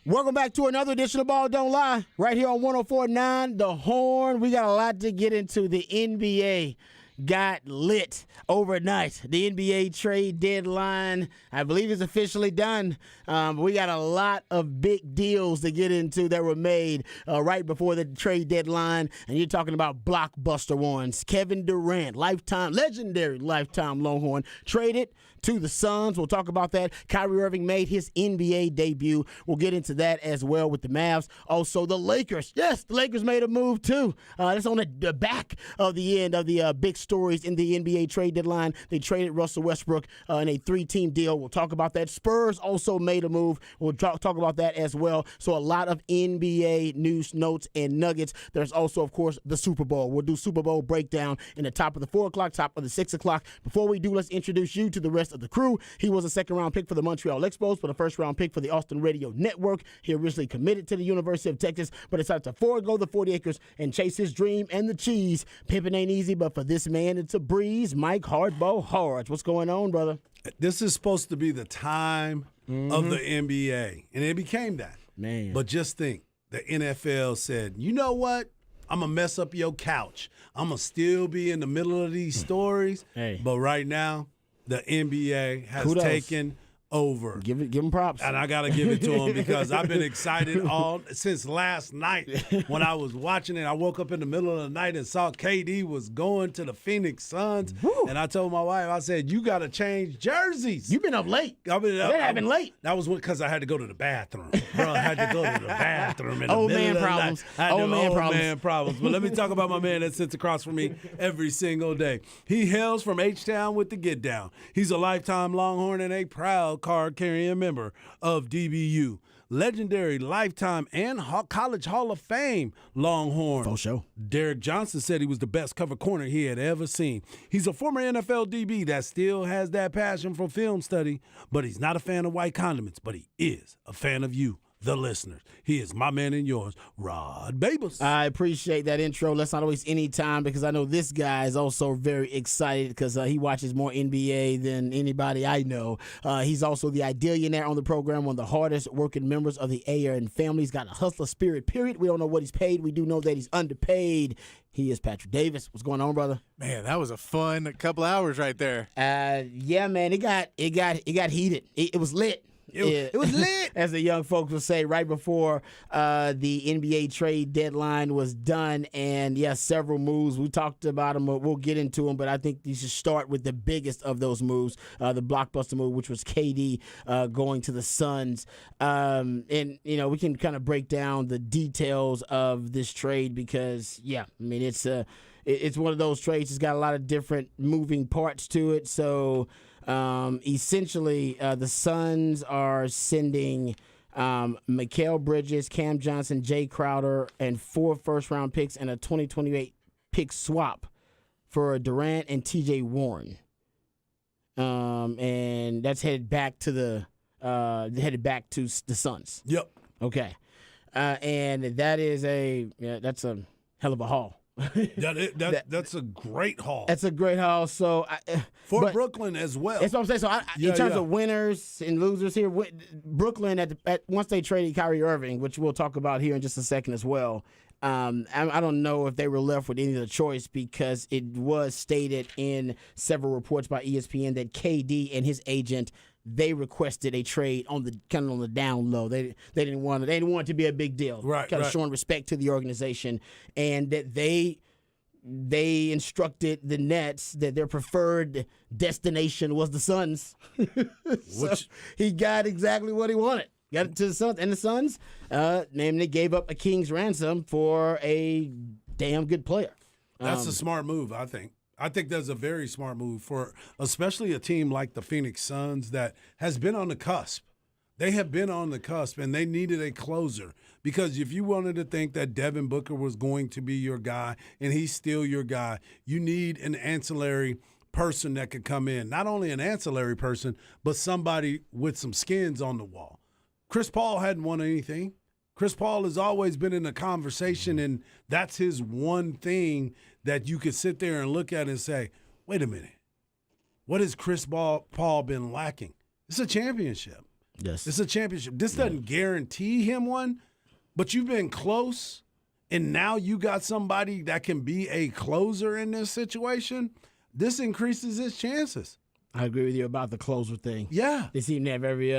Welcome back to another edition of Ball Don't Lie, right here on 104.9 The Horn. We got a lot to get into. The NBA got lit overnight. The NBA trade deadline, I believe, is officially done. We got a lot of big deals to get into that were made right before the trade deadline, and you're talking about blockbuster ones. Kevin Durant, legendary lifetime Longhorn, traded to the Suns. We'll talk about that. Kyrie Irving made his NBA debut. We'll get into that as well with the Mavs. Also, the Lakers. Yes, the Lakers made a move too. That's on the back of the end of the big stories in the NBA trade deadline. They traded Russell Westbrook in a 3-team deal. We'll talk about that. Spurs also made a move. We'll talk about that as well. So a lot of NBA news, notes, and nuggets. There's also, of course, the Super Bowl. We'll do Super Bowl breakdown in the top of the 4 o'clock, top of the 6 o'clock. Before we do, let's introduce you to the rest of the crew. He was a second-round pick for the Montreal Expos, but a first-round pick for the Austin Radio Network. He originally committed to the University of Texas, but decided to forego the 40 acres and chase his dream and the cheese. Pimping ain't easy, but for this man, it's a breeze. Mike Hardball Harge. What's going on, brother? This is supposed to be the time of the NBA, and it became that. Man. But just think, the NFL said, you know what? I'm going to mess up your couch. I'm going to still be in the middle of these stories, but right now, the NBA has taken over. Give him props. And I got to give it to him because I've been excited since last night when I was watching it. I woke up in the middle of the night and saw KD was going to the Phoenix Suns. Woo. And I told my wife, I said, you got to change jerseys. You've been up late. I've been late. That was because I had to go to the bathroom. Bro, I had to go to the bathroom in the old middle man of the problems. night. Old man problems. But let me talk about my man that sits across from me every single day. He hails from H-Town with the Get Down. He's a lifetime Longhorn and a proud card-carrying member of DBU. Legendary lifetime and college Hall of Fame Longhorn. For sure. Derek Johnson said he was the best cover corner he had ever seen. He's a former NFL DB that still has that passion for film study, but he's not a fan of white condiments, but he is a fan of you, the listeners. He is my man and yours, Rod Babers. I appreciate that intro. Let's not waste any time because I know this guy is also very excited because he watches more NBA than anybody I know. He's also the Idealionaire on the program, one of the hardest working members of the ARN family. He's got a hustler spirit, period. We don't know what he's paid. We do know that he's underpaid. He is Patrick Davis. What's going on, brother? Man, that was a fun couple hours right there. Yeah, man. It got heated. It was lit. It was lit. As the young folks would say, right before the NBA trade deadline was done. And, yeah, several moves. We talked about them. We'll get into them. But I think you should start with the biggest of those moves, the blockbuster move, which was KD going to the Suns. And, you know, we can kind of break down the details of this trade because, yeah, I mean, it's one of those trades. It's got a lot of different moving parts to it. So, essentially, the Suns are sending Mikal Bridges, Cam Johnson, Jay Crowder, and 4 first-round picks and a 2028 pick swap for Durant and T.J. Warren. And that's headed back to the Suns. Yep. Okay. And that's a hell of a haul. That's a great haul. That's a great haul. So for Brooklyn as well. That's what I'm saying. So in terms of winners and losers here, Brooklyn once they traded Kyrie Irving, which we'll talk about here in just a second as well. I don't know if they were left with any of the choice because it was stated in several reports by ESPN that KD and his agent, they requested a trade on the down low. They didn't want it to be a big deal. Right. Kind of showing respect to the organization, and that they instructed the Nets that their preferred destination was the Suns. So he got exactly what he wanted. Got it to the Suns, and the Suns, namely, gave up a king's ransom for a damn good player. That's a smart move, I think. I think that's a very smart move for especially a team like the Phoenix Suns that has been on the cusp. They have been on the cusp, and they needed a closer because if you wanted to think that Devin Booker was going to be your guy and he's still your guy, you need an ancillary person that could come in. Not only an ancillary person, but somebody with some skins on the wall. Chris Paul hadn't won anything. Chris Paul has always been in the conversation, and that's his one thing that you could sit there and look at and say, wait a minute, what has Chris Paul been lacking? It's a championship. Yes. It's a championship. This doesn't guarantee him one, but you've been close, and now you got somebody that can be a closer in this situation. This increases his chances. I agree with you about the closer thing. Yeah. They seem to have every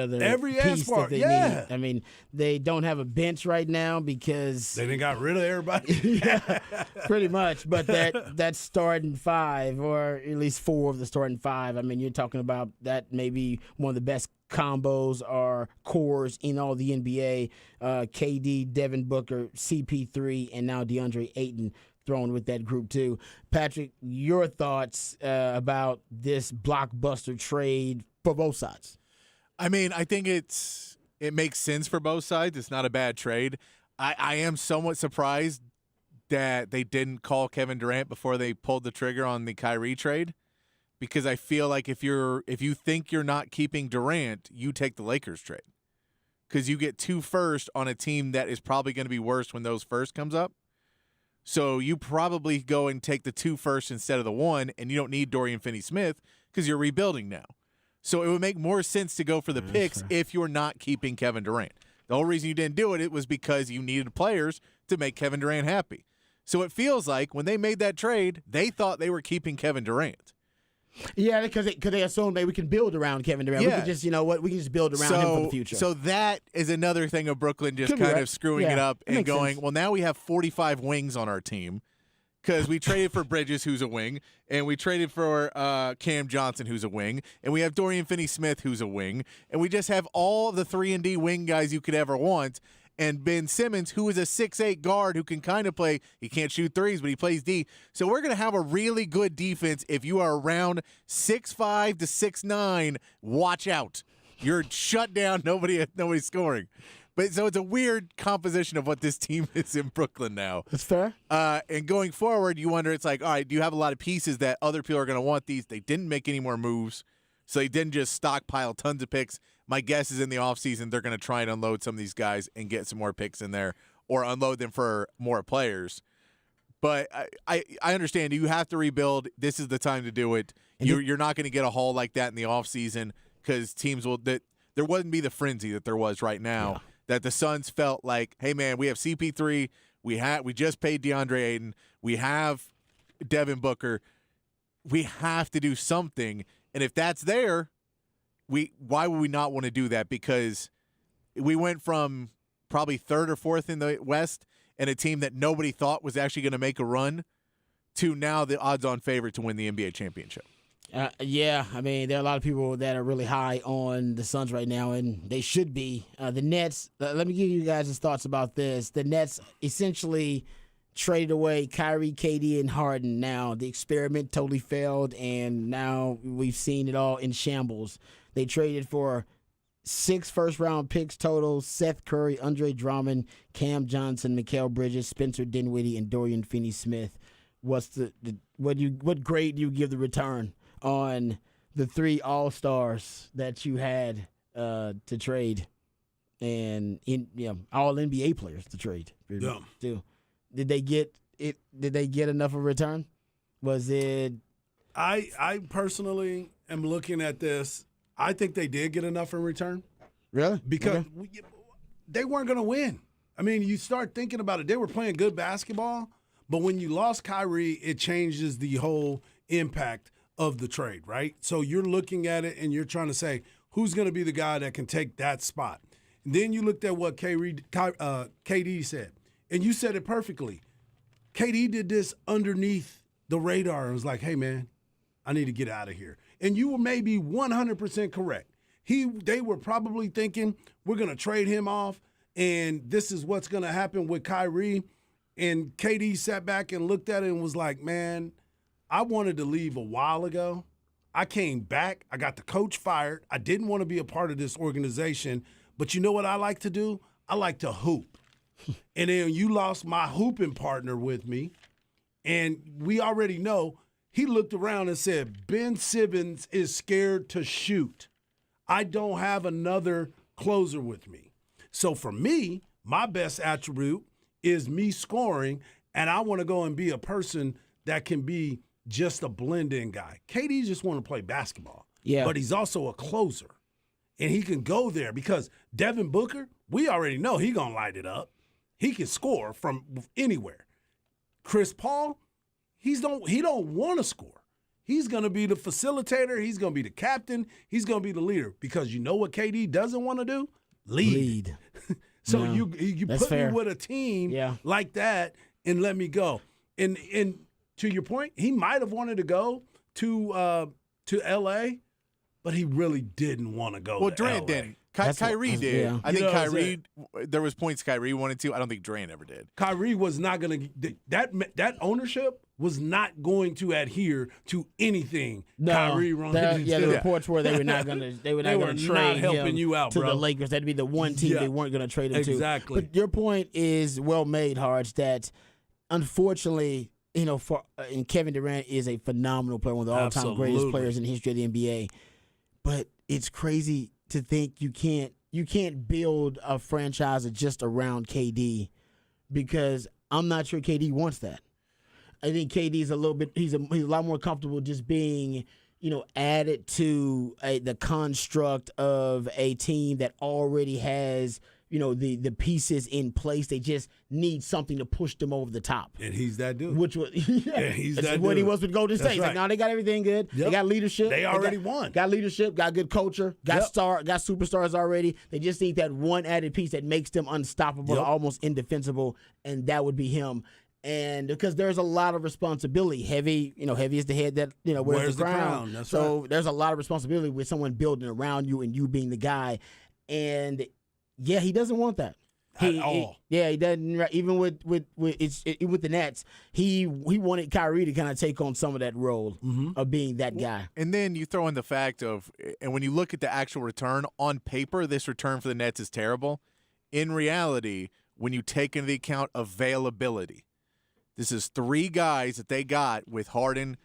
piece part, that they yeah. need. I mean, they don't have a bench right now because They done got rid of everybody. yeah, pretty much. But that starting five, or at least four of the starting five, I mean, you're talking about that maybe one of the best combos or cores in all the NBA. KD, Devin Booker, CP3, and now DeAndre Ayton thrown with that group too. Patrick, your thoughts about this blockbuster trade for both sides? I mean, I think it makes sense for both sides. It's not a bad trade. I am somewhat surprised that they didn't call Kevin Durant before they pulled the trigger on the Kyrie trade, because I feel like if you think you're not keeping Durant, you take the Lakers trade, because you get 2 firsts on a team that is probably going to be worse when those first comes up. So you probably go and take the 2 firsts instead of the 1, and you don't need Dorian Finney-Smith because you're rebuilding now. So it would make more sense to go for the picks if you're not keeping Kevin Durant. The whole reason you didn't do it was because you needed players to make Kevin Durant happy. So it feels like when they made that trade, they thought they were keeping Kevin Durant. Yeah, because they assumed maybe we can build around Kevin Durant. Yeah. We can just, you know what, we can just build around him for the future. So that is another thing of Brooklyn just Could be kind right. of screwing Yeah, it up that and makes going, sense. well, now we have 45 wings on our team because we traded for Bridges, who's a wing, and we traded for Cam Johnson, who's a wing, and we have Dorian Finney-Smith, who's a wing, and we just have all the 3-and-D wing guys you could ever want. And Ben Simmons, who is a 6'8" guard who can kind of play, he can't shoot threes, but he plays D. So we're going to have a really good defense if you are around 6'5" to 6'9". Watch out. You're shut down. Nobody's scoring. But so it's a weird composition of what this team is in Brooklyn now. That's fair. And going forward, you wonder, it's like, all right, do you have a lot of pieces that other people are going to want these? They didn't make any more moves, so they didn't just stockpile tons of picks. My guess is in the offseason, they're going to try and unload some of these guys and get some more picks in there or unload them for more players. But I understand you have to rebuild. This is the time to do it. You're not going to get a haul like that in the offseason because teams will – there wouldn't be the frenzy that there was right now. Yeah. That the Suns felt like, hey, man, we have CP3. We just paid DeAndre Ayton. We have Devin Booker. We have to do something. And if that's there – why would we not want to do that? Because we went from probably 3rd or 4th in the West and a team that nobody thought was actually going to make a run to now the odds-on favorite to win the NBA championship. Yeah, I mean, there are a lot of people that are really high on the Suns right now, and they should be. The Nets, let me give you guys' thoughts about this. The Nets essentially traded away Kyrie, KD, and Harden. Now, the experiment totally failed, and now we've seen it all in shambles. They traded for 6 first-round picks total: Seth Curry, Andre Drummond, Cam Johnson, Mikal Bridges, Spencer Dinwiddie, and Dorian Finney-Smith. What grade do you give the return on the 3 all-stars that you had to trade, and all NBA players to trade? Yeah. Too. Did they get it? Did they get enough of a return? Was it? I personally am looking at this. I think they did get enough in return. Really? Because they weren't going to win. I mean, you start thinking about it. They were playing good basketball, but when you lost Kyrie, it changes the whole impact of the trade, right? So you're looking at it and you're trying to say, who's going to be the guy that can take that spot? And then you looked at what KD said, and you said it perfectly. KD did this underneath the radar and was like, hey, man, I need to get out of here. And you were maybe 100% correct. They were probably thinking, we're going to trade him off, and this is what's going to happen with Kyrie. And KD sat back and looked at it and was like, man, I wanted to leave a while ago. I came back. I got the coach fired. I didn't want to be a part of this organization. But you know what I like to do? I like to hoop. And then you lost my hooping partner with me. And we already know he looked around and said, Ben Simmons is scared to shoot. I don't have another closer with me. So for me, my best attribute is me scoring, and I want to go and be a person that can be just a blend-in guy. KD just want to play basketball, yeah, but he's also a closer. and he can go there because Devin Booker, we already know he gonna light it up. He can score from anywhere. Chris Paul, he don't want to score. He's gonna be the facilitator. He's gonna be the captain. He's gonna be the leader because you know what KD doesn't want to do? Lead. So No, you that's put fair. me with a team Yeah. like that and let me go. And to your point, he might have wanted to go to LA, but he really didn't want to go. Well, to Durant LA. didn't. That's what- Kyrie did. yeah. I You think know what I'm Kyrie. There was points Kyrie wanted to. I don't think Durant ever did. Kyrie was not going to that ownership was not going to adhere to anything No, Kyrie wanted to the do. reports were they were not going to They were trade not helping him you out, to bro. the Lakers. That'd be the one team Yeah. they weren't going to trade him to. Exactly. But your point is well made, Harge. That unfortunately, and Kevin Durant is a phenomenal player, one of the all-time greatest Absolutely. players in the history of the NBA. But it's crazy to think you can't build a franchise just around KD because I'm not sure KD wants that. I think KD's he's a lot more comfortable just being, added to the construct of a team that already has, the pieces in place. They just need something to push them over the top. And he's that dude. Which was he's that's that what he dude. was with Golden That's State. He's like, right. no, they got everything good. They Yep. got leadership. They already got, won. Got leadership. Got good culture. Got got superstars already. They just need that one added piece that makes them unstoppable, Yep. almost indefensible, and that would be him. And because there's a lot of responsibility, heavy is the head that wears the crown. That's so there's a lot of responsibility with someone building around you and you being the guy. And yeah, he doesn't want that. At all. He doesn't. Even with the Nets, he wanted Kyrie to kind of take on some of that role of being that guy. And then you throw in the fact of, and when you look at the actual return on paper, this return for the Nets is terrible. In reality, when you take into account availability, this is three guys that they got with Harden,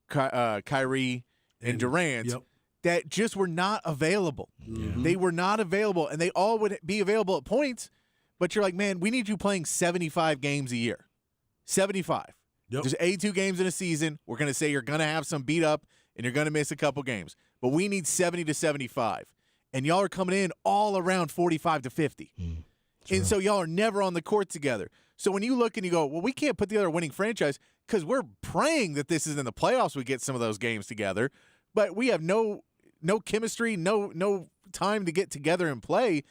Kyrie, and Durant Yep. that just were not available. They were not available, and they all would be available at points, but you're like, man, we need you playing 75 games a year. 75. Yep. There's 82 games in a season. We're going to say you're going to have some beat up, and you're going to miss a couple games. But we need 70 to 75. And y'all are coming in all around 45 to 50. And so y'all are never on the court together. So when you look and you go, well, we can't put together a winning franchise because we're praying that this is in the playoffs we get some of those games together. But we have no chemistry, no time to get together and play.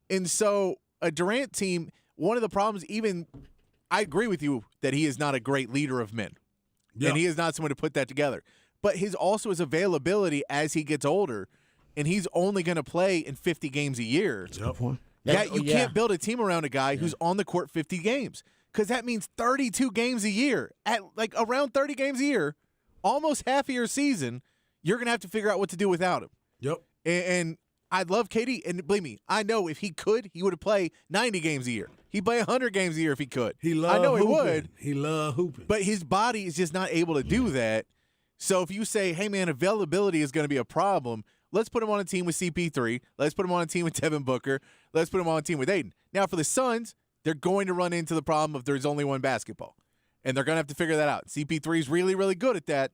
And so a Durant team, one of the problems, even I agree with you that he is not a great leader of men. Yeah. And he is not someone to put that together. But his availability as he gets older, and he's only going to play in 50 games a year. Yep. You can't build a team around a guy who's on the court 50 games because that means 32 games a year. At like around 30 games a year, almost half of your season, you're going to have to figure out what to do without him. Yep. And I love KD, and believe me, I know if he could, he would play 90 games a year. He'd play 100 games a year if he could. He loved I know hooping. he would. He loved hooping. But his body is just not able to do that. So if you say, hey, man, availability is going to be a problem, let's put him on a team with CP3. Let's put him on a team with Devin Booker. Let's put him on a team with Aiden. Now, for the Suns, they're going to run into the problem of there's only one basketball. And they're going to have to figure that out. CP3 is really, really good at that.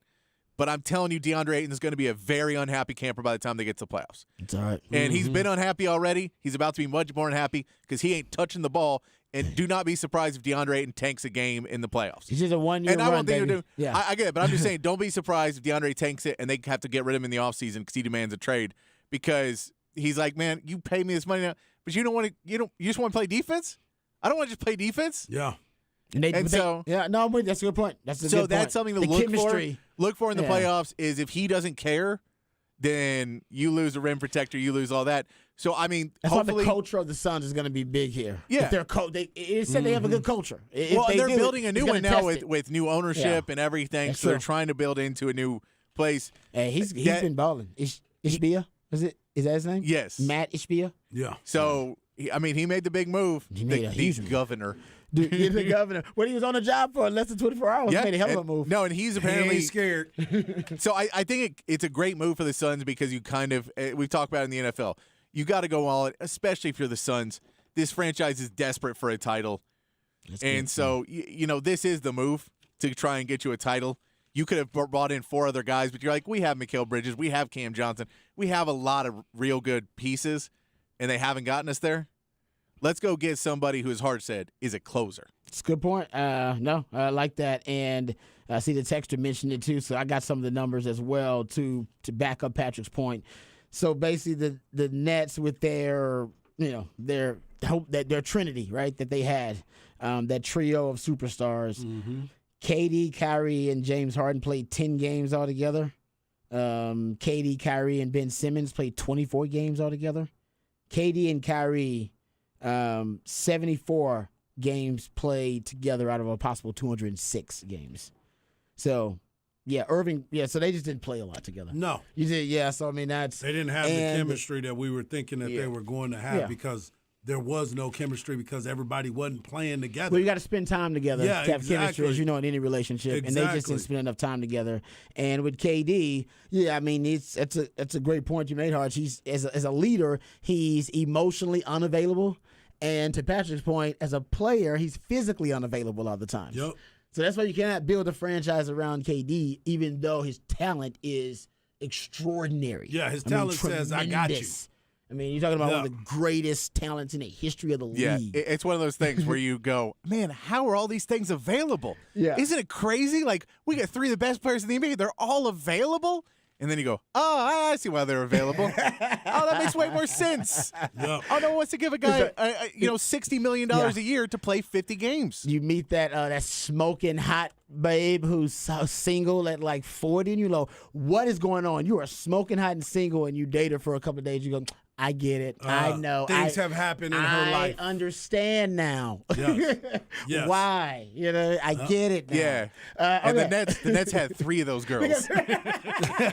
But I'm telling you, DeAndre Ayton is going to be a very unhappy camper by the time they get to the playoffs. It's all right. And he's been unhappy already. He's about to be much more unhappy because he ain't touching the ball. And do not be surprised if DeAndre Ayton tanks a game in the playoffs. He's just a 1 year And run, I don't think baby. they're doing. Yeah. I get it, but I'm just saying, don't be surprised if DeAndre tanks it and they have to get rid of him in the offseason because he demands a trade because he's like, man, you pay me this money now, but you don't want to. You just want to play defense. I don't want to just play defense. Yeah. That's a good point. That's a So good that's point. something to The look chemistry. for. Look for in the Yeah. playoffs is if he doesn't care, then you lose a rim protector, you lose all that. So I mean, That's why hopefully, the culture of the Suns is going to be big here. Yeah. If they're it said they have a good culture. If well, they they're do, building a it's new gonna one now test it. with new ownership Yeah. and everything. That's So they're true. trying to build into a new place. Hey, he's that- been balling. Ishbia? Is that his name? Yes. Matt Ishbia? Yeah. So he made the big move. He made a the huge move. governor. Dude, he's the governor. When he was on the job for less than 24 hours, he made a hell of a and- move. No, and he's He apparently ain't scared. So I think it's a great move for the Suns because you kind of we've talked about it in the NFL. You got to go all in, especially if you're the Suns. This franchise is desperate for a title, and so this is the move to try and get you a title. you could have brought in 4 other guys, but you're like, we have Mikal Bridges, we have Cam Johnson, we have a lot of real good pieces, and they haven't gotten us there. Let's go get somebody who, as Hart said, is a closer. It's a good point. No, I like that. And I see the texter mentioned it too, so I got some of the numbers as well to back up Patrick's point. So basically the Nets with their trinity, right, that they had, that trio of superstars. Mm-hmm. KD, Kyrie, and James Harden played 10 games altogether. KD, Kyrie, and Ben Simmons played 24 games altogether. KD and Kyrie, 74 games played together out of a possible 206 games. So, yeah, Irving, so they just didn't play a lot together. No. You did, yeah, so I mean, they didn't have the chemistry that we were thinking that they were going to have because there was no chemistry because everybody wasn't playing together. Well, you got to spend time together to have chemistry, as you know, in any relationship. Exactly. And they just didn't spend enough time together. And with KD, I mean, it's a great point you made, Hart. He's as a leader, he's emotionally unavailable. And to Patrick's point, as a player, he's physically unavailable all the time. Yep. So that's why you cannot build a franchise around KD, even though his talent is extraordinary. Yeah, his talent says, I got you. Tremendous. I mean, you're talking about one of the greatest talents in the history of the league. Yeah, it's one of those things where you go, man, how are all these things available? Yeah. Isn't it crazy? Like, we got 3 of the best players in the NBA. They're all available? And then you go, oh, I see why they're available. Oh, that makes way more sense. Yep. Oh, no one wants to give a guy, $60 million a year to play 50 games. You meet that smoking hot babe who's single at like 40, and you go, what is going on? You are smoking hot and single, and you date her for a couple of days. You go, I get it. I know. Things have happened in her life. I understand now. Yes. Yes. Why? I get it now. Yeah. And the Nets had 3 of those girls.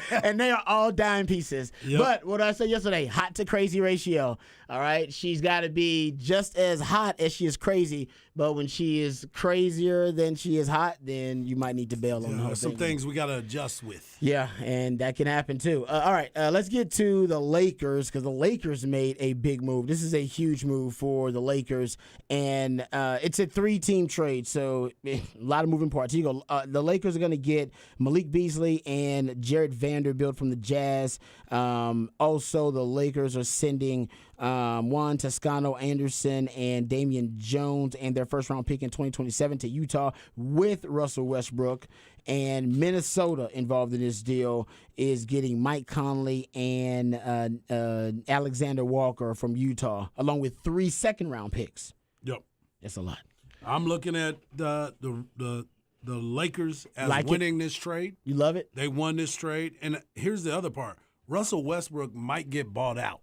And they are all dime pieces. Yep. But what did I say yesterday? Hot to crazy ratio. All right? She's got to be just as hot as she is crazy. But when she is crazier than she is hot, then you might need to bail on the whole Some thing. things we got to adjust with. Yeah, and that can happen too. All right, let's get to the Lakers because the Lakers made a big move. This is a huge move for the Lakers, and it's a 3-team trade, so a lot of moving parts. You go. The Lakers are going to get Malik Beasley and Jared Vanderbilt from the Jazz. Also, the Lakers are sending Juan Toscano Anderson and Damian Jones and their first-round pick in 2027 to Utah with Russell Westbrook. And Minnesota involved in this deal is getting Mike Conley and Alexander Walker from Utah, along with 3 second-round picks. Yep. That's a lot. I'm looking at the Lakers as winning this trade. You love it? They won this trade. And here's the other part. Russell Westbrook might get bought out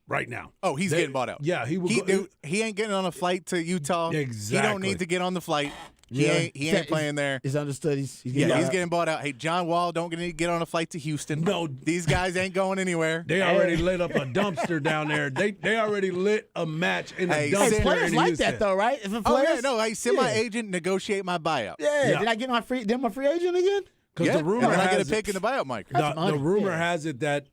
right now. Oh, he's getting bought out. Yeah, he will. He ain't getting on a flight to Utah. Exactly. He don't need to get on the flight. He ain't playing there. It's understood. He's getting bought out. Hey, John Wall, don't get on a flight to Houston. No. These guys ain't going anywhere. They already lit up a dumpster down there. They already lit a match in a dumpster. Players in like Houston. that though, right? If Send my agent, negotiate my buyout. Yeah. Did I get my free agent again? Because the rumor and then I has get a pick in the buyout market. the rumor has it that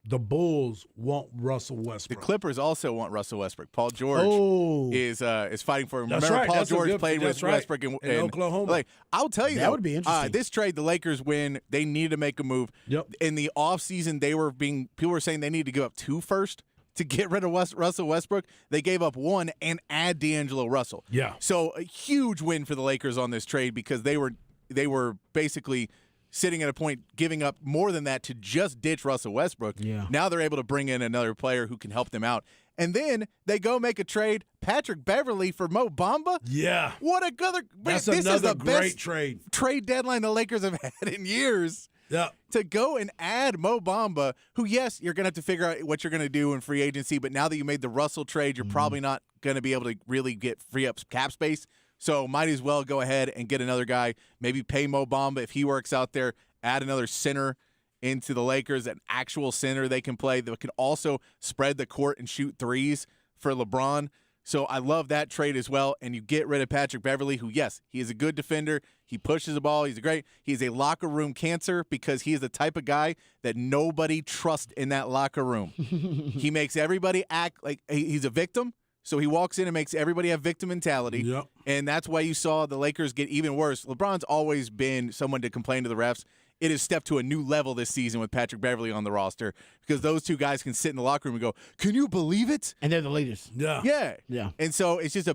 the Bulls want Russell Westbrook. The Clippers also want Russell Westbrook. Paul George is fighting for him. That's Remember, right. Paul That's George played with Westbrook in Oklahoma. Like, I'll tell you, that would be interesting. This trade, the Lakers win. They needed to make a move. Yep. In the offseason, people were saying they need to give up 2 first to get rid of Russell Westbrook. They gave up 1 and add D'Angelo Russell. Yeah. So a huge win for the Lakers on this trade because they were basically sitting at a point giving up more than that to just ditch Russell Westbrook. Yeah. Now they're able to bring in another player who can help them out. And then they go make a trade, Patrick Beverley for Mo Bamba. Yeah. What a good. This is another the great best trade deadline the Lakers have had in years. Yeah. To go and add Mo Bamba, who, yes, you're going to have to figure out what you're going to do in free agency, but now that you made the Russell trade, you're probably not going to be able to really free up cap space. So might as well go ahead and get another guy, maybe pay Mo Bamba if he works out there, add another center into the Lakers, an actual center they can play that can also spread the court and shoot threes for LeBron. So I love that trade as well. And you get rid of Patrick Beverley, who, yes, he is a good defender. He pushes the ball. He's a locker room cancer because he is the type of guy that nobody trusts in that locker room. He makes everybody act like he's a victim. So he walks in and makes everybody have victim mentality. Yep. And that's why you saw the Lakers get even worse. LeBron's always been someone to complain to the refs. It has stepped to a new level this season with Patrick Beverley on the roster because those two guys can sit in the locker room and go, "Can you believe it?" And they're the leaders. Yeah. Yeah. And so it's just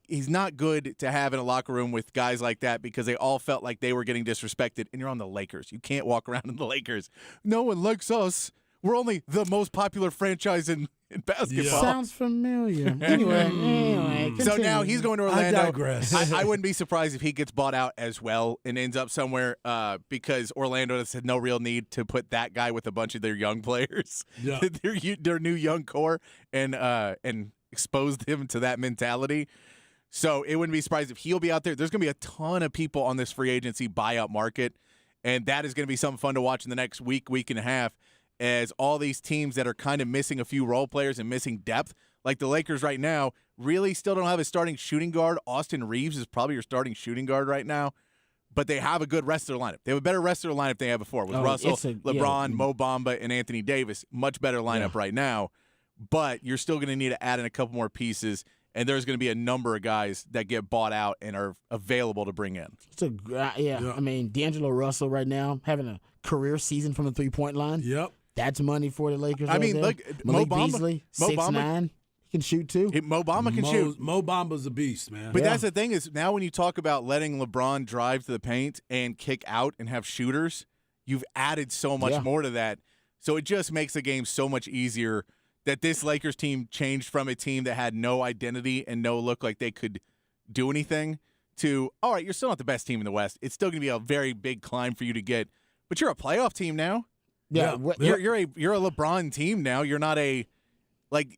he's not good to have in a locker room with guys like that because they all felt like they were getting disrespected. And you're on the Lakers. You can't walk around in the Lakers. No one likes us. We're only the most popular franchise in basketball. Sounds familiar. Anyway, So now continue. he's going to Orlando. I digress. I wouldn't be surprised if he gets bought out as well and ends up somewhere because Orlando has had no real need to put that guy with a bunch of their young players, Yeah. their new young core, and expose them to that mentality. So it wouldn't be surprised if he'll be out there. There's going to be a ton of people on this free agency buyout market, and that is going to be something fun to watch in the next week and a half as all these teams that are kind of missing a few role players and missing depth, like the Lakers right now, really still don't have a starting shooting guard. Austin Reeves is probably your starting shooting guard right now, but they have a good rest of their lineup. They have a better rest of their lineup than they had before with Russell, LeBron, Mo Bamba, and Anthony Davis. Much better lineup right now, but you're still going to need to add in a couple more pieces, and there's going to be a number of guys that get bought out and are available to bring in. I mean, D'Angelo Russell right now having a career season from the 3-point line. Yep. That's money for the Lakers. I mean, there. look, Malik Mo Bamba, Beasley, Mo 6'9", Bamba, he can shoot too. Mo Bamba can shoot. Mo Bamba's a beast, man. But Yeah. that's the thing is now when you talk about letting LeBron drive to the paint and kick out and have shooters, you've added so much more to that. So it just makes the game so much easier that this Lakers team changed from a team that had no identity and no look like they could do anything to, all right, you're still not the best team in the West. It's still going to be a very big climb for you to get, but you're a playoff team now. Yeah, You're a LeBron team now. You're not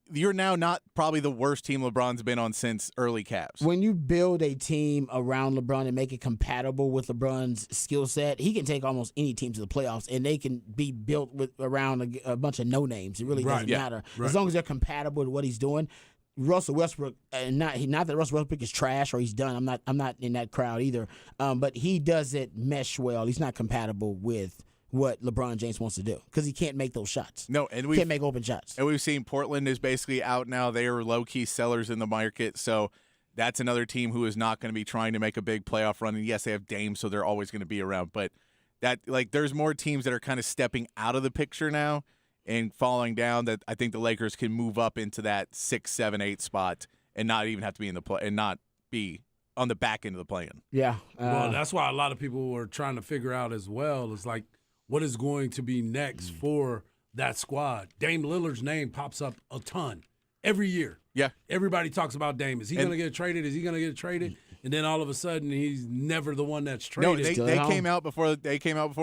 you're now not probably the worst team LeBron's been on since early Cavs. when you build a team around LeBron and make it compatible with LeBron's skill set, he can take almost any team to the playoffs, and they can be built around a bunch of no names. It really doesn't matter as long as they're compatible with what he's doing. Russell Westbrook, not that Russell Westbrook is trash or he's done. I'm not in that crowd either. But he doesn't mesh well. He's not compatible with what LeBron James wants to do because he can't make those shots. No, and we can't make open shots. And we've seen Portland is basically out now. They are low-key sellers in the market, so that's another team who is not going to be trying to make a big playoff run. And yes, they have Dame, so they're always going to be around. But there's more teams that are kind of stepping out of the picture now and falling down that I think the Lakers can move up into that 6, 7, 8 spot and not even have to be in the play and not be on the back end of the play-in. Yeah. Well, that's why a lot of people were trying to figure out as well is like what is going to be next for that squad. Dame Lillard's name pops up a ton every year. Yeah. Everybody talks about Dame. Is he going to get traded? Is he going to get traded? And then all of a sudden, he's never the one that's No, traded. they came out before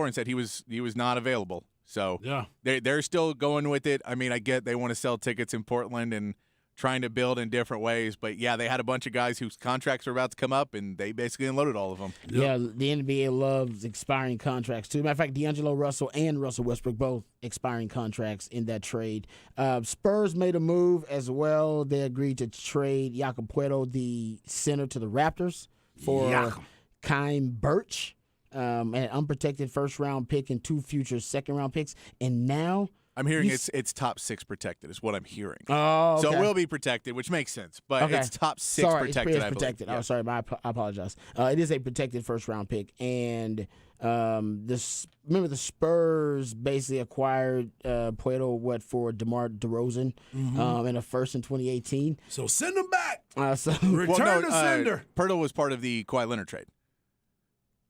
and said he was not available. So yeah, they're still going with it. I mean, I get they want to sell tickets in Portland and trying to build in different ways. But, yeah, they had a bunch of guys whose contracts were about to come up, and they basically unloaded all of them. Yeah, the NBA loves expiring contracts, too. Matter of fact, D'Angelo Russell and Russell Westbrook both expiring contracts in that trade. Spurs made a move as well. They agreed to trade Jakob Puerto, the center, to the Raptors for Khem Birch, an unprotected first-round pick and 2 future second-round picks. And now – I'm hearing it's top 6 protected is what I'm hearing. Oh, okay. So it will be protected, which makes sense. But it's top 6 protected, it's I protected. believe. Oh, sorry, I apologize. It is a protected first-round pick. And remember the Spurs basically acquired Puerto, for DeMar DeRozan in a first in 2018. So send him back. Return to sender. Pirtle was part of the Kawhi Leonard trade.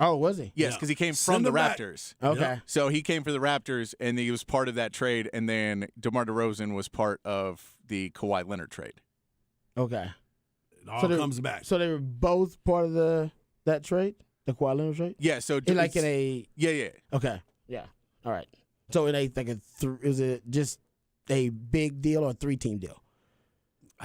Oh, was he? Yes, because he came from Send the him back. Raptors. Okay. Yep. So he came for the Raptors, and he was part of that trade. And then DeMar DeRozan was part of the Kawhi Leonard trade. Okay. It all comes back. So they were both part of that trade, the Kawhi Leonard trade. Yeah. So Yeah. Okay. Yeah. All right. So in is it just a big deal or a 3-team deal?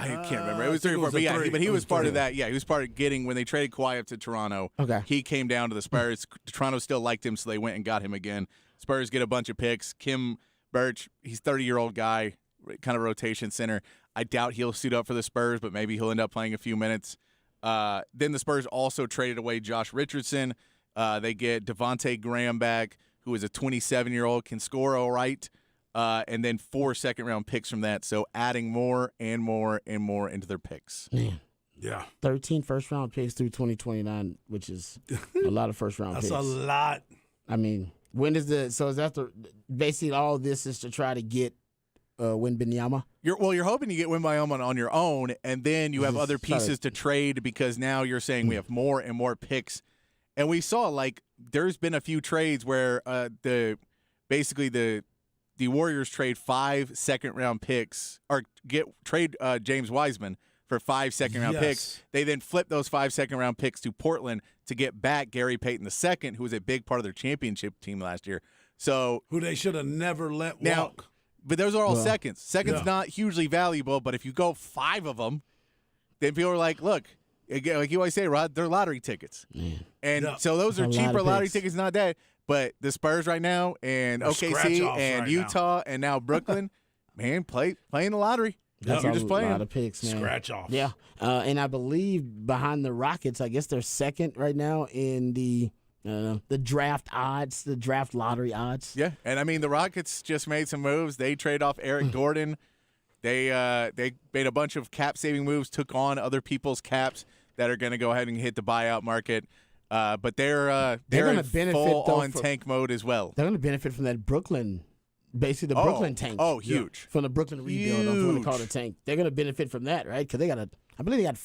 I can't remember. It was I 3 think or 4. it was But a yeah, three. but he It was was part three. of that. Yeah, he was part of getting when they traded Kawhi up to Toronto. Okay. He came down to the Spurs. Toronto still liked him, so they went and got him again. Spurs get a bunch of picks. Khem Birch, he's a 30-year-old guy, kind of rotation center. I doubt he'll suit up for the Spurs, but maybe he'll end up playing a few minutes. Then the Spurs also traded away Josh Richardson. They get Devontae Graham back, who is a 27-year-old, can score all right. and then 4 second-round picks from that. So adding more and more and more into their picks. Man, Yeah. 13 first-round picks through 2029, which is a lot of first-round That's picks. a lot. I mean, when is so is that basically all this is to try to get Wembanyama? You're hoping you get Wembanyama on your own, and then you have Just other try to- pieces to trade because now you're saying we have more and more picks. And we saw, like, there's been a few trades where the Warriors trade 5 second-round picks or trade James Wiseman for 5 second-round Yes. picks. They then flip those 5 second-round picks to Portland to get back Gary Payton II, who was a big part of their championship team last year. So Who they should have never let now, walk. but those are all Well, seconds. Seconds yeah. not hugely valuable, but if you go 5 of them, then people are like, look, like you always say, Rod, they're lottery tickets. Man. And Yeah. so those are That's a lot cheaper of lottery picks. tickets, not that. But the Spurs right now and They're OKC scratch-offs and right Utah and now Brooklyn, man, playing the lottery. That's You're a just playing. lot of picks, man. Scratch off. Yeah, and I believe behind the Rockets, I guess they're second right now in the draft odds, the draft lottery odds. Yeah, and I mean the Rockets just made some moves. They trade off Eric Gordon. They made a bunch of cap saving moves, took on other people's caps that are going to go ahead and hit the buyout market. But they're gonna in benefit, full though, on from- tank mode as well. They're going to benefit from that Brooklyn, basically the Brooklyn tank. Oh, huge. From the Brooklyn rebuild, if you want to call it a Huge. tank. They're going to benefit from that, right? Because I believe they got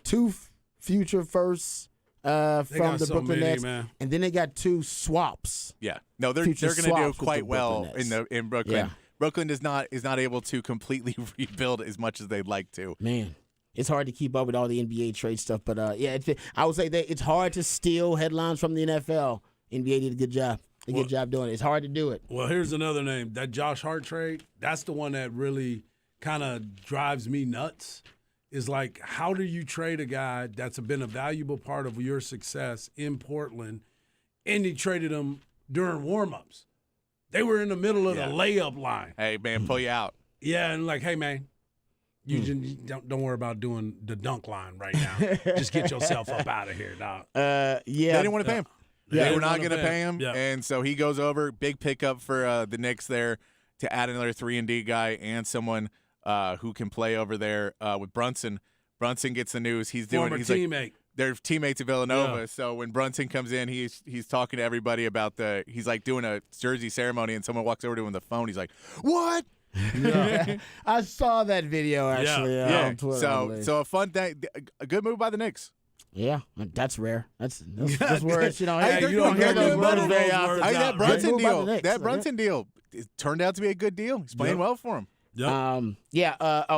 2 future firsts They from got the so Brooklyn many, Nets, and and then they got 2 swaps. Yeah, no, they're Future going to do swaps with quite the well Brooklyn in Brooklyn. Yeah. Brooklyn is not able to completely rebuild as much as they'd like to. Man, it's hard to keep up with all the NBA trade stuff, but I would say that it's hard to steal headlines from the NFL. NBA did a good job. Good job doing it. It's hard to do it. Well, here's another name. That Josh Hart trade, that's the one that really kind of drives me nuts. Is like, how do you trade a guy that's been a valuable part of your success in Portland, and you traded him during warmups? They were in the middle of Yeah. the layup line. Hey, man, pull you out. Yeah, and like, hey, man, you just don't worry about doing the dunk line right now. Just get yourself up out of here, dog. Yeah. They didn't want to pay him. Yeah. They They were not didn't going to wanna pay him, Yeah. and so he goes over. Big pickup for the Knicks there to add another 3-and-D guy and someone who can play over there with Brunson. Brunson gets the news. He's Former like, teammate. they're teammates at Villanova. Yeah. So when Brunson comes in, he's talking to everybody about he's like doing a jersey ceremony, and someone walks over to him on the phone. He's like, "What?" Yeah. I saw that video actually on Twitter. I believe. So a fun thing, a good move by the Knicks. Yeah, that's rare. That's words you don't Hey, hear. you don't hear hear those good words move very those often. words Hey, out, that right? Brunson Good move by deal. the Knicks. That Brunson deal it turned out to be a good deal. He's playing Yep. well for him. Yep.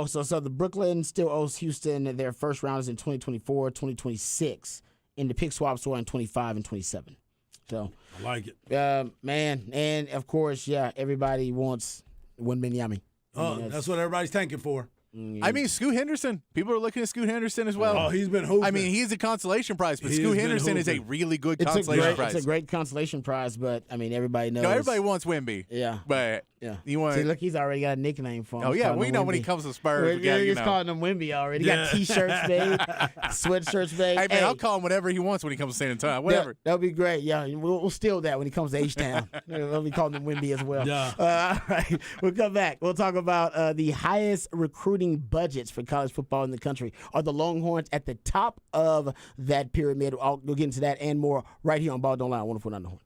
So the Brooklyn still owes Houston their first rounders in 2024, 2026, and the pick swaps were in 25 and 27. So, I like it. man, and of course, everybody wants Wembanyama. Oh, that's what everybody's thanking for. I mean, Scoot Henderson. People are looking at Scoot Henderson as well. Oh, he's been hooping. I mean, he's a consolation prize, but He has Scoot been Henderson is a hooping. really good It's consolation a prize. great consolation prize, but I mean, everybody knows. No, everybody wants Wemby. Yeah. But Yeah. you want. See, look, he's already got a nickname for him. Oh He's yeah, calling we him know when he Wemby. comes to Spurs. Yeah, you he's know. calling him Wemby already. He got Yeah. T-shirts made, sweatshirts made. Hey man, I'll call him whatever he wants when he comes to San Antonio. Whatever. That'll be great. Yeah, we'll steal that when he comes to H-Town. We'll be calling him Wemby as well. Yeah. All right, we'll come back. We'll talk about the highest recruiting budgets for college football in the country. Are the Longhorns at the top of that pyramid? We'll get into that and more right here on Ball Don't Lie, 104.9 The Horn.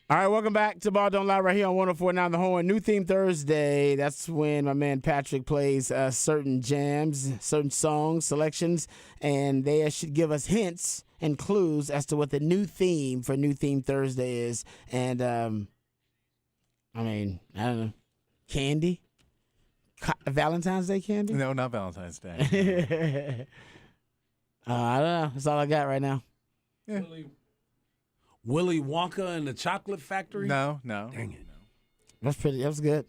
All right, welcome back to Ball Don't Lie right here on 104.9 The Horn. New theme Thursday. That's when my man Patrick plays certain jams, certain songs, selections, and they should give us hints and clues as to what the new theme for New Theme Thursday is. And, I don't know, candy? Valentine's Day candy? No, not Valentine's Day. I don't know. That's all I got right now. Yeah. Willy Wonka and the Chocolate Factory? No. Dang it. That was good.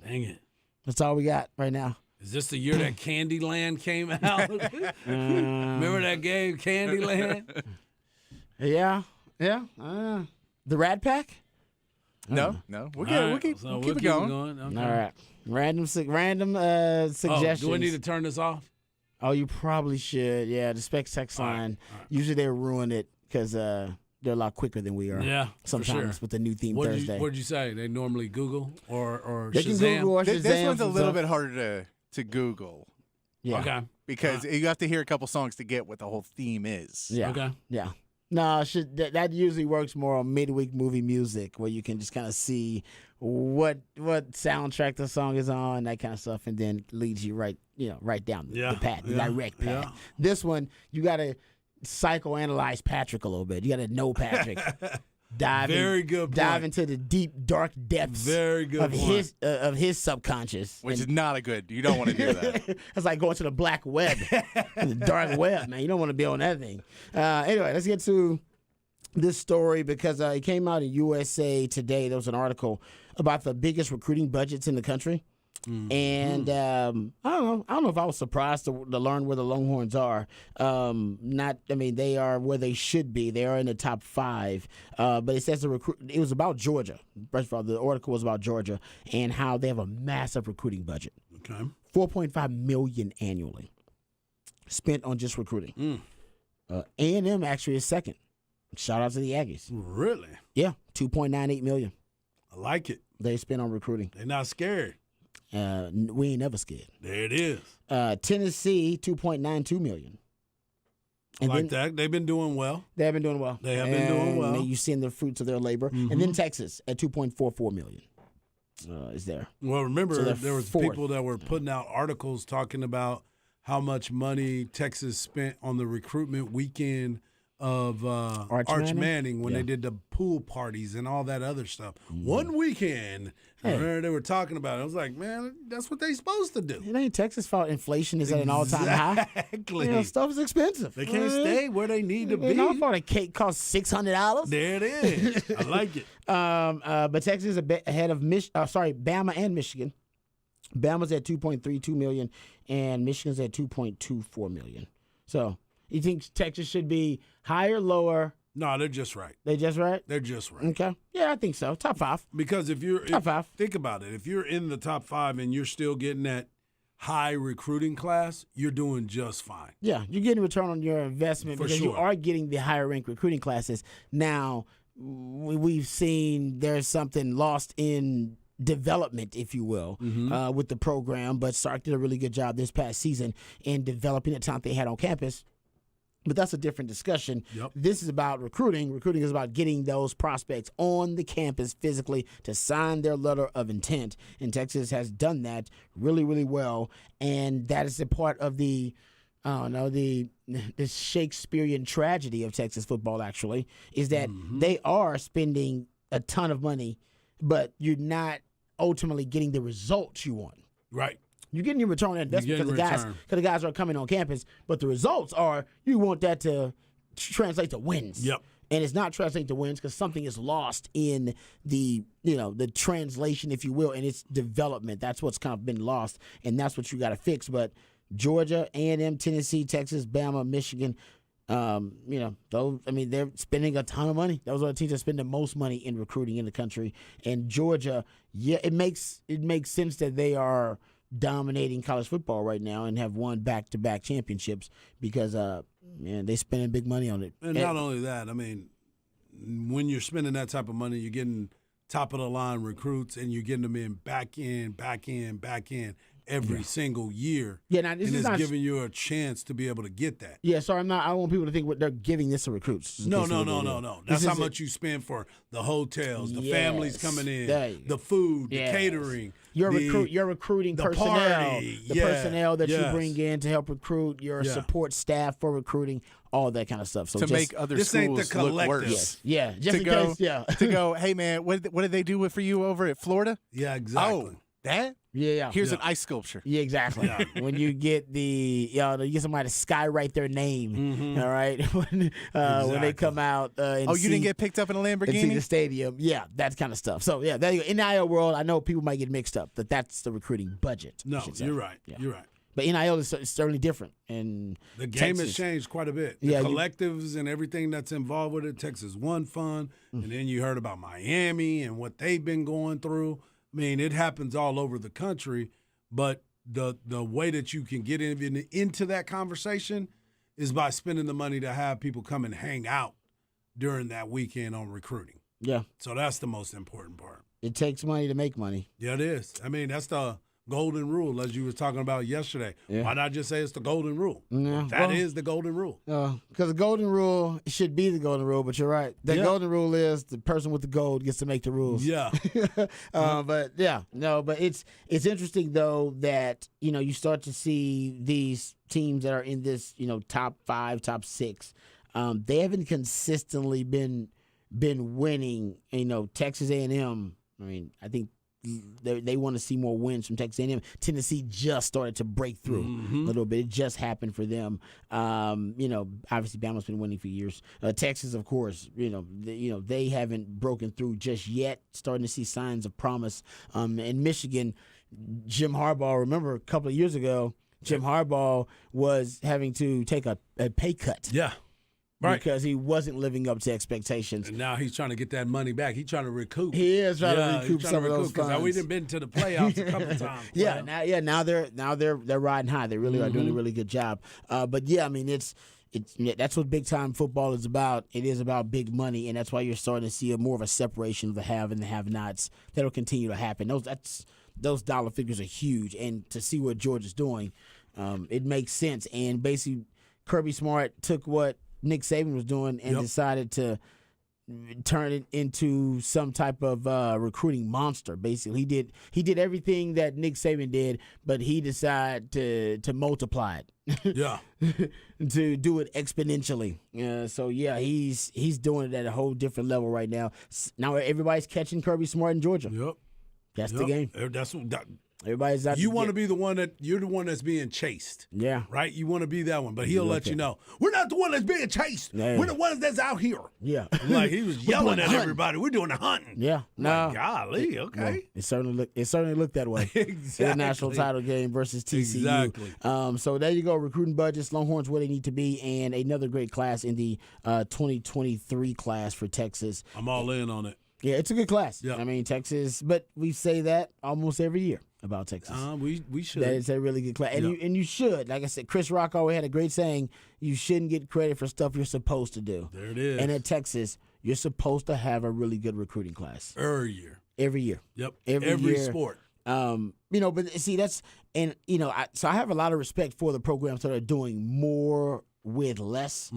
Dang it. That's all we got right now. Is this the year that Candyland came out? Remember that game, Candyland? Yeah. The Rat Pack? No. We'll keep it going. Okay. All right. Random suggestions. Do we need to turn this off? Oh, you probably should. Yeah, the Specs text line. Usually they ruin it because they're a lot quicker than we are. Yeah, sometimes for sure. with the new theme What Thursday. did you say? They normally Google or They Shazam? can Google or This Shazam one's a some little stuff. bit harder to Google Yeah. Okay. because you have to hear a couple songs to get what the whole theme is. Yeah. Okay. Yeah. No, that usually works more on midweek movie music where you can just kind of see what soundtrack the song is on, that kind of stuff, and then leads you right down the path, the direct path. Yeah. This one, you got to psychoanalyze Patrick a little bit. You got to know Patrick. Dive into the deep, dark depths Very good of point. his subconscious. Which And is not a good. You don't want to do that. That's like going to the black web, the dark web, man. You don't want to be on that thing. Anyway, let's get to this story because it came out in USA Today. There was an article about the biggest recruiting budgets in the country. And I don't know if I was surprised to learn where the Longhorns are. They are where they should be. They are in the top 5. But it says it was about Georgia. First of all, the article was about Georgia and how they have a massive recruiting budget. Okay. $4.5 million annually spent on just recruiting. A&M actually is second. Shout out to the Aggies. Really? Yeah, $2.98 million I like it. they spent on recruiting. They're not scared. We ain't never scared. There it is. Tennessee, $2.92 million. And Like that. They've been doing well. They have been doing well. They have been doing well. You've seen the fruits of their labor. And then Texas at $2.44 million is there. Well, remember, So they're there was fourth. people that were putting out articles talking about how much money Texas spent on the recruitment weekend of Arch Manning when they did the pool parties and all that other stuff. One weekend, they were talking about it. I was like, man, that's what they supposed to do. It ain't Texas' fault. Inflation is at an all-time high. Exactly. Stuff is expensive. They can't stay where they need to It ain't our be. fault a cake costs $600. There it is. I like it. But Texas is a bit ahead of Bama and Michigan. Bama's at $2.32 million, and Michigan's at $2.24 million. So you think Texas should be higher, lower? No, they're just right. They just right? They're just right. Okay. Yeah, I think so. Top 5. Because if you're Top 5. think about it, if you're in the top 5 and you're still getting that high recruiting class, you're doing just fine. Yeah, you're getting return on your investment For because you sure. are getting the higher ranked recruiting classes. Now, we've seen there's something lost in development, if you will, with the program, but Sark did a really good job this past season in developing the talent they had on campus. But that's a different discussion. Yep. This is about recruiting. Recruiting is about getting those prospects on the campus physically to sign their letter of intent. And Texas has done that really, really well. And that is a part of the Shakespearean tragedy of Texas football, actually, is that they are spending a ton of money, but you're not ultimately getting the results you want. Right. You're getting your return on investment because the guys are coming on campus, but the results are you want that to translate to wins. Yep. And it's not translating to wins because something is lost in the translation, if you will, and its development. That's what's kind of been lost, and that's what you got to fix. But Georgia, A&M, Tennessee, Texas, Bama, Michigan, they're spending a ton of money. Those are the teams that spend the most money in recruiting in the country. And Georgia, it makes sense that they are dominating college football right now and have won back-to-back championships because they're spending big money on it. And not only that, I mean, when you're spending that type of money, you're getting top of the line recruits and you're getting them in back in every single year. Yeah, now this and is it's not giving you a chance to be able to get that. Yeah, so I don't want people to think what they're giving this to recruits. No. This That's how is much you spend for the hotels, the families coming in, There you go. the food, Yes. the catering. Your recruiting the personnel, party. the Yeah. personnel that you Yes. bring in to help recruit, your Yeah. support staff for recruiting, all that kind of stuff. So to just, make other this ain't the schools look collective. worse. yeah, just To in go, case, yeah, to go, hey man, what did they do for you over at Florida? Yeah, exactly. Oh, that? yeah. Here's Yeah. an ice sculpture. Yeah, exactly. Yeah. When you get you get somebody to skywrite their name, all right, when they Exactly. come out. And Oh, you didn't see- get picked up in a and see the Lamborghini? stadium, yeah, that kind of stuff. So yeah, there you go. In the NIL world, I know people might get mixed up, but that's the recruiting budget. I No, should say. you're right. Yeah. You're right. But NIL is certainly different, and The game Texas, has changed quite a bit. The Yeah, you- collectives and everything that's involved with it. Texas One Fund, and then you heard about Miami and what they've been going through. I mean, it happens all over the country, but the way that you can get into that conversation is by spending the money to have people come and hang out during that weekend on recruiting. Yeah, So that's the most important part. it takes money to make money. Yeah, it is. I mean, that's the golden rule, as you were talking about yesterday. Yeah. Why not just say it's the golden rule? Yeah, That well- is the golden rule. Because the golden rule should be the golden rule, but you're right. The Yeah. golden rule is the person with the gold gets to make the rules. Yeah. But it's interesting though that you start to see these teams that are in this top 5, top 6. They haven't consistently been winning. Texas A&M. I mean, I think they want to see more wins from Texas A&M. Tennessee just started to break through a little bit. It just happened for them. Obviously Bama's been winning for years. Texas, of course, they haven't broken through just yet. Starting to see signs of promise. In Michigan, Jim Harbaugh. Remember a couple of years ago, Jim Harbaugh was having to take a pay cut. Yeah. Right. Because he wasn't living up to expectations. And now he's trying to get that money back. He's trying to recoup. He is trying to Yeah, recoup he's some of those because funds. we done been to the playoffs a couple of times. Yeah, Well, now they're riding high. They really are doing a really good job. But yeah, I mean it's that's what big time football is about. It is about big money, and that's why you're starting to see more of a separation of the have and the have-nots. That'll continue to happen. Those dollar figures are huge, and to see what Georgia's doing, it makes sense. And basically, Kirby Smart took what Nick Saban was doing and decided to turn it into some type of recruiting monster. Basically, he did everything that Nick Saban did, but he decided to multiply it. yeah. To do it exponentially. So yeah, he's doing it at a whole different level right now. Now everybody's catching Kirby Smart in Georgia. Yep. That's the game. That's what. Everybody's out. You want to be the one you're the one that's being chased. Yeah. Right? You want to be that one, but he'll let Okay. you know. We're not the one that's being chased. Yeah. We're the ones that's out here. Yeah. Like he was We're yelling doing at hunting. everybody. We're doing the hunting. Yeah. No. Like, golly, okay. Well, it certainly looked that way. Exactly. In the national title game versus TCU. Exactly. So there you go. Recruiting budgets, Longhorns where they need to be, and another great class in the 2023 class for Texas. I'm all in on it. Yeah, it's a good class. Yeah. I mean, Texas, but we say that almost every year about Texas. We should. That it's a really good class. And Yeah. you should. Like I said, Chris Rock always had a great saying, you shouldn't get credit for stuff you're supposed to do. There it is. And at Texas, you're supposed to have a really good recruiting class every year. every year. Yep. Every year. sport. But see, that's, and, so I have a lot of respect for the programs that are doing more with less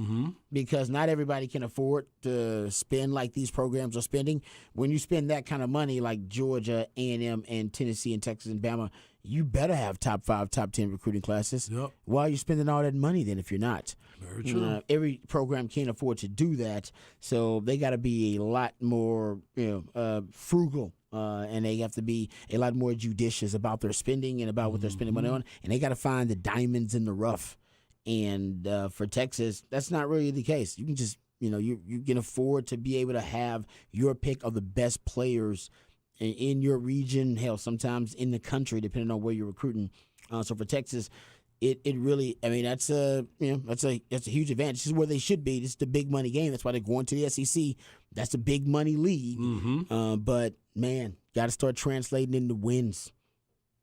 because not everybody can afford to spend like these programs are spending. When you spend that kind of money like Georgia, A&M, and Tennessee, and Texas, and Bama, you better have top 5, top 10 recruiting classes. Yep. Why are you spending all that money then if you're not? Very true. Every program can't afford to do that, so they got to be a lot more frugal. And they have to be a lot more judicious about their spending and about what they're spending money on. And they got to find the diamonds in the rough. And for Texas, that's not really the case. You can just, you can afford to be able to have your pick of the best players in your region, hell, sometimes in the country, depending on where you're recruiting. So for Texas, it really, I mean, that's a huge advantage. This is where they should be. This is the big money game. That's why they're going to the SEC. That's a big money league. But man, got to start translating into wins.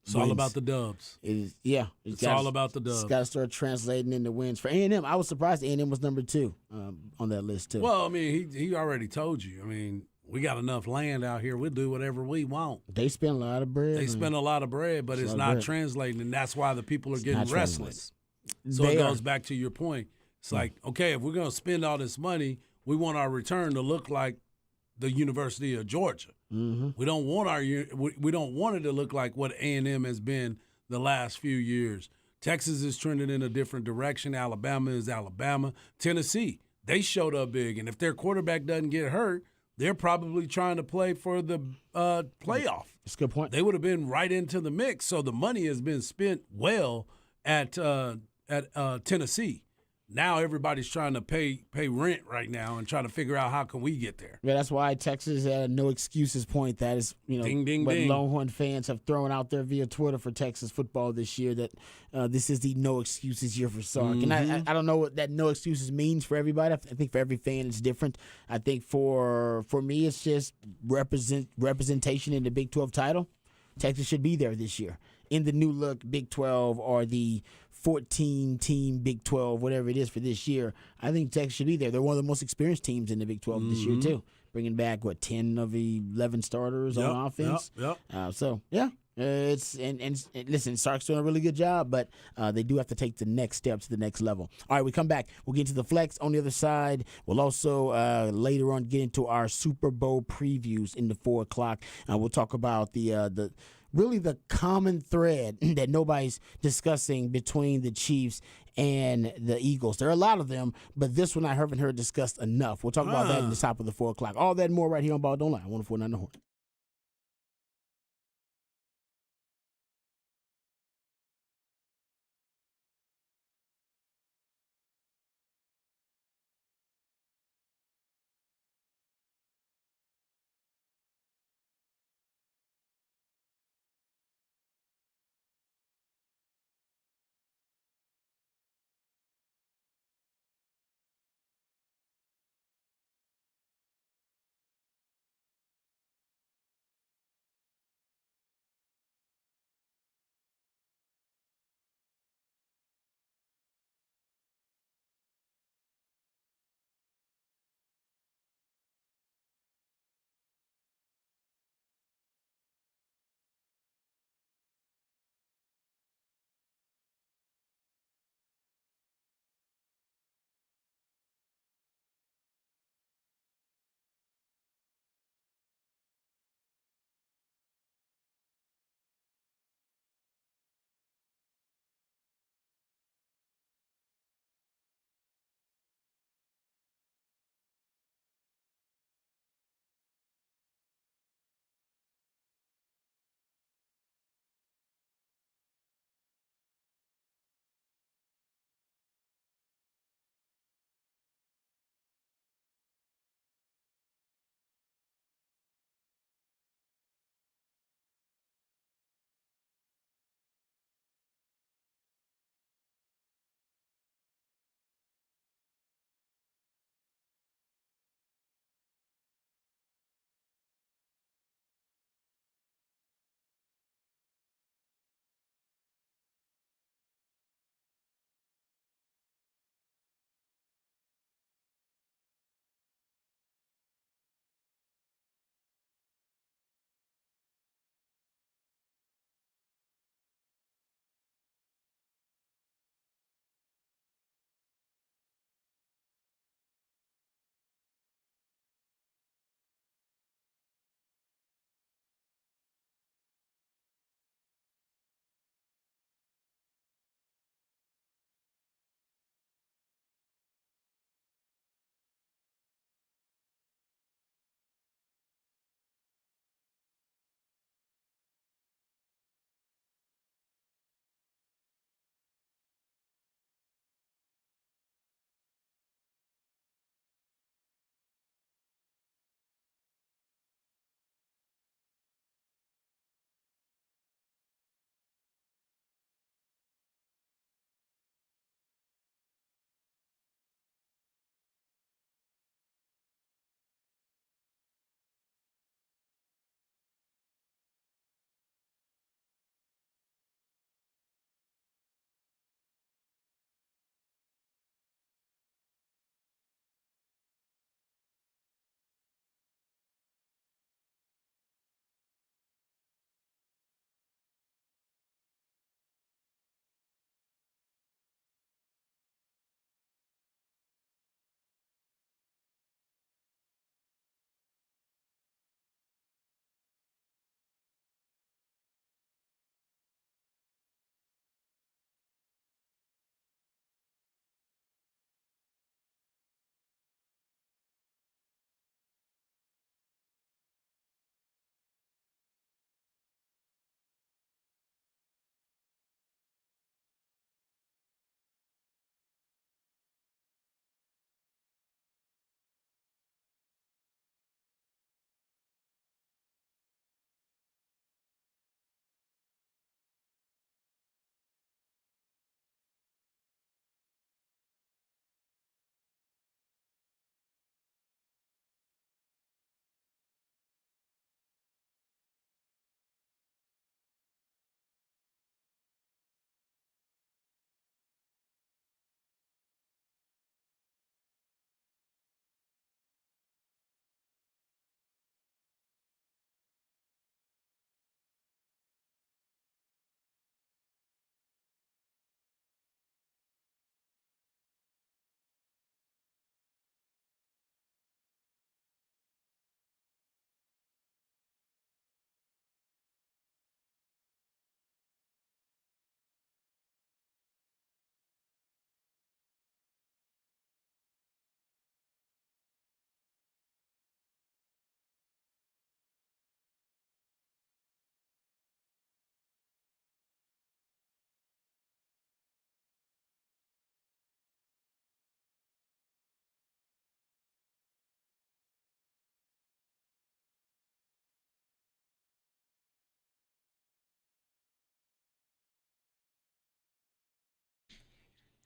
It's all about the dubs. It's all about the dubs. It's got to start translating into wins for A&M. I was surprised A&M was number 2 on that list too. Well, I mean, he already told you. I mean, we got enough land out here. We'll do whatever we want. They spend a lot of bread. They man. spend a lot of bread, but It's a it's lot of not bread. translating, and that's why the people are getting not restless. So They it are. goes back to your point. It's like, okay, if we're going to spend all this money, we want our return to look like the University of Georgia. Mm-hmm. We don't want we don't want it to look like what A&M has been the last few years. Texas is trending in a different direction. Alabama is Alabama. Tennessee, they showed up big, and if their quarterback doesn't get hurt, they're probably trying to play for the playoff. That's a good point. They would have been right into the mix. So the money has been spent well at Tennessee. Now everybody's trying to pay rent right now and trying to figure out how can we get there. Yeah, that's why Texas had a no excuses point. That is, Ding, ding, what ding. Longhorn fans have thrown out there via Twitter for Texas football this year. That this is the no excuses year for Sark, and I don't know what that no excuses means for everybody. I think for every fan it's different. I think for me it's just representation in the Big 12 title. Texas should be there this year in the new look Big 12 or the 14-team Big 12, whatever it is for this year. I think Texas should be there. They're one of the most experienced teams in the Big 12 this year, too. Bringing back, 10 of 11 starters on offense? Yep. Listen, Sark's doing a really good job, but they do have to take the next step to the next level. All right, we come back. We'll get into the flex on the other side. We'll also later on get into our Super Bowl previews in the 4 o'clock. We'll talk about the common thread that nobody's discussing between the Chiefs and the Eagles. There are a lot of them, but this one I haven't heard discussed enough. We'll talk about that in the top of the 4 o'clock. All that and more right here on Ball Don't Lie. 104.9 The Horn.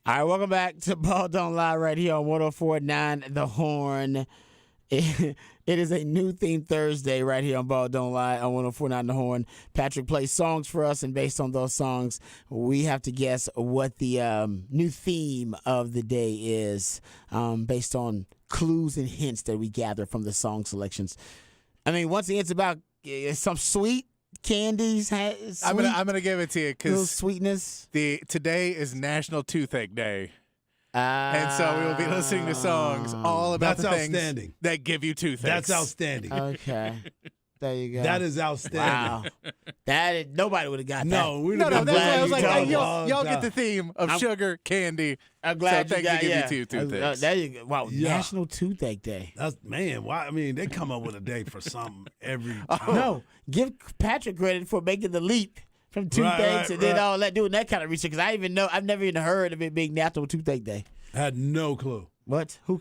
All right, welcome back to Ball Don't Lie right here on 104.9 The Horn. It is a new theme Thursday right here on Ball Don't Lie on 104.9 The Horn. Patrick plays songs for us, and based on those songs, we have to guess what the new theme of the day is based on clues and hints that we gather from the song selections. I mean, once again, it's about some sweet candies. Sweet, I'm gonna give it to you little because sweetness. today is National Toothache Day. And so we will be listening to songs all about That's the things outstanding. that give you toothaches. That's outstanding. Okay. There you go. That is outstanding. Wow. Nobody would have got that. No, we'd No, have no, been that's why I was glad like, you hey, told us. y'all get the theme of sugar, candy. I'm glad so you got give you two toothaches. There you go. Wow, Yeah. National Toothache Day. That's man. Why? I mean, they come up with a day for something every time. No, give Patrick credit for making the leap from toothaches and then all that, doing that kind of research. Because I've never even heard of it being National Toothache Day. Had no clue. What? Who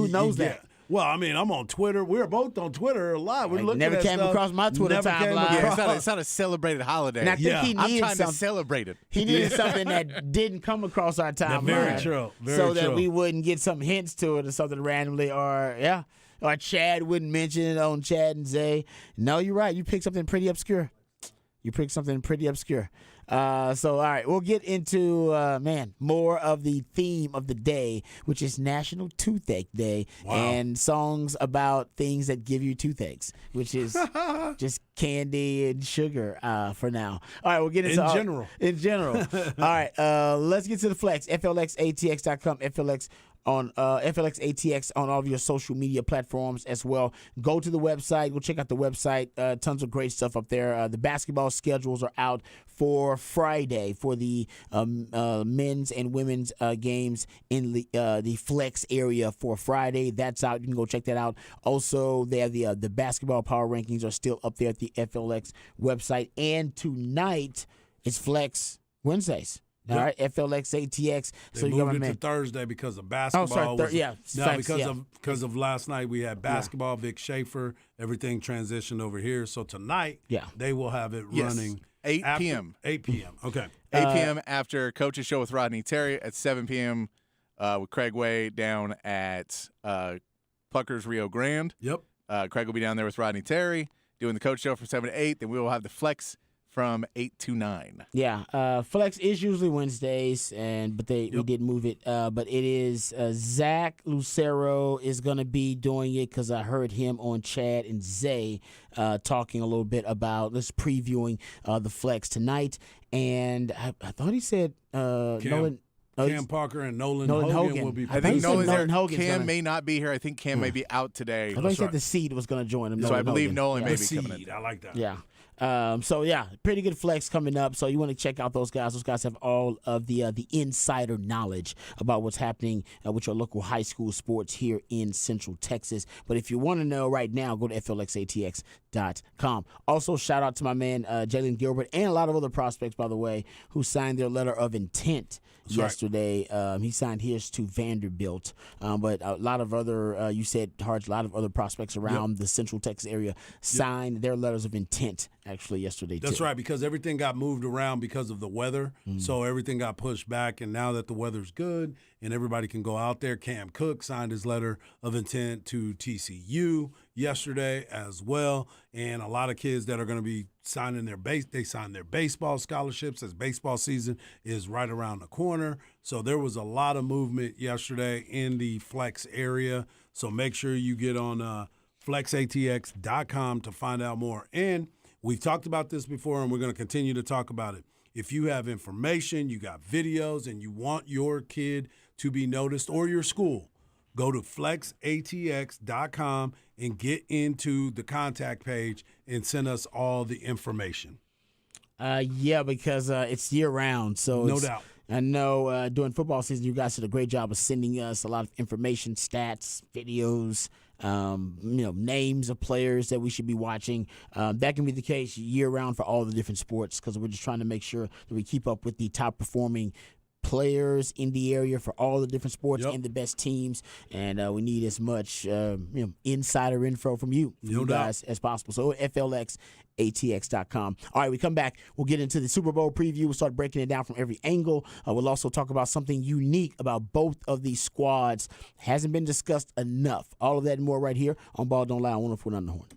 knows Yeah. that? Well, I mean, I'm on Twitter. We're both on Twitter a lot. We're looking never at came stuff. across my Twitter Never came timeline. across- Yeah, it's not a celebrated holiday. And I think Yeah. he I'm needed trying to something. celebrate it. He needed something that didn't come across our timeline. very true. Very so that true. we wouldn't get some hints to it or something randomly, or Chad wouldn't mention it on Chad and Zay. No, you're right. You picked something pretty obscure. So, all right, we'll get into, more of the theme of the day, which is National Toothache Day, and songs about things that give you toothaches, which is just candy and sugar for now. All right, we'll get into In general. All right, let's get to the flex. FLXATX.com, FLX on FLXATX on all of your social media platforms as well. Go to the website. Go check out the website. Tons of great stuff up there. The basketball schedules are out for Friday for the men's and women's games in the flex area for Friday. That's out. You can go check that out. Also, they have the basketball power rankings are still up there at the FLX website. And tonight is Flex Wednesdays. All right, FLX ATX. They moved it to Thursday because of basketball. Because of last night we had basketball. Vic Schaefer, everything transitioned over here. So tonight, they will have it running 8 p.m. 8 p.m. Okay, 8 p.m. after Coach's Show with Rodney Terry at 7 p.m. With Craig Way down at Pucker's Rio Grande. Yep. Craig will be down there with Rodney Terry doing the Coach Show from 7 to 8. Then we will have the Flex from 8 to 9. Yeah, Flex is usually Wednesdays, but we did move it. But it is Zach Lucero is going to be doing it because I heard him on Chad and Zay talking a little bit about previewing the Flex tonight. And I thought he said Nolan. Cam Parker and Nolan Hogan will be. I think Nolan Nolan's there. Hogan's Cam gonna- may not be here. I think Cam may be out today. I thought he said the Seed was going to join him. So I believe Nolan may The be coming in. seed. I like that. Yeah. Pretty good flex coming up. So you want to check out those guys. Those guys have all of the insider knowledge about what's happening with your local high school sports here in Central Texas. But if you want to know right now, go to FLXATX.com. Also, shout out to my man Jalen Gilbert and a lot of other prospects, by the way, who signed their letter of intent yesterday. He signed his to Vanderbilt. But a lot of other, you said, Harge, a lot of other prospects around the Central Texas area signed their letters of intent actually yesterday too. That's right, because everything got moved around because of the weather. So everything got pushed back, and now that the weather's good and everybody can go out there, Cam Cook signed his letter of intent to TCU yesterday as well. And a lot of kids that are going to be signing they signed their baseball scholarships as baseball season is right around the corner. So there was a lot of movement yesterday in the Flex area. So make sure you get on flexatx.com to find out more. And we've talked about this before, and we're going to continue to talk about it. If you have information, you got videos, and you want your kid to be noticed or your school, go to flexatx.com and get into the contact page and send us all the information. Because it's year-round. So No doubt. I know during football season, you guys did a great job of sending us a lot of information, stats, videos, names of players that we should be watching. That can be the case year-round for all the different sports because we're just trying to make sure that we keep up with the top-performing players in the area for all the different sports Yep. and the best teams. And we need as much insider info from you, No doubt. guys, as possible. So FLXATX.com. All right, we come back. We'll get into the Super Bowl preview. We'll start breaking it down from every angle. We'll also talk about something unique about both of these squads. Hasn't been discussed enough. All of that and more right here on Ball Don't Lie on 104.9 The Horn.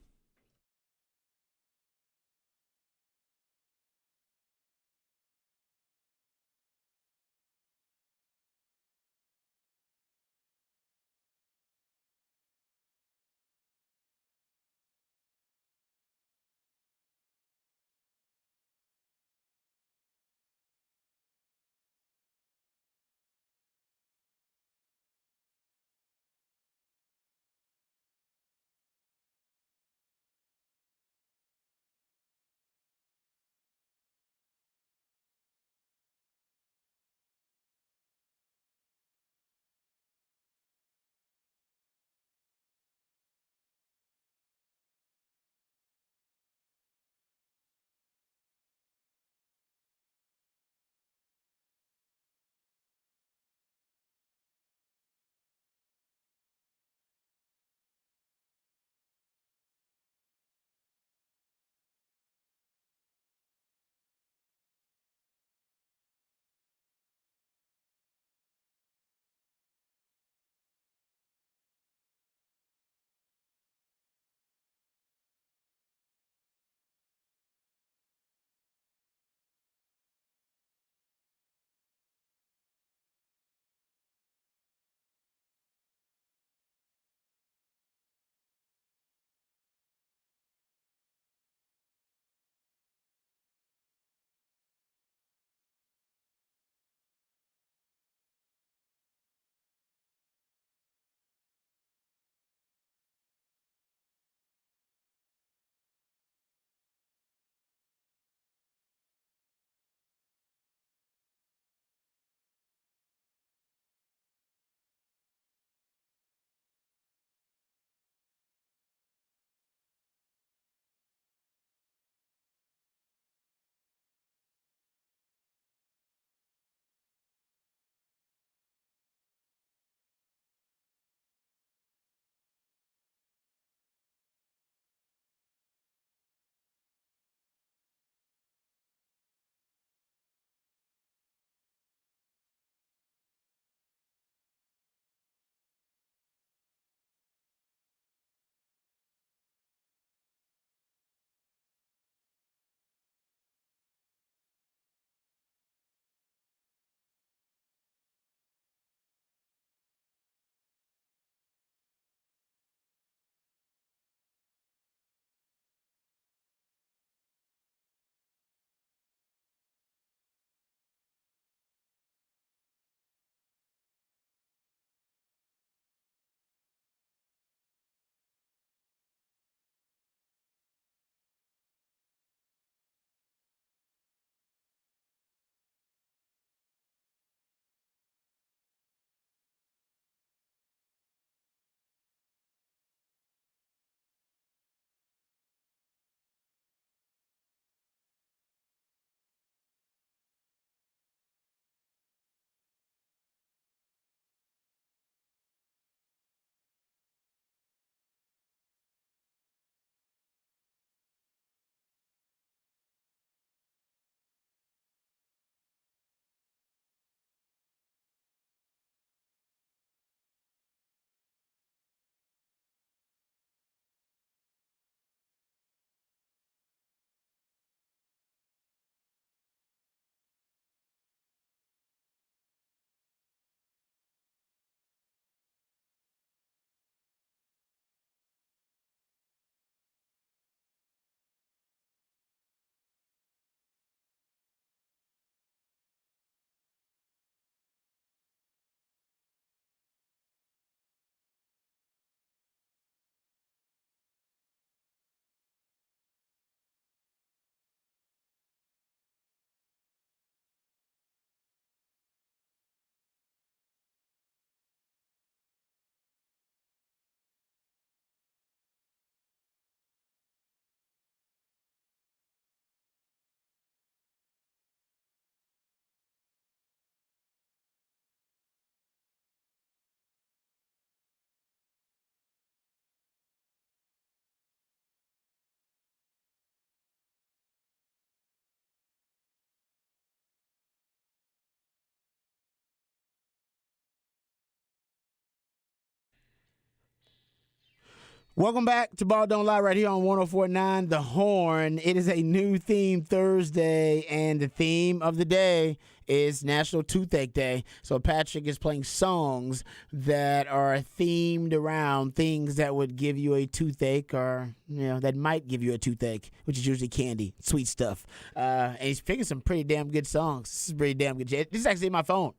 Welcome back to Ball Don't Lie right here on 104.9 The Horn. It is a new theme Thursday, and the theme of the day is National Toothache Day. So Patrick is playing songs that are themed around things that would give you a toothache, or that might give you a toothache, which is usually candy, sweet stuff. And he's picking some pretty damn good songs. This is pretty damn good. This is actually in my phone.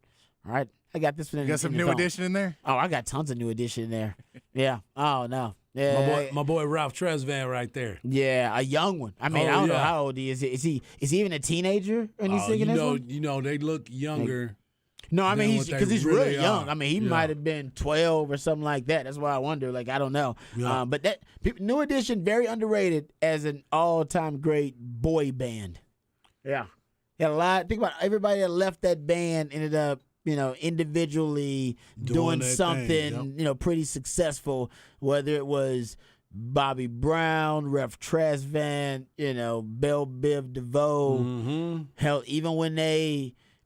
All right, I got this one. You got some new edition in there? Oh, I got tons of new edition in there. Yeah. Oh no. Yeah, my boy Ralph Tresvant right there. Yeah, a young one. I mean, I don't know how old he is. Is he even a teenager when he's singing this one? They look younger. No, I mean he's really young. are. I mean, he might have been 12 or something like that. That's why I wonder. Like, I don't know. Yeah. But that New Edition, very underrated as an all-time great boy band. Yeah, had a lot. Think about everybody that left that band ended up, individually doing something, thing, pretty successful, whether it was Bobby Brown, Ralph Tresvant, Belle Biv DeVoe. Mm-hmm. Hell, even when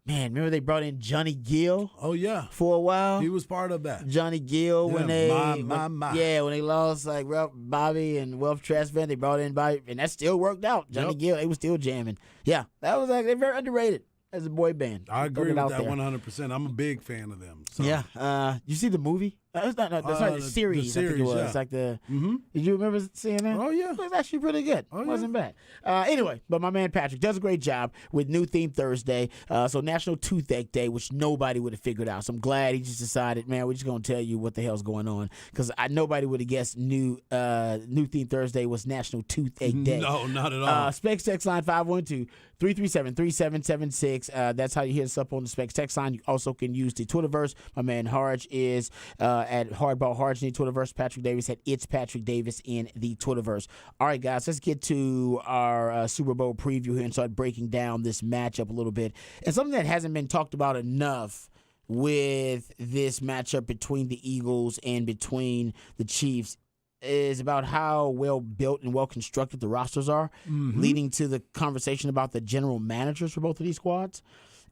remember they brought in Johnny Gill? Oh, yeah. For a while? He was part of that. Johnny Gill, when they my. when they lost like Ralph, Bobby and Ralph Tresvant, they brought in Bobby, and that still worked out. Johnny Gill, they was still jamming. Yeah, that was they're very underrated as a boy band. I agree with that there. 100%. I'm a big fan of them. So. Yeah. You see the movie? That's not the series. I think it was. Yeah. It's like the. Mm-hmm. Did you remember seeing that? Oh, yeah. It was actually pretty good. Oh, It wasn't bad. Anyway, but my man Patrick does a great job with New Theme Thursday. So National Toothache Day, which nobody would have figured out. So I'm glad he just decided, man, we're just going to tell you what the hell's going on. Because nobody would have guessed New Theme Thursday was National Toothache Day. No, not at all. Specs text line 512-337-3776. That's how you hit us up on the Specs text line. You also can use the Twitterverse. My man Harge is at Hardball Harge in the Twitterverse. Patrick Davis at It's Patrick Davis in the Twitterverse. All right, guys, let's get to our Super Bowl preview here and start breaking down this matchup a little bit. And something that hasn't been talked about enough with this matchup between the Eagles and between the Chiefs is about how well built and well constructed the rosters are, leading to the conversation about the general managers for both of these squads.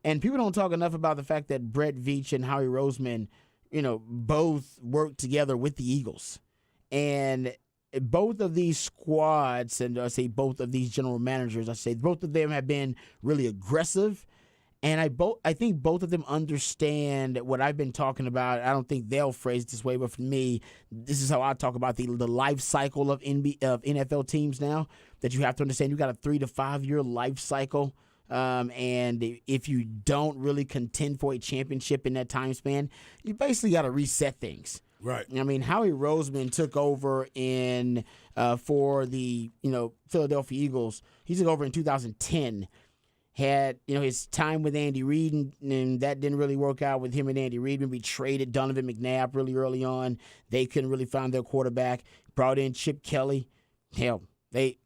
And people don't talk enough about the fact that Brett Veach and Howie Roseman, both worked together with the Eagles. And both of these squads, and I say both of these general managers, I say both of them have been really aggressive. And I think both of them understand what I've been talking about. I don't think they'll phrase it this way, but for me, this is how I talk about the life cycle of NFL teams now, that you have to understand you got a 3 to 5 year life cycle. And if you don't really contend for a championship in that time span, you basically got to reset things. Right. I mean, Howie Roseman took over for the Philadelphia Eagles. He took over in 2010. Had his time with Andy Reid, and that didn't really work out with him and Andy Reid. When we traded Donovan McNabb really early on, they couldn't really find their quarterback. Brought in Chip Kelly. Hell, they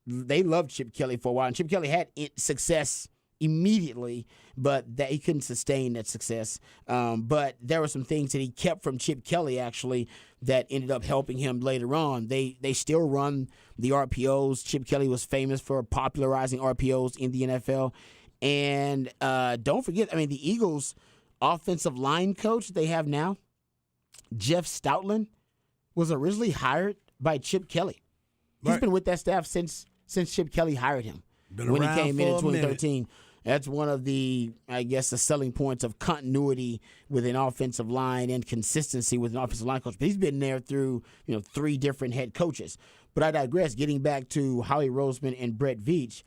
loved Chip Kelly for a while, and Chip Kelly had success immediately, but that he couldn't sustain that success. But there were some things that he kept from Chip Kelly actually that ended up helping him later on. They still run the RPOs. Chip Kelly was famous for popularizing RPOs in the NFL. And don't forget, the Eagles' offensive line coach they have now, Jeff Stoutland, was originally hired by Chip Kelly. He's been with that staff since Chip Kelly hired him when he came in 2013. That's one of the selling points of continuity with an offensive line and consistency with an offensive line coach. But he's been there through 3 different head coaches. But I digress. Getting back to Howie Roseman and Brett Veach,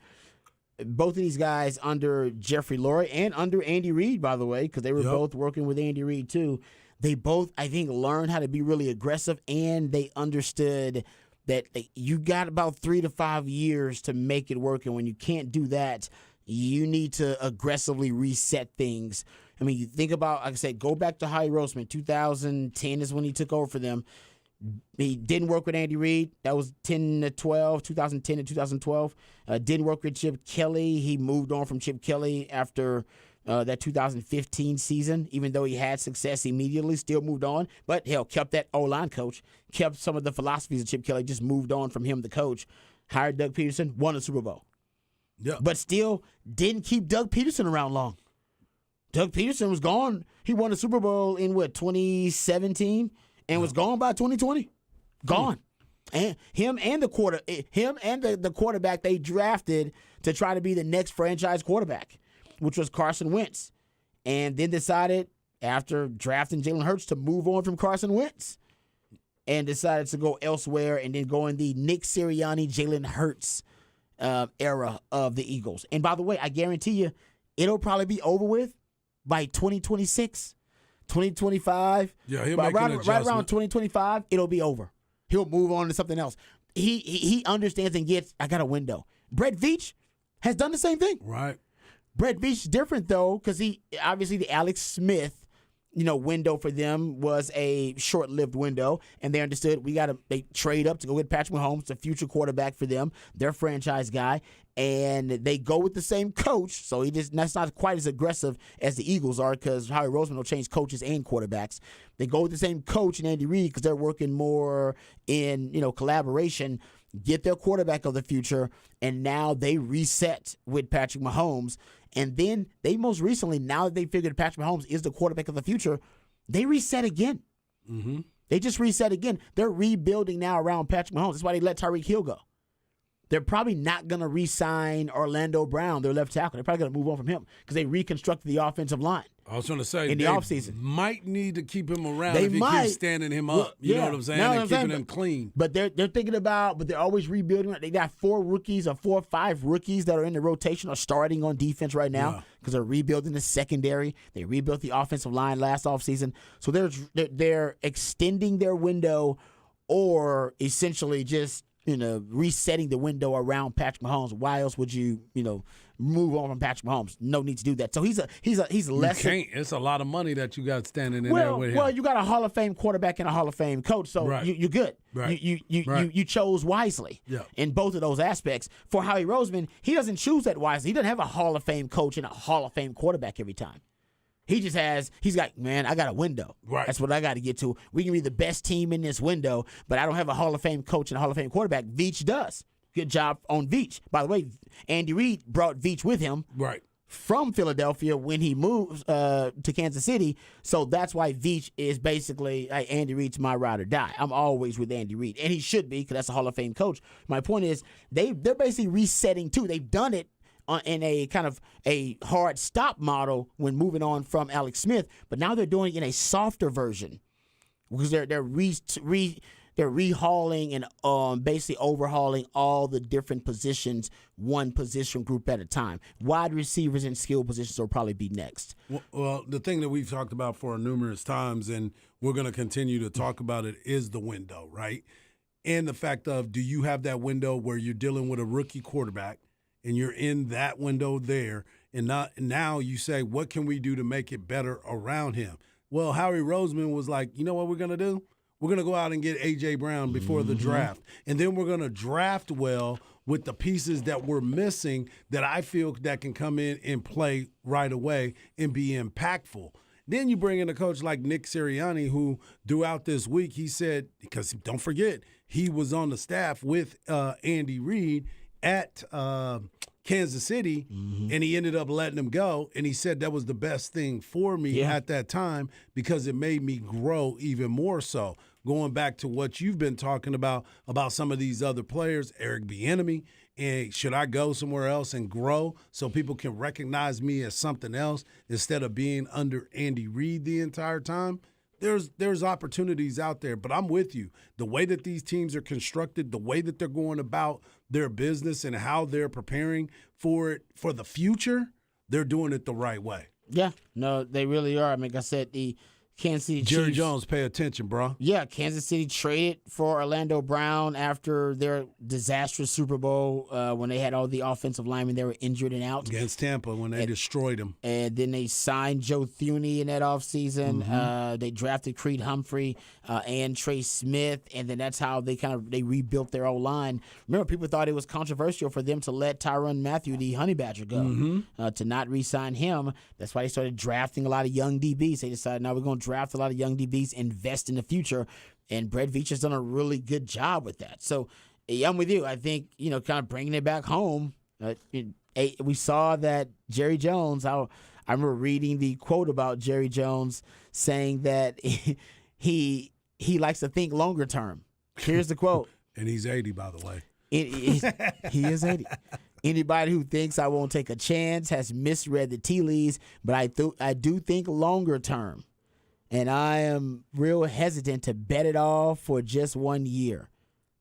both of these guys under Jeffrey Lurie and under Andy Reid, by the way, because they were both working with Andy Reid too. They both, I think, learned how to be really aggressive, and they understood that you got about 3 to 5 years to make it work. And when you can't do that, you need to aggressively reset things. You think about, like I said, go back to Howie Roseman. 2010 is when he took over for them. He didn't work with Andy Reid. That was 2010 to 2012. Didn't work with Chip Kelly. He moved on from Chip Kelly after that 2015 season, even though he had success immediately, still moved on. But, kept that O-line coach, kept some of the philosophies of Chip Kelly, just moved on from him, the coach. Hired Doug Peterson, won a Super Bowl. Yeah. But still didn't keep Doug Peterson around long. Doug Peterson was gone. He won the Super Bowl in 2017 and was gone by 2020. Gone. And him and the quarterback they drafted to try to be the next franchise quarterback, which was Carson Wentz, and then decided after drafting Jalen Hurts to move on from Carson Wentz, and decided to go elsewhere, and then go in the Nick Sirianni, Jalen Hurts era of the Eagles. And by the way, I guarantee you, it'll probably be over with by 2026, 2025. Yeah, he'll But make an right adjustment. around 2025, it'll be over. He'll move on to something else. He understands and gets, I got a window. Brett Veach has done the same thing. Right. Brett Veach is different, though, because he obviously the Alex Smith window for them was a short-lived window, and they understood they trade up to go get Patrick Mahomes, the future quarterback for them, their franchise guy, and they go with the same coach, so that's not quite as aggressive as the Eagles are, because Howie Roseman will change coaches and quarterbacks. They go with the same coach in Andy Reid because they're working more in collaboration, get their quarterback of the future, and now they reset with Patrick Mahomes. And then they most recently, now that they figured Patrick Mahomes is the quarterback of the future, they reset again. Mm-hmm. They just reset again. They're rebuilding now around Patrick Mahomes. That's why they let Tyreek Hill go. They're probably not going to re-sign Orlando Brown, their left tackle. They're probably going to move on from him because they reconstructed the offensive line. I was going to say, in the they offseason. might need to keep him around They if he might. keeps standing him up. Well, You yeah. know what I'm saying? No, And I'm keeping saying, him clean. But they're thinking about, but they're always rebuilding. They got 4 or 5 rookies that are in the rotation or starting on defense right now because they're rebuilding the secondary. They rebuilt the offensive line last offseason. So they're extending their window or essentially just resetting the window around Patrick Mahomes. Why else would you move on from Patrick Mahomes? No need to do that. So he's less. You can't. It's a lot of money that you got standing in there with him. Well, you got a Hall of Fame quarterback and a Hall of Fame coach, so Right. you're good. Right. You chose wisely Yeah. in both of those aspects. For Howie Roseman, he doesn't choose that wisely. He doesn't have a Hall of Fame coach and a Hall of Fame quarterback every time. He's got, I got a window. Right. That's what I got to get to. We can be the best team in this window, but I don't have a Hall of Fame coach and a Hall of Fame quarterback. Veach does. Good job on Veach. By the way, Andy Reid brought Veach with him Right. from Philadelphia when he moved to Kansas City. So that's why Veach is basically, hey, Andy Reid's my ride or die. I'm always with Andy Reid. And he should be because that's a Hall of Fame coach. My point is they're basically resetting too. They've done it in a kind of a hard stop model when moving on from Alex Smith, but now they're doing it in a softer version because they're rehauling and basically overhauling all the different positions, one position group at a time. Wide receivers and skill positions will probably be next. Well, the thing that we've talked about for numerous times, and we're going to continue to talk about it, is the window, right? And the fact of, do you have that window where you're dealing with a rookie quarterback and you're in that window there, and now you say, what can we do to make it better around him? Well, Howie Roseman was like, you know what we're going to do? We're going to go out and get A.J. Brown before the draft, and then we're going to draft well with the pieces that we're missing that I feel that can come in and play right away and be impactful. Then you bring in a coach like Nick Sirianni, who throughout this week he said, because don't forget, he was on the staff with Andy Reid at Kansas City, and he ended up letting him go. And he said that was the best thing for me at that time because it made me grow even more so. Going back to what you've been talking about some of these other players, Eric Bieniemy, and should I go somewhere else and grow so people can recognize me as something else instead of being under Andy Reid the entire time? There's opportunities out there, but I'm with you. The way that these teams are constructed, the way that they're going about their business and how they're preparing for it for the future, they're doing it the right way. Yeah, no, they really are. I mean, like I said, the Kansas City Jerry Chiefs, Jones, pay attention, bro. Yeah, Kansas City traded for Orlando Brown after their disastrous Super Bowl when they had all the offensive linemen that were injured and out. Against Tampa when they destroyed him. And then they signed Joe Thuney in that offseason. They drafted Creed Humphrey and Trey Smith, and then that's how they rebuilt their O-line. Remember, people thought it was controversial for them to let Tyrann Mathieu, the Honey Badger, go, to not re-sign him. That's why they started drafting a lot of young DBs. They decided, now we're going to draft a lot of young DBs, invest in the future, and Brett Veach has done a really good job with that. So I'm with you. I think, kind of bringing it back home, we saw that Jerry Jones, I remember reading the quote about Jerry Jones saying that he likes to think longer term. Here's the quote. And he's 80, by the way. He is 80. Anybody who thinks I won't take a chance has misread the tea leaves, but I do think longer term. And I am real hesitant to bet it all for just 1 year.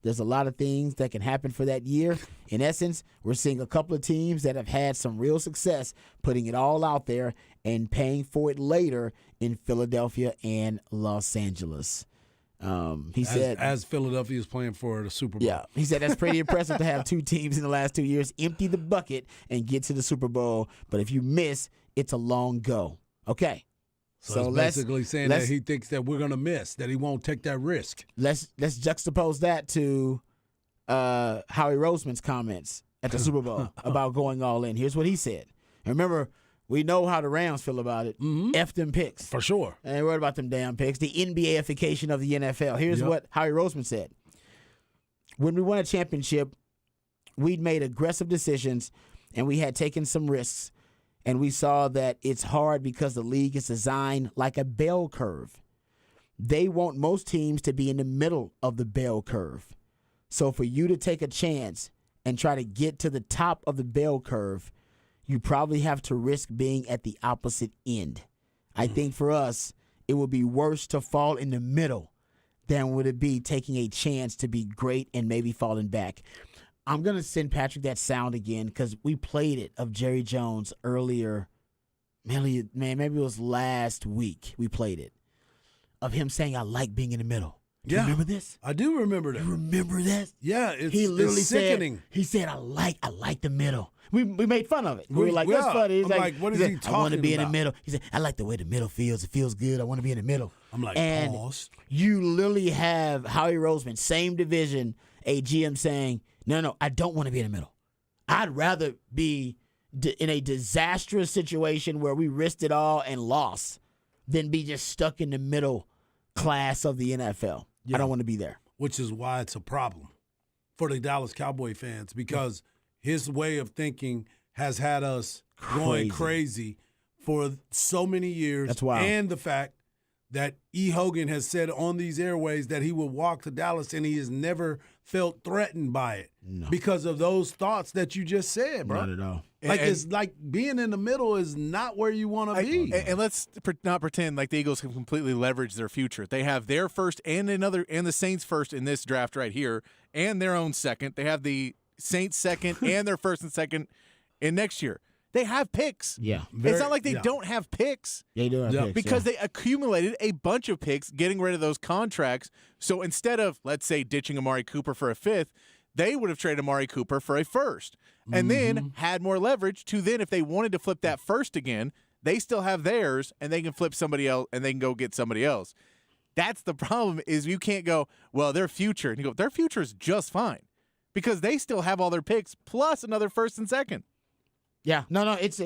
There's a lot of things that can happen for that year. In essence, we're seeing a couple of teams that have had some real success putting it all out there and paying for it later in Philadelphia and Los Angeles. He said, as Philadelphia is playing for the Super Bowl. Yeah, he said that's pretty impressive to have two teams in the last 2 years empty the bucket and get to the Super Bowl. But if you miss, it's a long go. Okay. So let's basically saying that he thinks that we're going to miss, that he won't take that risk. Let's juxtapose that to Howie Roseman's comments at the Super Bowl about going all in. Here's what he said. And remember, we know how the Rams feel about it. F them picks. For sure. I ain't worried about them damn picks. The NBA-ification of the NFL. Here's what Howie Roseman said. When we won a championship, we'd made aggressive decisions, and we had taken some risks. And we saw that it's hard because the league is designed like a bell curve. They want most teams to be in the middle of the bell curve. So for you to take a chance and try to get to the top of the bell curve, you probably have to risk being at the opposite end. I think for us, it would be worse to fall in the middle than would it be taking a chance to be great and maybe falling back. I'm going to send Patrick that sound again because we played it of Jerry Jones earlier. Man, maybe it was last week we played it. Of him saying, I like being in the middle. Do you remember this? I do remember that. You remember that? Yeah, He literally it's sickening. He said, I like the middle. We made fun of it. We were like, Yeah. that's funny. He's I'm like, what is he I want to talking be in the about? middle. He said, I like the way the middle feels. It feels good. I want to be in the middle. I'm like, and pause. you literally have Howie Roseman, same division, a GM saying, no, I don't want to be in the middle. I'd rather be in a disastrous situation where we risked it all and lost than be just stuck in the middle class of the NFL. Yeah. I don't want to be there. Which is why it's a problem for the Dallas Cowboy fans, because his way of thinking has had us going crazy for so many years. That's wild. And the fact that E. Hogan has said on these airways that he would walk to Dallas, and he has never felt threatened by it because of those thoughts that you just said, bro. Not at all. Like, it's like being in the middle is not where you want to be. And let's not pretend like the Eagles can completely leverage their future. They have their first and the Saints first in this draft right here, and their own second. They have the Saints second and their first and second in next year. They have picks. Yeah. It's not like they don't have picks. They do have picks, Because they accumulated a bunch of picks, getting rid of those contracts. So instead of, let's say, ditching Amari Cooper for a fifth, they would have traded Amari Cooper for a first. And then had more leverage to then, if they wanted to flip that first again, they still have theirs, and they can flip somebody else, and they can go get somebody else. That's the problem, is you can't go, well, their future. And you go, their future is just fine because they still have all their picks plus another first and second. Yeah, no, it's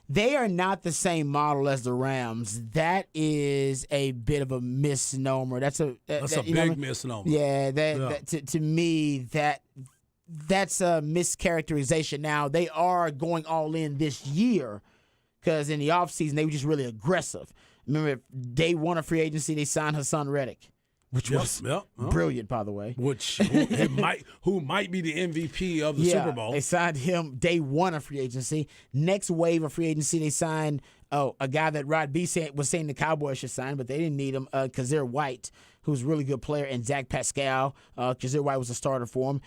they are not the same model as the Rams. That is a bit of a misnomer. That's a big misnomer. Yeah, to me that's a mischaracterization. Now they are going all in this year because in the offseason they were just really aggressive. Remember, day one of free agency they signed Hassan Reddick, which was brilliant, by the way. Who might be the MVP of the Super Bowl. They signed him day one of free agency. Next wave of free agency, they signed a guy that Rod B was saying the Cowboys should sign, but they didn't need him, Kazir White, who's a really good player, and Zach Pascal. Kazir White was a starter for him.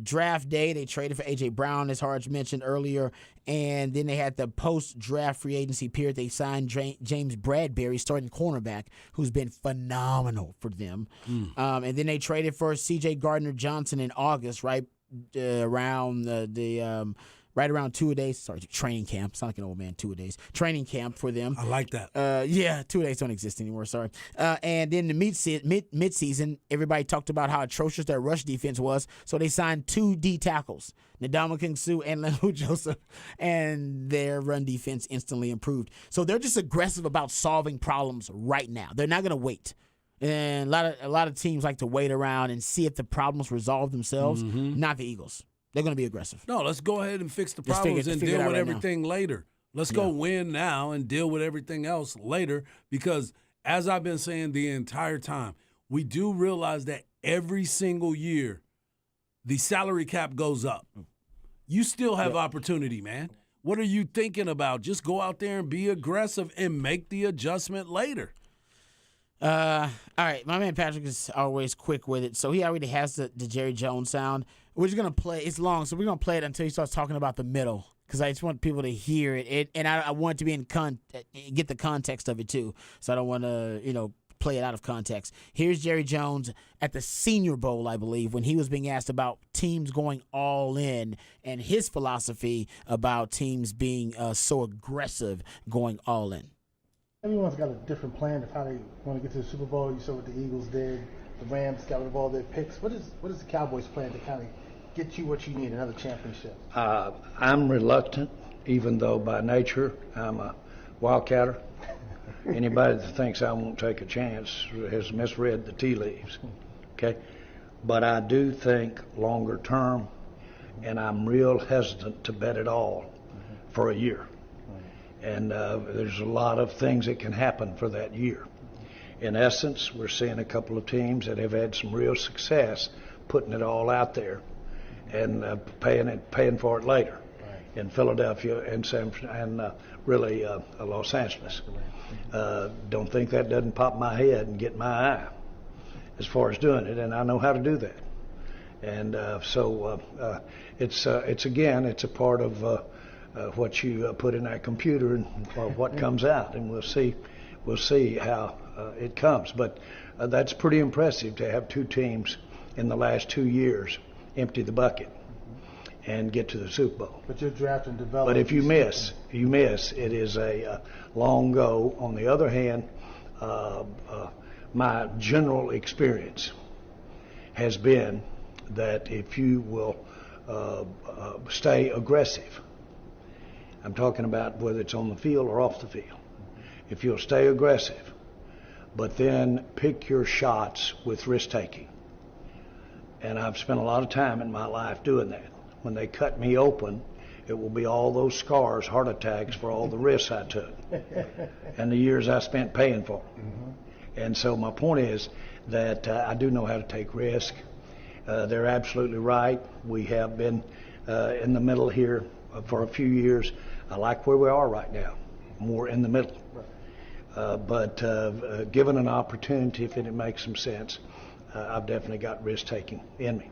Draft day, they traded for A.J. Brown, as Harge mentioned earlier, and then they had the post-draft free agency period. They signed James Bradbury, starting cornerback, who's been phenomenal for them. And then they traded for C.J. Gardner-Johnson in August, right around right around two-a-days. Sorry, training camp. It's not like an old man, two-a-days. Training camp for them. I like that. Two-a-days don't exist anymore, sorry. And then the mid-season, everybody talked about how atrocious their rush defense was, so they signed 2 D tackles, Ndamukong Suh and Leonard Joseph, and their run defense instantly improved. So they're just aggressive about solving problems right now. They're not going to wait. And a lot of teams like to wait around and see if the problems resolve themselves. Not the Eagles. They're going to be aggressive. No, let's go ahead and fix the problems and deal with everything later. Let's go win now and deal with everything else later, because as I've been saying the entire time, we do realize that every single year the salary cap goes up. You still have opportunity, man. What are you thinking about? Just go out there and be aggressive and make the adjustment later. All right, my man Patrick is always quick with it, so he already has the Jerry Jones sound. We're just gonna play. It's long, so we're gonna play it until he starts talking about the middle, because I just want people to hear it, and I want it to be get the context of it too. So I don't want to play it out of context. Here's Jerry Jones at the Senior Bowl, I believe, when he was being asked about teams going all in and his philosophy about teams being so aggressive going all in. Everyone's got a different plan of how they want to get to the Super Bowl. You saw what the Eagles did. The Rams got rid of all their picks. What is the Cowboys' plan to kind of get you what you need, another championship? I'm reluctant, even though by nature I'm a wildcatter. Anybody that thinks I won't take a chance has misread the tea leaves. Okay? But I do think longer term, and I'm real hesitant to bet it all for a year. And there's a lot of things that can happen for that year. In essence, we're seeing a couple of teams that have had some real success putting it all out there and paying for it later in Philadelphia and really Los Angeles. Don't think that doesn't pop my head and get my eye as far as doing it, and I know how to do that. And so it's a part of what you put in that computer and what comes out, and we'll see how it comes. But that's pretty impressive to have two teams in the last 2 years empty the bucket and get to the Super Bowl. But you're drafting development. But if you miss, it is a long go. On the other hand, my general experience has been that if you will stay aggressive, I'm talking about whether it's on the field or off the field. If you'll stay aggressive, but then pick your shots with risk-taking. And I've spent a lot of time in my life doing that. When they cut me open, it will be all those scars, heart attacks for all the risks I took and the years I spent paying for them. Mm-hmm. And so my point is that I do know how to take risk. They're absolutely right. We have been in the middle here for a few years. I like where we are right now, more in the middle. But given an opportunity, if it makes some sense, I've definitely got risk-taking in me.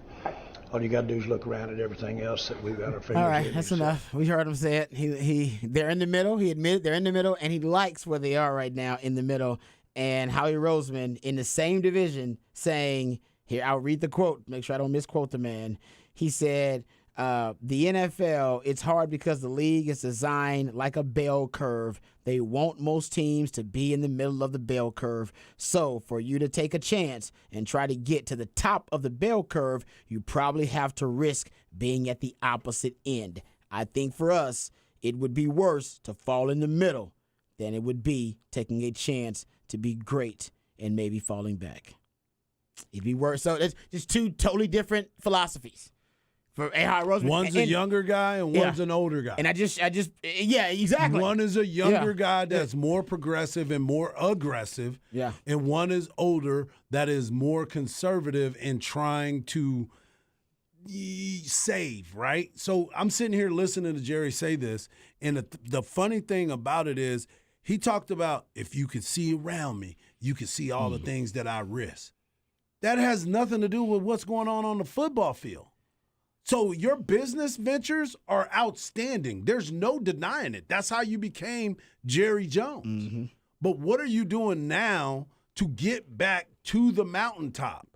All you got to do is look around at everything else that we've got our fingers. All right, that's enough. We heard him say it. They're in the middle. He admitted they're in the middle, and he likes where they are right now in the middle. And Howie Roseman in the same division saying, here, I'll read the quote, make sure I don't misquote the man. He said, the NFL, it's hard because the league is designed like a bell curve. They want most teams to be in the middle of the bell curve. So for you to take a chance and try to get to the top of the bell curve, you probably have to risk being at the opposite end. I think for us, it would be worse to fall in the middle than it would be taking a chance to be great and maybe falling back. It'd be worse. So it's just two totally different philosophies. For A.H. Roseman. One's a younger guy and one's an older guy. And I just, yeah, exactly. One is a younger guy that's more progressive and more aggressive. Yeah. And one is older that is more conservative and trying to save, right? So I'm sitting here listening to Jerry say this, and the funny thing about it is he talked about if you could see around me, you could see all the things that I risk. That has nothing to do with what's going on the football field. So your business ventures are outstanding. There's no denying it. That's how you became Jerry Jones. Mm-hmm. But what are you doing now to get back to the mountaintop?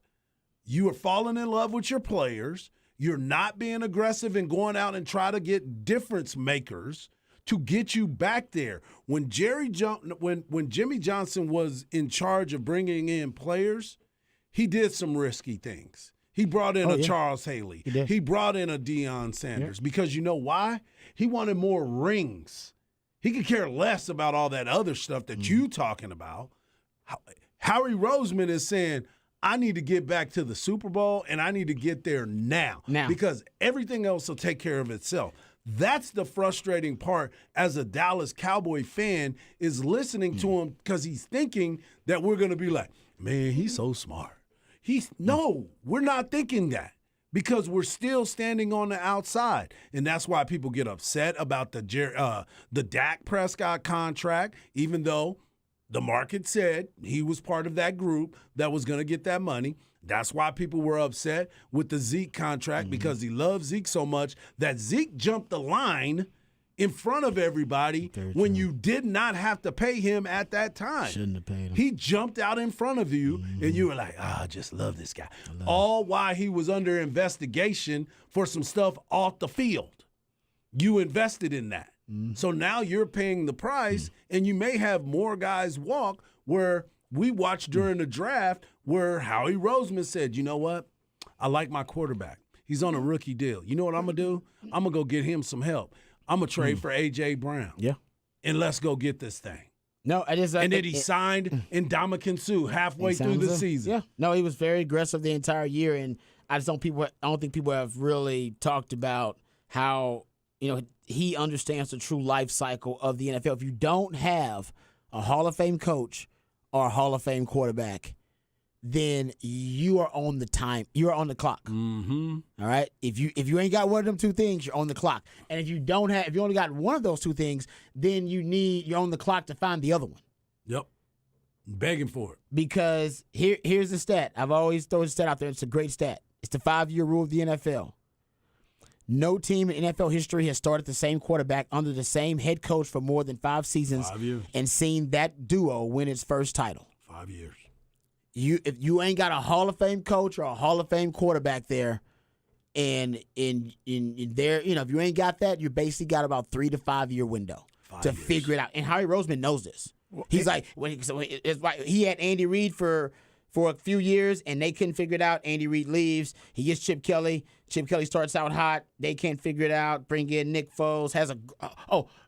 You are falling in love with your players. You're not being aggressive and going out and try to get difference makers to get you back there. When Jimmy Johnson was in charge of bringing in players, he did some risky things. He brought in Charles Haley. He brought in a Deion Sanders because you know why? He wanted more rings. He could care less about all that other stuff that you talking about. Howie Roseman is saying, I need to get back to the Super Bowl, and I need to get there now. Because everything else will take care of itself. That's the frustrating part as a Dallas Cowboy fan is listening to him because he's thinking that we're going to be like, man, he's so smart. No, we're not thinking that because we're still standing on the outside. And that's why people get upset about the Dak Prescott contract, even though the market said he was part of that group that was going to get that money. That's why people were upset with the Zeke contract because he loves Zeke so much that Zeke jumped the line in front of everybody when you did not have to pay him at that time. Shouldn't have paid him. He jumped out in front of you, and you were like, I just love this guy. All while he was under investigation for some stuff off the field. You invested in that. So now you're paying the price, and you may have more guys walk where we watched during the draft where Howie Roseman said, you know what? I like my quarterback. He's on a rookie deal. You know what I'm going to do? I'm going to go get him some help. I'm going to trade for A.J. Brown. Yeah. And let's go get this thing. No, I just. And then he signed Ndamukong Suh halfway through the season. Yeah. No, he was very aggressive the entire year, and I don't think people have really talked about how, he understands the true life cycle of the NFL. If you don't have a Hall of Fame coach or a Hall of Fame quarterback, then you are on the time. You are on the clock. Mm-hmm. All right. If you ain't got one of them two things, you're on the clock. And if you only got one of those two things, then you're on the clock to find the other one. Yep. Begging for it. Because here's the stat. I've always thrown the stat out there. It's a great stat. It's the 5-year rule of the NFL. No team in NFL history has started the same quarterback under the same head coach for more than 5 seasons 5 years. and seen that duo win its first title. 5 years. If you ain't got a Hall of Fame coach or a Hall of Fame quarterback there, and in there, if you ain't got that, you basically got about 3 to 5 year window to figure it out. And Howie Roseman knows this. He's like, he had Andy Reid for a few years, and they couldn't figure it out. Andy Reid leaves. He gets Chip Kelly. Chip Kelly starts out hot. They can't figure it out. Bring in Nick Foles.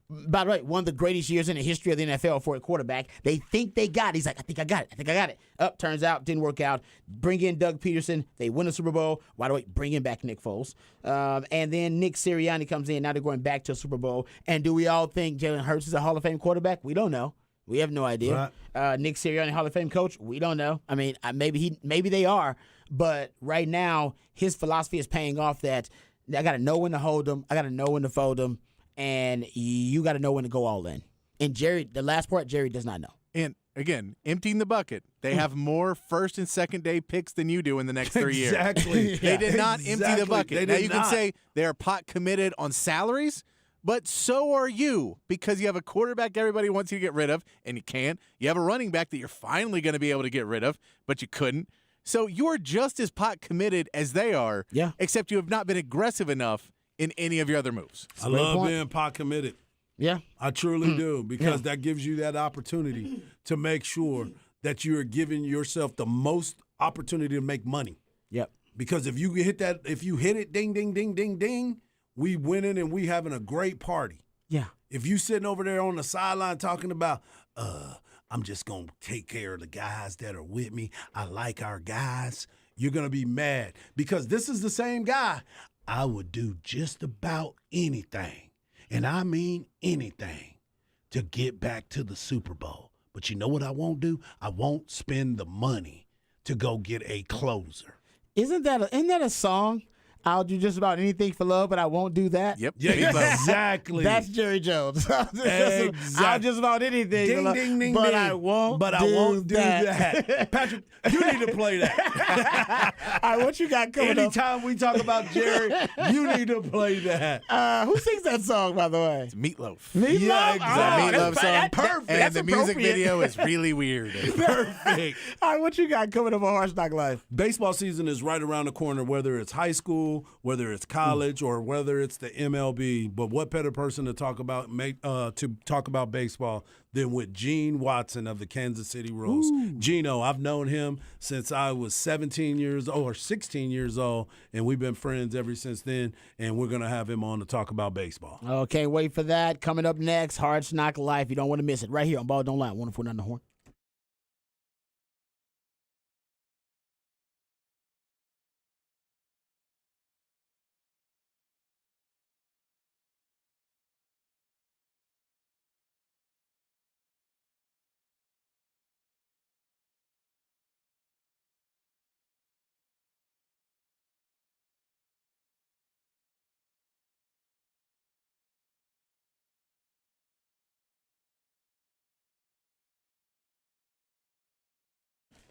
By the way, one of the greatest years in the history of the NFL for a quarterback. They think they got it. He's like, I think I got it. Turns out, didn't work out. Bring in Doug Peterson. They win the Super Bowl. By the way, bring in back Nick Foles. And then Nick Sirianni comes in. Now they're going back to a Super Bowl. And do we all think Jalen Hurts is a Hall of Fame quarterback? We don't know. We have no idea. Nick Sirianni, Hall of Fame coach? We don't know. I mean, maybe they are. But right now, his philosophy is paying off that I got to know when to hold them. I got to know when to fold them. And you got to know when to go all in. And Jerry, the last part, Jerry does not know. And again, emptying the bucket. They have more first and second day picks than you do in the next 3 years. Exactly. They did not empty the bucket. Now you can not. say they're pot committed on salaries, but so are you because you have a quarterback everybody wants you to get rid of, and you can't. You have a running back that you're finally going to be able to get rid of, but you couldn't. So you're just as pot committed as they are, except you have not been aggressive enough in any of your other moves. I love being pot committed. Yeah. I truly do because that gives you that opportunity to make sure that you're giving yourself the most opportunity to make money. Yep. Because if you hit it, ding, ding, ding, ding, ding, we winning and we having a great party. Yeah. If you sitting over there on the sideline talking about, I'm just going to take care of the guys that are with me. I like our guys. You're going to be mad because this is the same guy. I would do just about anything, and I mean anything, to get back to the Super Bowl. But you know what I won't do? I won't spend the money to go get a closer. Isn't that a song? I'll do just about anything for love, but I won't do that. Yep. Yeah, exactly. That's Jerry Jones. I'll just about anything, Ding, ding, ding, but ding. I won't. But I won't do that. Patrick, you need to play that. All right, what you got coming up? Anytime we talk about Jerry, you need to play that. Who sings that song, by the way? It's Meatloaf. Meatloaf? Yeah, It's a Meatloaf song. Perfect. And That's the music appropriate. video is really weird. Perfect. All right, what you got coming up on Hard Knock Life? Baseball season is right around the corner, whether it's high school, whether it's college, or whether it's the MLB. But what better person to talk about baseball than with Gene Watson of the Kansas City Royals? Gino, I've known him since I was 17 years old or 16 years old, and we've been friends ever since then. And we're gonna have him on to talk about baseball. Okay, wait for that. Coming up next, Hard Knock Life. You don't want to miss it. Right here on Ball Don't Lie, 104.9 The Horn.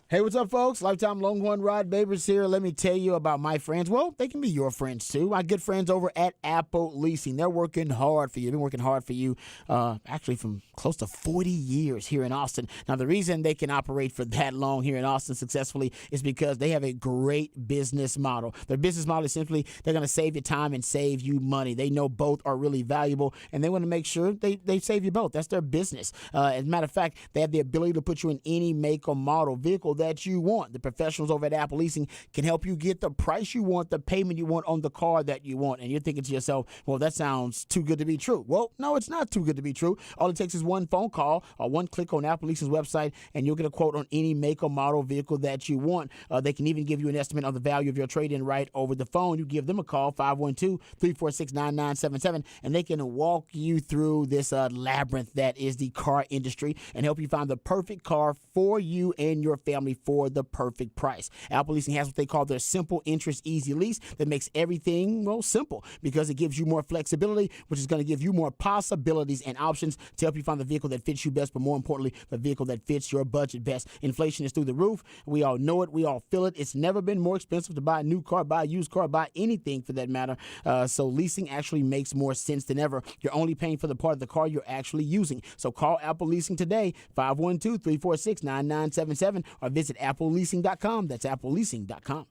Hey, what's up, folks? Lifetime Longhorn Rod Babers here. Let me tell you about my friends. Well, they can be your friends, too. My good friends over at Apple Leasing. They're working hard for you. They've been working hard for you actually from close to 40 years here in Austin. Now, the reason they can operate for that long here in Austin successfully is because they have a great business model. Their business model is simply they're going to save you time and save you money. They know both are really valuable, and they want to make sure they save you both. That's their business. As a matter of fact, they have the ability to put you in any make or model vehicle that you want. The professionals over at Apple Leasing can help you get the price you want, the payment you want on the car that you want. And you're thinking to yourself, well, that sounds too good to be true. Well, no, it's not too good to be true. All it takes is one phone call or one click on Apple Leasing's website, and you'll get a quote on any make or model vehicle that you want. They can even give you an estimate on the value of your trade-in right over the phone. You give them a call, 512-346-9977, and they can walk you through this labyrinth that is the car industry and help you find the perfect car for you and your family for the perfect price. Apple Leasing has what they call their simple interest easy lease that makes everything, well, simple because it gives you more flexibility, which is going to give you more possibilities and options to help you find the vehicle that fits you best, but more importantly, the vehicle that fits your budget best. Inflation is through the roof. We all know it. We all feel it. It's never been more expensive to buy a new car, buy a used car, buy anything for that matter. So leasing actually makes more sense than ever. You're only paying for the part of the car you're actually using. So call Apple Leasing today, 512-346-9977, or visit appleleasing.com. That's appleleasing.com.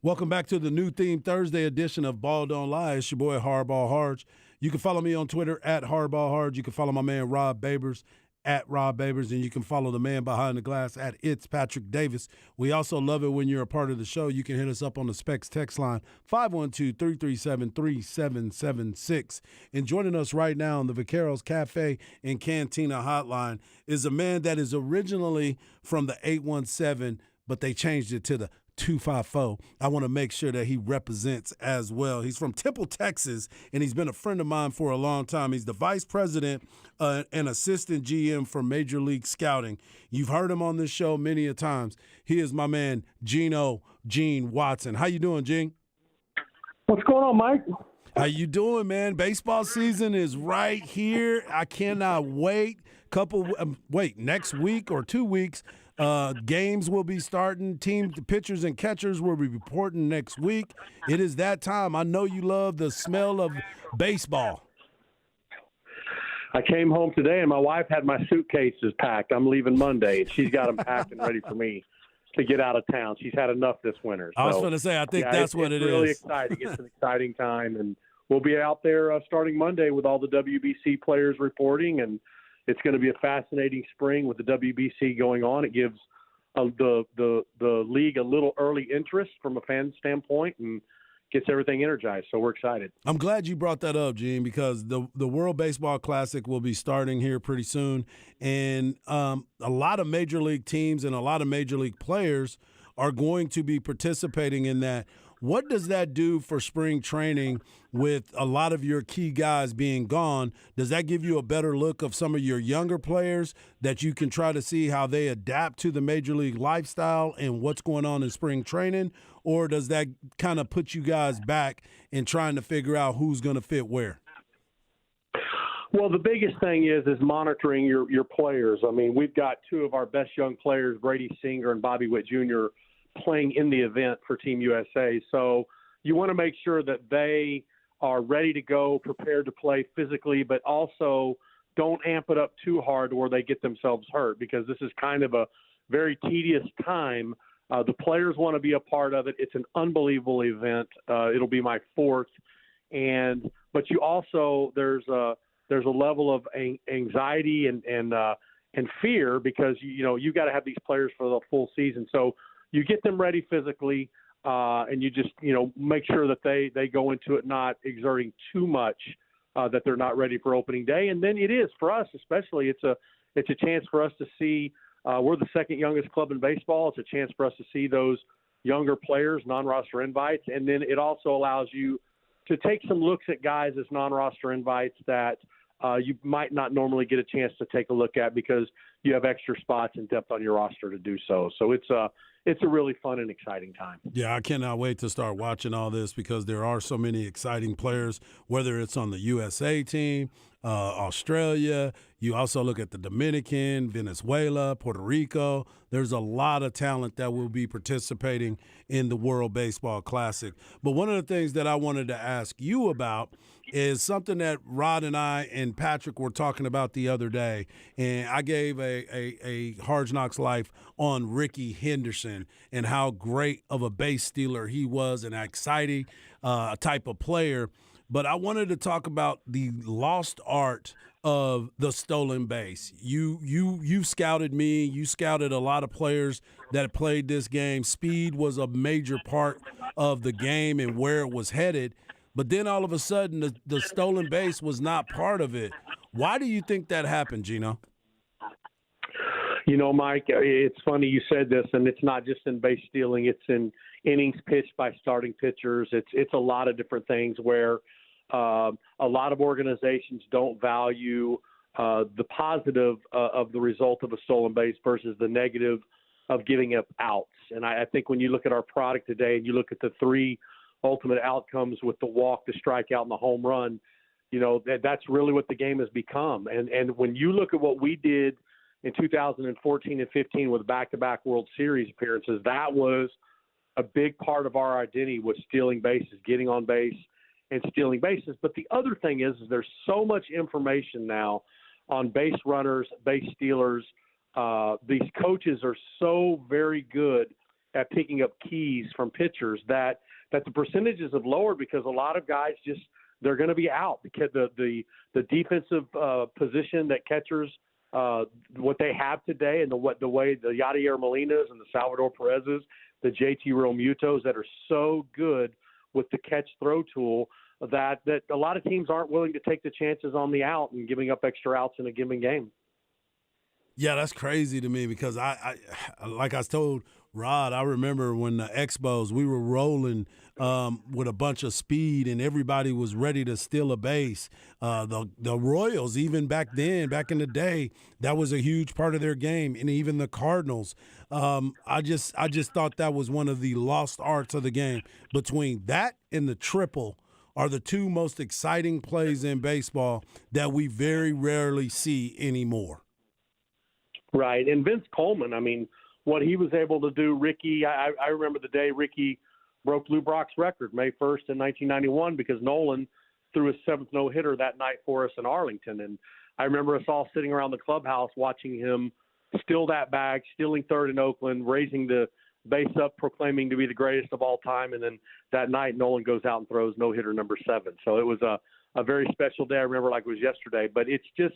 Welcome back to the New Theme Thursday edition of Ball Don't Lie. It's your boy Hardball Harge. You can follow me on Twitter at Hardball Harge. You can follow my man Rob Babers at Rob Babers, and you can follow the man behind the glass at It's Patrick Davis. We also love it when you're a part of the show. You can hit us up on the Specs text line 512-337-3776. And joining us right now on the Vaqueros Cafe and Cantina hotline is a man that is originally from the 817, but they changed it to the 254. I want to make sure that he represents as well. He's from Temple, Texas, and he's been a friend of mine for a long time. He's the vice president and assistant GM for Major League Scouting. You've heard him on this show many a times. He is my man, Gene Watson. How you doing, Gene? What's going on, Mike? How you doing, man? Baseball season is right here. I cannot wait. Next week or 2 weeks, games will be starting. Team pitchers and catchers will be reporting next week. It is that time. I know you love the smell of baseball. I came home today and my wife had my suitcases packed. I'm leaving Monday, and she's got them packed and ready for me to get out of town. She's had enough this winter. I was going to say, I think that's what it is. It's really exciting. It's an exciting time, and we'll be out there starting Monday with all the WBC players reporting, and it's going to be a fascinating spring with the WBC going on. It gives the league a little early interest from a fan standpoint and gets everything energized. So we're excited. I'm glad you brought that up, Gene, because the World Baseball Classic will be starting here pretty soon. And a lot of Major League teams and a lot of Major League players are going to be participating in that. What does that do for spring training with a lot of your key guys being gone? Does that give you a better look of some of your younger players that you can try to see how they adapt to the Major League lifestyle and what's going on in spring training? Or does that kind of put you guys back in trying to figure out who's going to fit where? Well, the biggest thing is monitoring your players. I mean, we've got two of our best young players, Brady Singer and Bobby Witt Jr., playing in the event for Team USA. So you want to make sure that they are ready to go, prepared to play physically, but also don't amp it up too hard where they get themselves hurt, because this is kind of a very tedious time. The players want to be a part of it. It's an unbelievable event. It'll be my fourth. But you also, there's a level of anxiety and fear, because, you got to have these players for the full season. So you get them ready physically, and you just, make sure that they go into it not exerting too much, that they're not ready for opening day. And then it is, for us especially, it's a chance for us to see, we're the second youngest club in baseball. It's a chance for us to see those younger players, non-roster invites. And then it also allows you to take some looks at guys as non-roster invites that you might not normally get a chance to take a look at, because you have extra spots and depth on your roster to do so. So it's a really fun and exciting time. Yeah, I cannot wait to start watching all this, because there are so many exciting players, whether it's on the USA team, Australia. You also look at the Dominican, Venezuela, Puerto Rico. There's a lot of talent that will be participating in the World Baseball Classic. But one of the things that I wanted to ask you about is something that Rod and I and Patrick were talking about the other day. And I gave a Hard Knocks Life on Ricky Henderson and how great of a base stealer he was, and exciting type of player. But I wanted to talk about the lost art of the stolen base. You scouted me. You scouted a lot of players that played this game. Speed was a major part of the game and where it was headed. But then all of a sudden, the stolen base was not part of it. Why do you think that happened, Gino? Mike, it's funny you said this, and it's not just in base stealing. It's in innings pitched by starting pitchers. It's a lot of different things where a lot of organizations don't value the positive of the result of a stolen base versus the negative of giving up outs. And I think when you look at our product today and you look at the three ultimate outcomes with the walk, the strikeout, and the home run, that's really what the game has become. And when you look at what we did in 2014 and 15 with back-to-back World Series appearances, that was a big part of our identity, was stealing bases, getting on base and stealing bases. But the other thing is there's so much information now on base runners, base stealers. These coaches are so very good at picking up keys from pitchers that the percentages have lowered because a lot of guys just they're going to be out because the defensive position that catchers what they have today and the way the Yadier Molinas and the Salvador Perez's, the JT Realmutos that are so good with the catch throw tool that a lot of teams aren't willing to take the chances on the out and giving up extra outs in a given game. Yeah, that's crazy to me because I like I told Rod, I remember when the Expos, we were rolling with a bunch of speed and everybody was ready to steal a base. The Royals, even back then, back in the day, that was a huge part of their game, and even the Cardinals. I just thought that was one of the lost arts of the game. Between that and the triple are the two most exciting plays in baseball that we very rarely see anymore. Right, and Vince Coleman, I mean, what he was able to do, Ricky, I remember the day Ricky broke Lou Brock's record, May 1st in 1991, because Nolan threw his seventh no-hitter that night for us in Arlington. And I remember us all sitting around the clubhouse watching him steal that bag, stealing third in Oakland, raising the base up, proclaiming to be the greatest of all time. And then that night, Nolan goes out and throws no-hitter number 7. So it was a very special day. I remember like it was yesterday. But it's just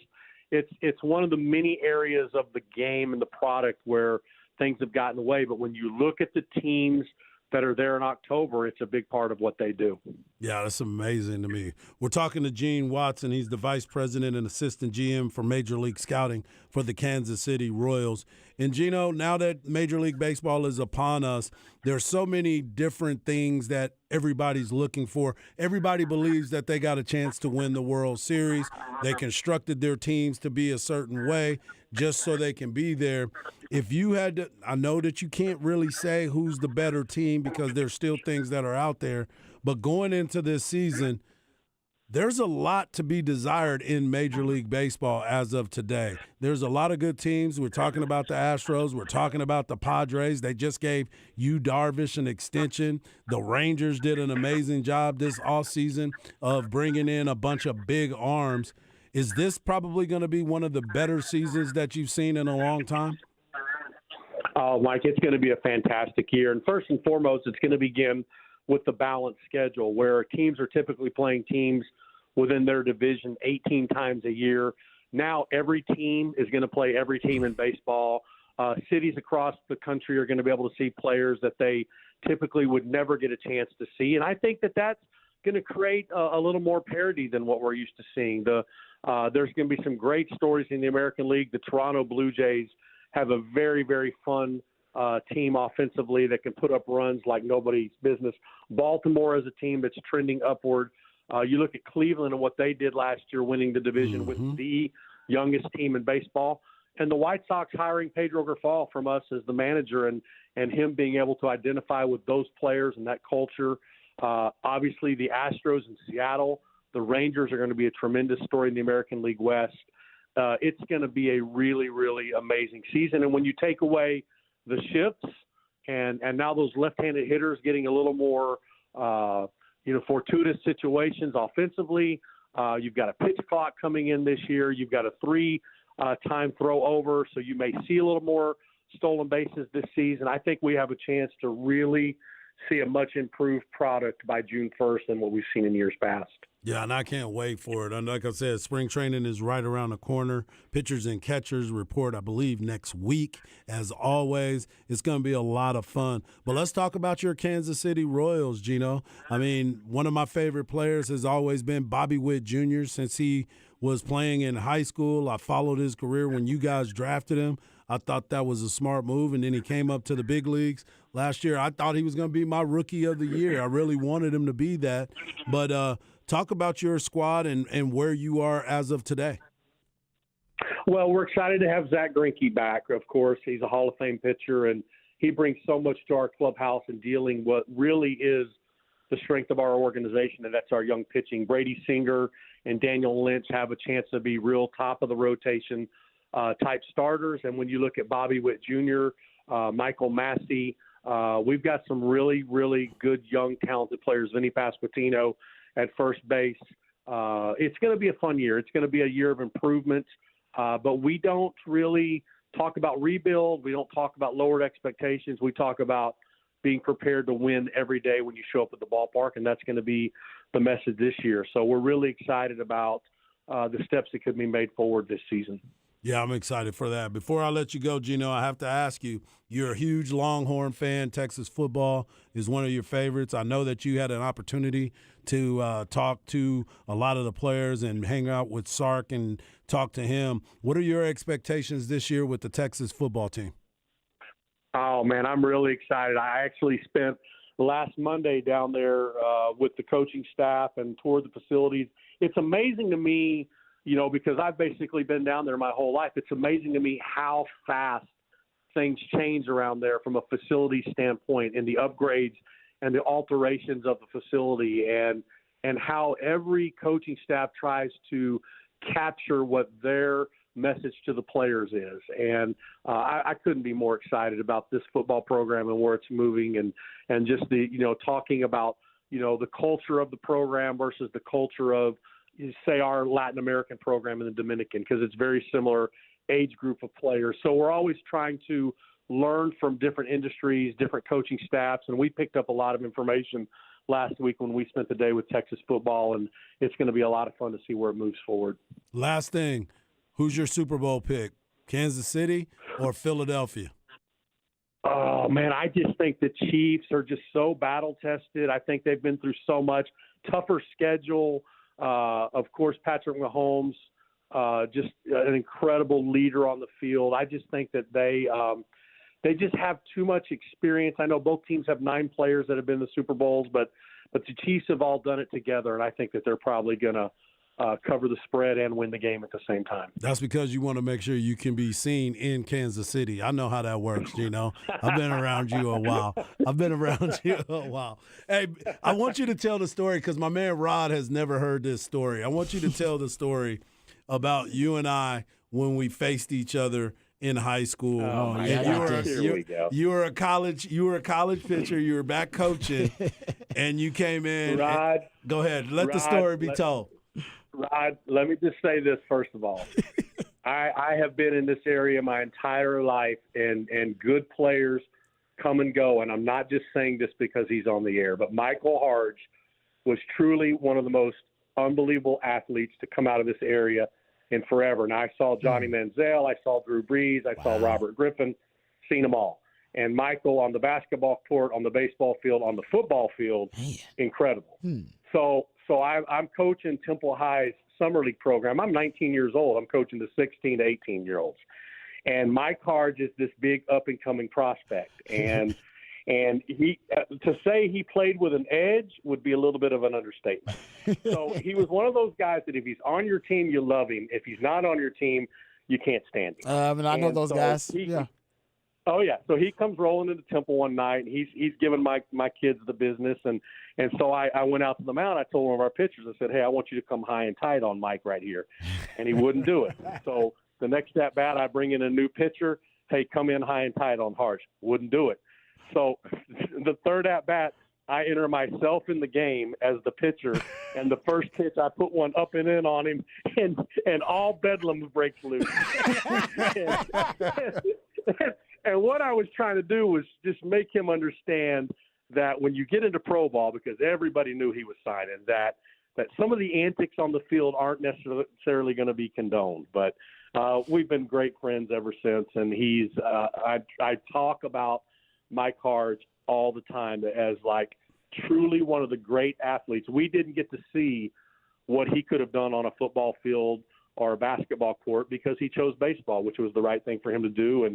it's one of the many areas of the game and the product where things have gotten away. But when you look at the teams that are there in October, it's a big part of what they do. Yeah, that's amazing to me. We're talking to Gene Watson. He's the vice president and assistant GM for Major League Scouting for the Kansas City Royals. And, Gino, now that Major League Baseball is upon us, there's so many different things that everybody's looking for. Everybody believes that they got a chance to win the World Series. They constructed their teams to be a certain way just so they can be there. If you had to, I know that you can't really say who's the better team because there's still things that are out there, but going into this season, there's a lot to be desired in Major League Baseball as of today. There's a lot of good teams. We're talking about the Astros. We're talking about the Padres. They just gave Yu Darvish an extension. The Rangers did an amazing job this offseason of bringing in a bunch of big arms. Is this probably going to be one of the better seasons that you've seen in a long time? Oh, Mike, it's going to be a fantastic year. And first and foremost, it's going to begin with the balanced schedule where teams are typically playing teams within their division 18 times a year. Now every team is going to play every team in baseball. Cities across the country are going to be able to see players that they typically would never get a chance to see. And I think that that's going to create a little more parity than what we're used to seeing. There's going to be some great stories in the American League. The Toronto Blue Jays have a very, very fun team offensively that can put up runs like nobody's business. Baltimore is a team that's trending upward. You look at Cleveland and what they did last year, winning the division with the youngest team in baseball. And the White Sox hiring Pedro Grifol from us as the manager and him being able to identify with those players and that culture. Obviously, the Astros in Seattle, the Rangers are going to be a tremendous story in the American League West. It's going to be a really, really amazing season. And when you take away the shifts and now those left-handed hitters getting a little more, fortuitous situations offensively, you've got a pitch clock coming in this year. You've got a 3-time throw over, so you may see a little more stolen bases this season. I think we have a chance to really see a much improved product by June 1st than what we've seen in years past. Yeah, and I can't wait for it. And like I said, spring training is right around the corner. Pitchers and catchers report, I believe, next week. As always, it's going to be a lot of fun. But let's talk about your Kansas City Royals, Gino. I mean, one of my favorite players has always been Bobby Witt Jr. since he was playing in high school. I followed his career when you guys drafted him. I thought that was a smart move, and then he came up to the big leagues last year. I thought he was going to be my rookie of the year. I really wanted him to be that. But talk about your squad and where you are as of today. Well, we're excited to have Zach Greinke back. Of course, he's a Hall of Fame pitcher, and he brings so much to our clubhouse in dealing what really is the strength of our organization, and that's our young pitching. Brady Singer and Daniel Lynch have a chance to be real top of the rotation type starters. And when you look at Bobby Witt Jr., Michael Massey, we've got some really, really good young talented players. Vinny Pasquantino at first base. It's going to be a fun year. It's going to be a year of improvement, but we don't really talk about rebuild. We don't talk about lowered expectations. We talk about being prepared to win every day when you show up at the ballpark, and that's going to be the message this year. So we're really excited about the steps that could be made forward this season. Yeah, I'm excited for that. Before I let you go, Gino, I have to ask you, you're a huge Longhorn fan. Texas football is one of your favorites. I know that you had an opportunity to talk to a lot of the players and hang out with Sark and talk to him. What are your expectations this year with the Texas football team? Oh, man, I'm really excited. I actually spent last Monday down there with the coaching staff and toured the facilities. It's amazing to me, because I've basically been down there my whole life. It's amazing to me how fast things change around there from a facility standpoint, and the upgrades and the alterations of the facility, and how every coaching staff tries to capture what their message to the players is. And I couldn't be more excited about this football program and where it's moving, and just the, talking about, the culture of the program versus the culture of, say, our Latin American program in the Dominican, because it's very similar age group of players. So we're always trying to learn from different industries, different coaching staffs, and we picked up a lot of information last week when we spent the day with Texas football, and it's going to be a lot of fun to see where it moves forward. Last thing, who's your Super Bowl pick, Kansas City or Philadelphia? Oh, man, I just think the Chiefs are just so battle-tested. I think they've been through so much. Tougher schedule. Of course, Patrick Mahomes, just an incredible leader on the field. I just think that they just have too much experience. I know both teams have 9 players that have been in the Super Bowls, but the Chiefs have all done it together, and I think that they're probably going to cover the spread and win the game at the same time. That's because you want to make sure you can be seen in Kansas City. I know how that works, Gino. I've been around you a while. Hey, I want you to tell the story because my man Rod has never heard this story. I want you to tell the story about you and I when we faced each other in high school. Oh, And you were a college pitcher. You were back coaching, and you came in. Rod, Go ahead. Let the story be told. Rod, let me just say this first of all. I have been in this area my entire life, and good players come and go. And I'm not just saying this because he's on the air, but Michael Harge was truly one of the most unbelievable athletes to come out of this area in forever. And I saw Johnny Manziel, I saw Drew Brees, I saw Robert Griffin, seen them all. And Michael on the basketball court, on the baseball field, on the football field, incredible. So I'm coaching Temple High's summer league program. I'm 19 years old. I'm coaching the 16 to 18-year-olds. And Mike Harge is this big up-and-coming prospect. And he to say he played with an edge would be a little bit of an understatement. So he was one of those guys that if he's on your team, you love him. If he's not on your team, you can't stand him. I know those guys. Oh, yeah. So he comes rolling into Temple one night, and he's giving my kids the business. And so I went out to the mound. I told one of our pitchers, I said, hey, I want you to come high and tight on Mike right here. And he wouldn't do it. So the next at-bat, I bring in a new pitcher. Hey, come in high and tight on Harge. Wouldn't do it. So the third at-bat, I enter myself in the game as the pitcher, and the first pitch I put one up and in on him, and all bedlam breaks loose. And what I was trying to do was just make him understand that when you get into pro ball, because everybody knew he was signing, that some of the antics on the field aren't necessarily going to be condoned. But we've been great friends ever since, and he's I talk about Mike Harge all the time as like truly one of the great athletes. We didn't get to see what he could have done on a football field or a basketball court because he chose baseball, which was the right thing for him to do.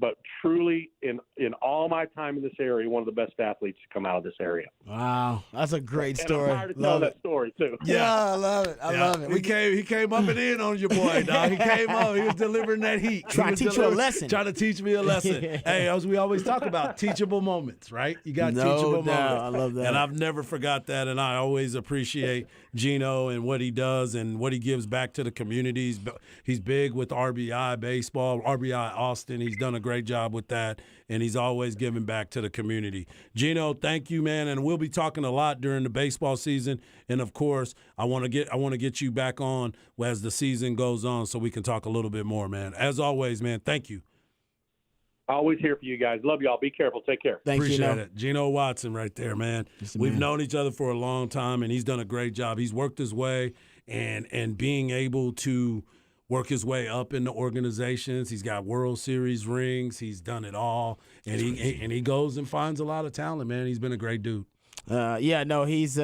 But truly, in all my time in this area, one of the best athletes to come out of this area. Wow, that's a great story. And I'm tired to tell that story too. Yeah, I love it. I love it. He came up and in on your boy, dog. He came up. He was delivering that heat. Trying to teach you a lesson. Trying to teach me a lesson. Hey, as we always talk about, teachable moments, right? You got teachable moments. I love that. And I've never forgot that, and I always appreciate Gino and what he does and what he gives back to the communities. He's big with RBI baseball, RBI Austin. He's done a great job with that, and he's always giving back to the community. Gino, thank you, man, and we'll be talking a lot during the baseball season. And of course, I want to get you back on as the season goes on, so we can talk a little bit more, man. As always, man, thank you. Always here for you guys. Love y'all. Be careful. Take care. Thanks, Appreciate Gino. it. Geno Watson right there, man. We've man. known each other for a long time, and he's done a great job. He's worked his way and being able to work his way up in the organizations. He's got World Series rings. He's done it all, and he goes and finds a lot of talent, man. He's been a great dude. He's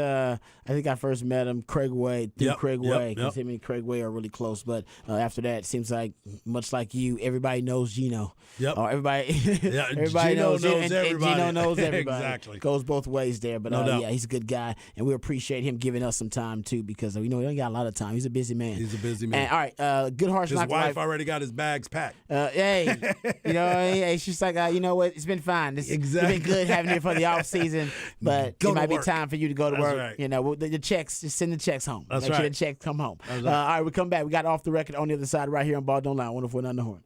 I think I first met him Craig Way through Yep, Craig yep, Way, because yep. him and Craig Way are really close. But after that, it seems like much like you, everybody knows Gino. Yep. Everybody Gino knows you, knows and everybody. Gino knows everybody. Exactly. Goes both ways there. But No doubt. yeah, he's a good guy, and we appreciate him giving us some time too, because we know he don't got a lot of time. He's a busy man. He's a busy man. And, all right, Good Hearts His Knock wife Life. already got his bags packed. Hey, she's like, you know what? It's been fine. Exactly. It's been good having you for the off season, but Go it to might be work. time for you to go to That's work. right. You know, the checks, just send the checks home. That's Make sure right. the checks come home. That's right. All right, we come back. We got Off the Record on the other side right here on Ball Don't Lie, 104.9 The Horn.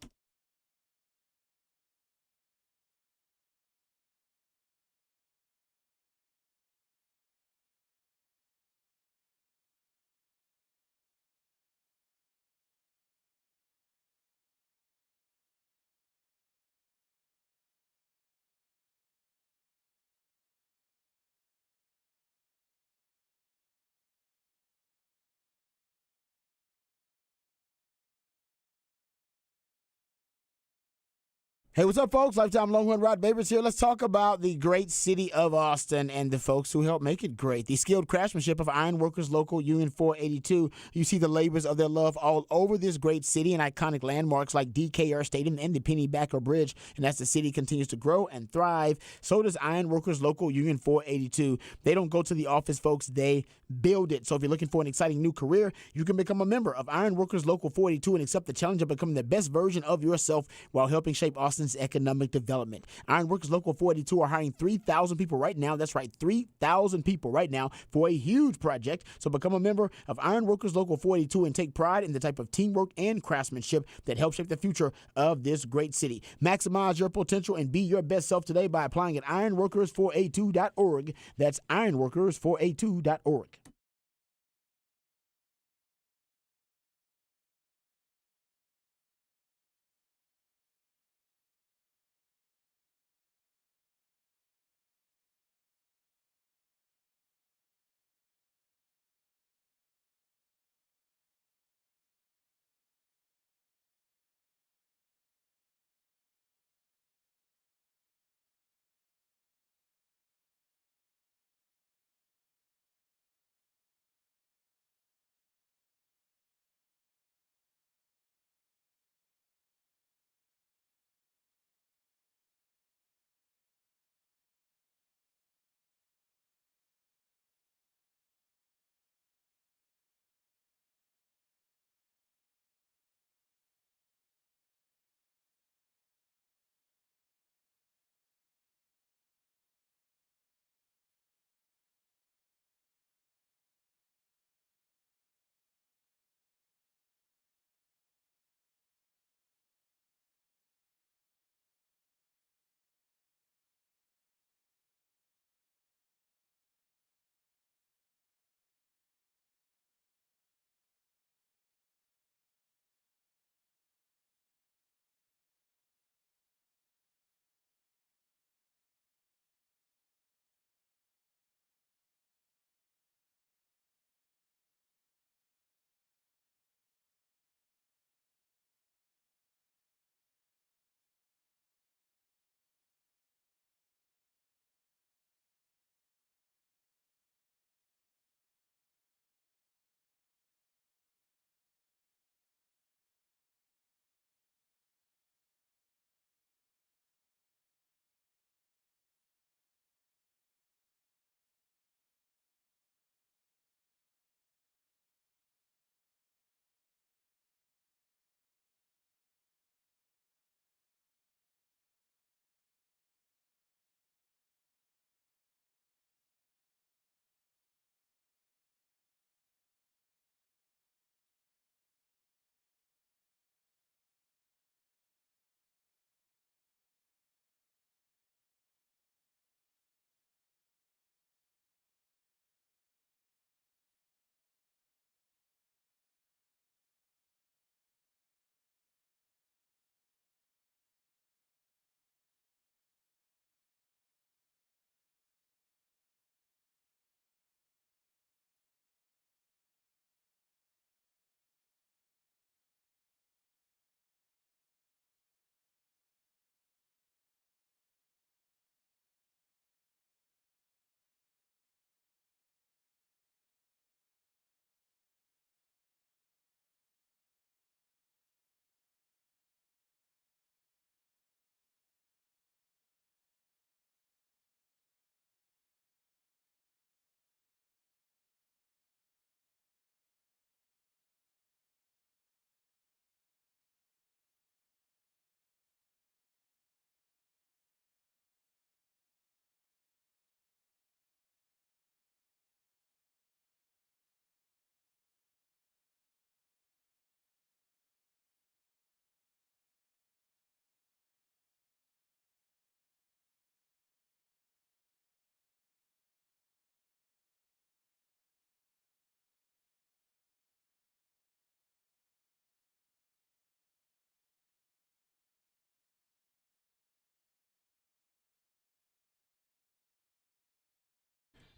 Hey, what's up, folks? Lifetime Longhorn Rod Babers here. Let's talk about the great city of Austin and the folks who helped make it great. The skilled craftsmanship of Iron Workers Local Union 482. You see the labors of their love all over this great city and iconic landmarks like DKR Stadium and the Pennybacker Bridge. And as the city continues to grow and thrive, so does Iron Workers Local Union 482. They don't go to the office, folks. They build it. So if you're looking for an exciting new career, you can become a member of Iron Workers Local 482 and accept the challenge of becoming the best version of yourself while helping shape Austin's economic development. Iron Workers Local 482 are hiring 3,000 people right now. That's right, 3,000 people right now for a huge project. So become a member of Iron Workers Local 482 and take pride in the type of teamwork and craftsmanship that helps shape the future of this great city. Maximize your potential and be your best self today by applying at ironworkers482.org. That's ironworkers482.org.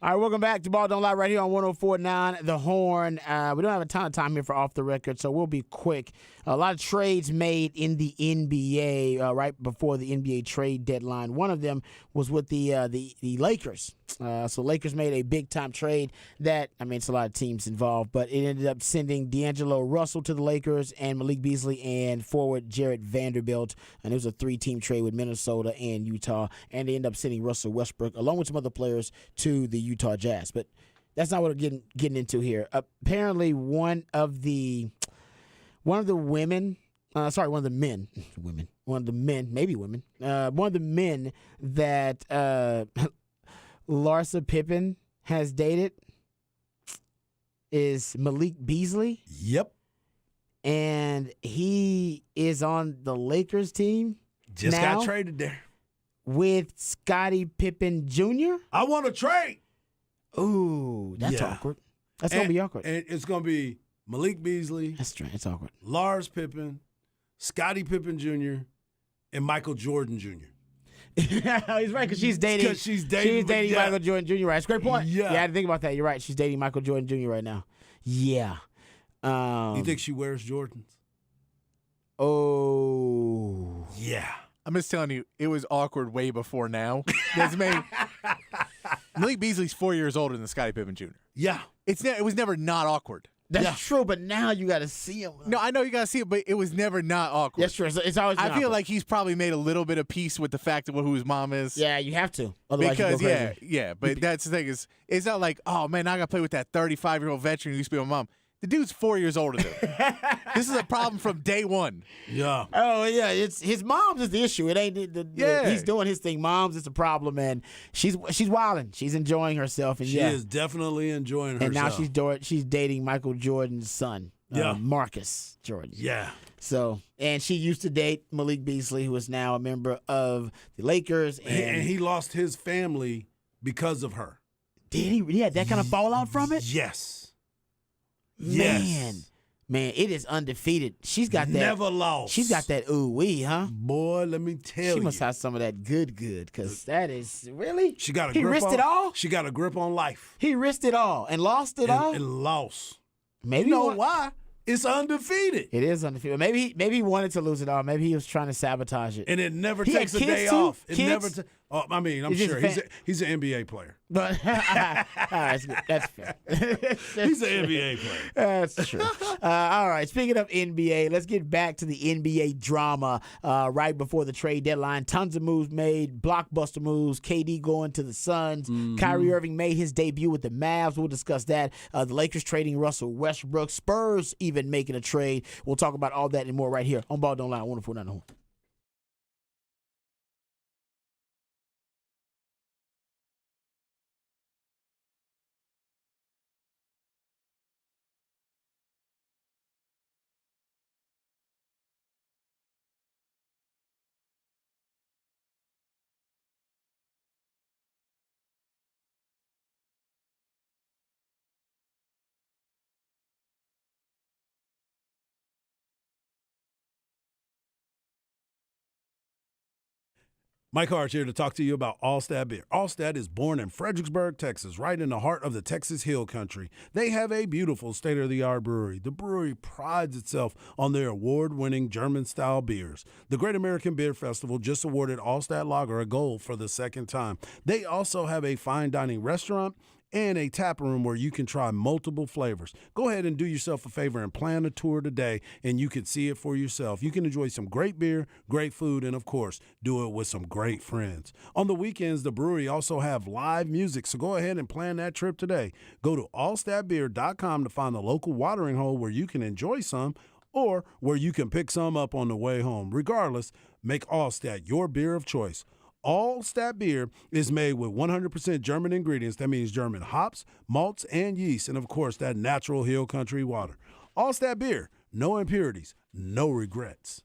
All right, welcome back to Ball Don't Lie right here on 104.9 The Horn. We don't have a ton of time here for Off the Record, so we'll be quick. A lot of trades made in the NBA right before the NBA trade deadline. One of them was with the Lakers. So Lakers made a big-time trade that, I mean, it's a lot of teams involved, but it ended up sending D'Angelo Russell to the Lakers and Malik Beasley and forward Jared Vanderbilt. And it was a 3-team trade with Minnesota and Utah. And they ended up sending Russell Westbrook, along with some other players, to the Utah Jazz. But that's not what we're getting into here. Apparently, one of the men, that Larsa Pippen has dated is Malik Beasley. Yep. And he is on the Lakers team. Just now got traded there. With Scottie Pippen Jr. I want to trade. Ooh, that's awkward. That's going to be awkward. And it's going to be Malik Beasley. That's strange. It's awkward. Lars Pippen, Scottie Pippen Jr., and Michael Jordan Jr. He's right, because she's dating. She's dating Michael Jordan Jr. Right, that's a great point. Yeah, I had to think about that. You're right. She's dating Michael Jordan Jr. right now. Yeah. You think she wears Jordans? Oh. Yeah. I'm just telling you, it was awkward way before now. Malik Beasley's 4 years older than Scottie Pippen Jr. Yeah. It was never not awkward. That's true, but now you got to see him. No, I know you got to see it, but it was never not awkward. That's true. It's always been I feel awkward. like he's probably made a little bit of peace with the fact of who his mom is. Yeah, you have to. Otherwise Because, you go crazy. yeah, but that's the thing is, it's not like, oh, man, I got to play with that 35-year-old veteran who used to be my mom. The dude's 4 years older than him. This is a problem from day one. Yeah. Oh yeah, it's his mom's is the issue. It ain't he's doing his thing. Mom's is the problem, and she's wilding. She's enjoying herself, and She is definitely enjoying herself. And now she's dating Michael Jordan's son, Marcus Jordan. Yeah. So, and she used to date Malik Beasley, who is now a member of the Lakers, And he lost his family because of her. Did he? He had that kind of fallout from it? Yes. Man, it is undefeated. She's got that. Never lost. She's got that ooh-wee, huh? Boy, let me tell you. She must have some of that good, because that is really. She got a he grip risked on, it all? She got a grip on life. He risked it all and lost it all? And lost. Maybe you know why? It's undefeated. It is undefeated. Maybe he wanted to lose it all. Maybe he was trying to sabotage it. And it never He takes a had kids day too? off. It Kids? never. I mean, I'm He's just sure he's an NBA player. But that's good. That's fair. He's an NBA player. That's true. All right. Speaking of NBA, let's get back to the NBA drama right before the trade deadline. Tons of moves made, blockbuster moves. KD going to the Suns. Kyrie Irving made his debut with the Mavs. We'll discuss that. The Lakers trading Russell Westbrook. Spurs even making a trade. We'll talk about all that and more right here on Ball Don't Lie. 104.9 The Horn. Mike Hart here to talk to you about Allstat Beer. Allstat is born in Fredericksburg, Texas, right in the heart of the Texas Hill Country. They have a beautiful state-of-the-art brewery. The brewery prides itself on their award-winning German-style beers. The Great American Beer Festival just awarded Allstat Lager a gold for the second time. They also have a fine dining restaurant and a tap room where you can try multiple flavors. Go ahead and do yourself a favor and plan a tour today, and you can see it for yourself. You can enjoy some great beer, great food, and, of course, do it with some great friends. On the weekends, the brewery also have live music, so go ahead and plan that trip today. Go to allstatbeer.com to find the local watering hole where you can enjoy some or where you can pick some up on the way home. Regardless, make Allstat your beer of choice. Allstat beer is made with 100% German ingredients. That means German hops, malts, and yeast, and of course, that natural Hill Country water. Allstat beer, no impurities, no regrets.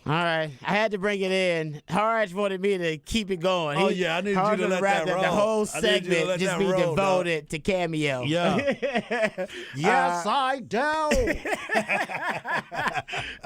All right, I had to bring it in. Harge wanted me to keep it going. Oh, yeah, I need you to Harge let would rather that roll. the whole I need you to segment let just that be roll, devoted to Cameo. Yeah. Yes, I do.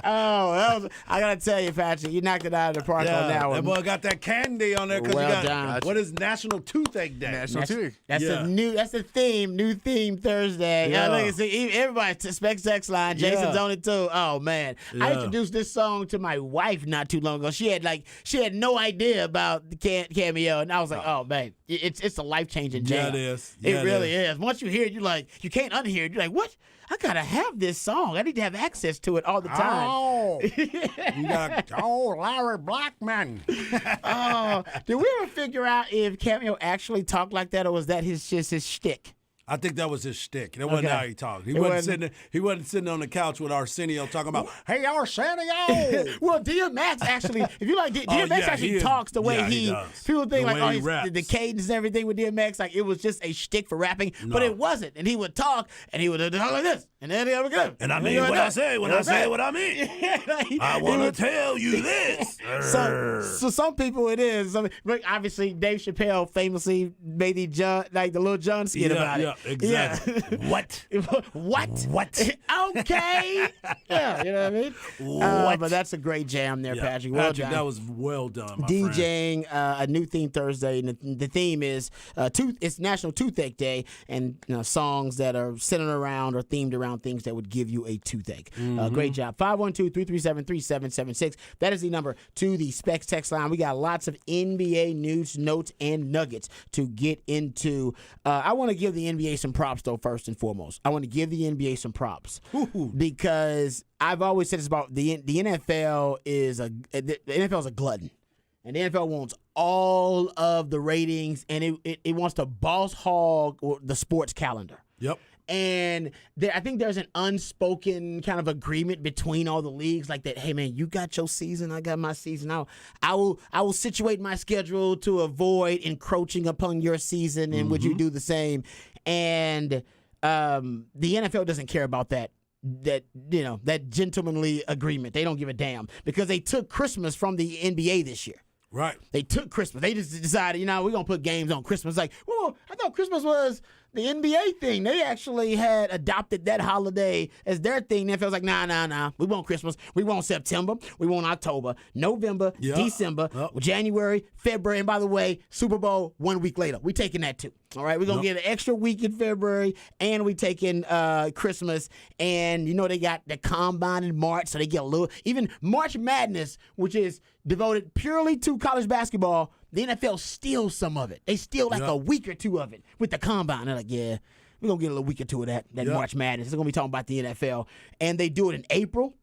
I gotta tell you, Patrick, you knocked it out of the park on that one. That boy got that candy on there because Well done. what is National Toothache Day? National Toothache. That's Yeah. That's the theme. New theme Thursday. Yeah. Look, see, everybody, Specs Text line. Jason's on it too. Oh man, I Yeah. introduced this song to my wife not too long ago. She had no idea about the Cameo, and I was like, oh man, it's a life changing Yeah, jam. it is. It Yeah, it really is. Once you hear it, you can't unhear it. You're like, what? I gotta have this song. I need to have access to it all the time. Oh, you got Larry Blackman. Did we ever figure out if Cameo actually talked like that, or was that just his shtick? I think that was his shtick. That wasn't Okay. how he talked. He It wasn't wasn't- sitting. He wasn't sitting on the couch with Arsenio talking about, "Hey, Arsenio." Well, DMX actually, if you like, DMX Oh, yeah, actually he is. talks the way Yeah, he does. people think The like, way he the raps. cadence and everything with DMX, like it was just a shtick for rapping, but No. it wasn't. And he would talk, and he would talk like this, and then he would go. And I mean what I say when I say what I mean. I want to tell you this. So some people it is. I mean, but obviously, Dave Chappelle famously made the Little John skit about it. exactly. What? What? What? Okay. Yeah, you know what I mean? What? But that's a great jam there, Yeah, Patrick. Well Patrick, done. that was well done, my friend. DJing a new theme Thursday, and the theme is it's National Toothache Day, and songs that are centered around or themed around things that would give you a toothache. Great job. 512-337-3776. That is the number to the Specs text line. We got lots of NBA news, notes, and nuggets to get into. I want to give the NBA some props, though, first and foremost. I want to give the NBA some props because I've always said this about the NFL is a glutton. And the NFL wants all of the ratings, and it wants to boss hog the sports calendar. Yep. And I think there's an unspoken kind of agreement between all the leagues, like that. Hey man, you got your season, I got my season. I will situate my schedule to avoid encroaching upon your season, and would you do the same? And the NFL doesn't care about that gentlemanly agreement. They don't give a damn because they took Christmas from the NBA this year. Right. They took Christmas. They just decided, we're going to put games on Christmas. Like, well, I thought Christmas was the NBA thing. They actually had adopted that holiday as their thing. The NFL's like, nah. We want Christmas. We want September. We want October, November, Yeah. December, January, February. And by the way, Super Bowl 1 week later. We taking that too. All right, we're going to get an extra week in February, and we taking Christmas. And, they got the Combine in March, so they get a little, even March Madness, which is devoted purely to college basketball, the NFL steals some of it. They steal like a week or two of it with the Combine. They're like, yeah, we're going to get a little week or two of that March Madness. They're going to be talking about the NFL. And they do it in April.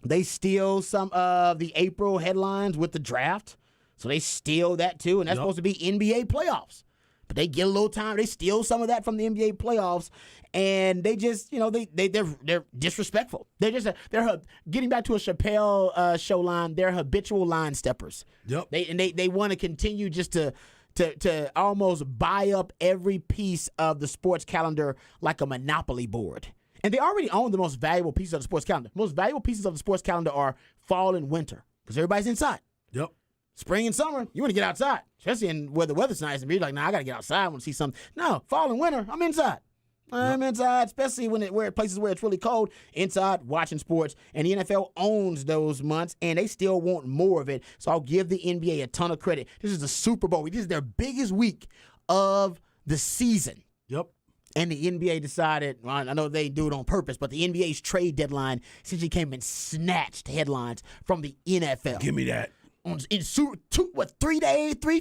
They steal some of the April headlines with the draft. So they steal that too, and that's supposed to be NBA playoffs. But they get a little time. They steal some of that from the NBA playoffs, and they just, they're disrespectful. They're getting back to a Chappelle show line. They're habitual line steppers. Yep. They want to continue just to almost buy up every piece of the sports calendar like a monopoly board. And they already own the most valuable pieces of the sports calendar. Most valuable pieces of the sports calendar are fall and winter because everybody's inside. Yep. Spring and summer, you want to get outside, especially where the weather's nice and be like, I got to get outside. I want to see something. No, fall and winter, I'm inside. I'm inside, especially where places where it's really cold, inside watching sports. And the NFL owns those months, and they still want more of it. So I'll give the NBA a ton of credit. This is the Super Bowl week. This is their biggest week of the season. Yep. And the NBA decided, well, I know they do it on purpose, but the NBA's trade deadline essentially came and snatched headlines from the NFL. Give me that. In 3 days, 3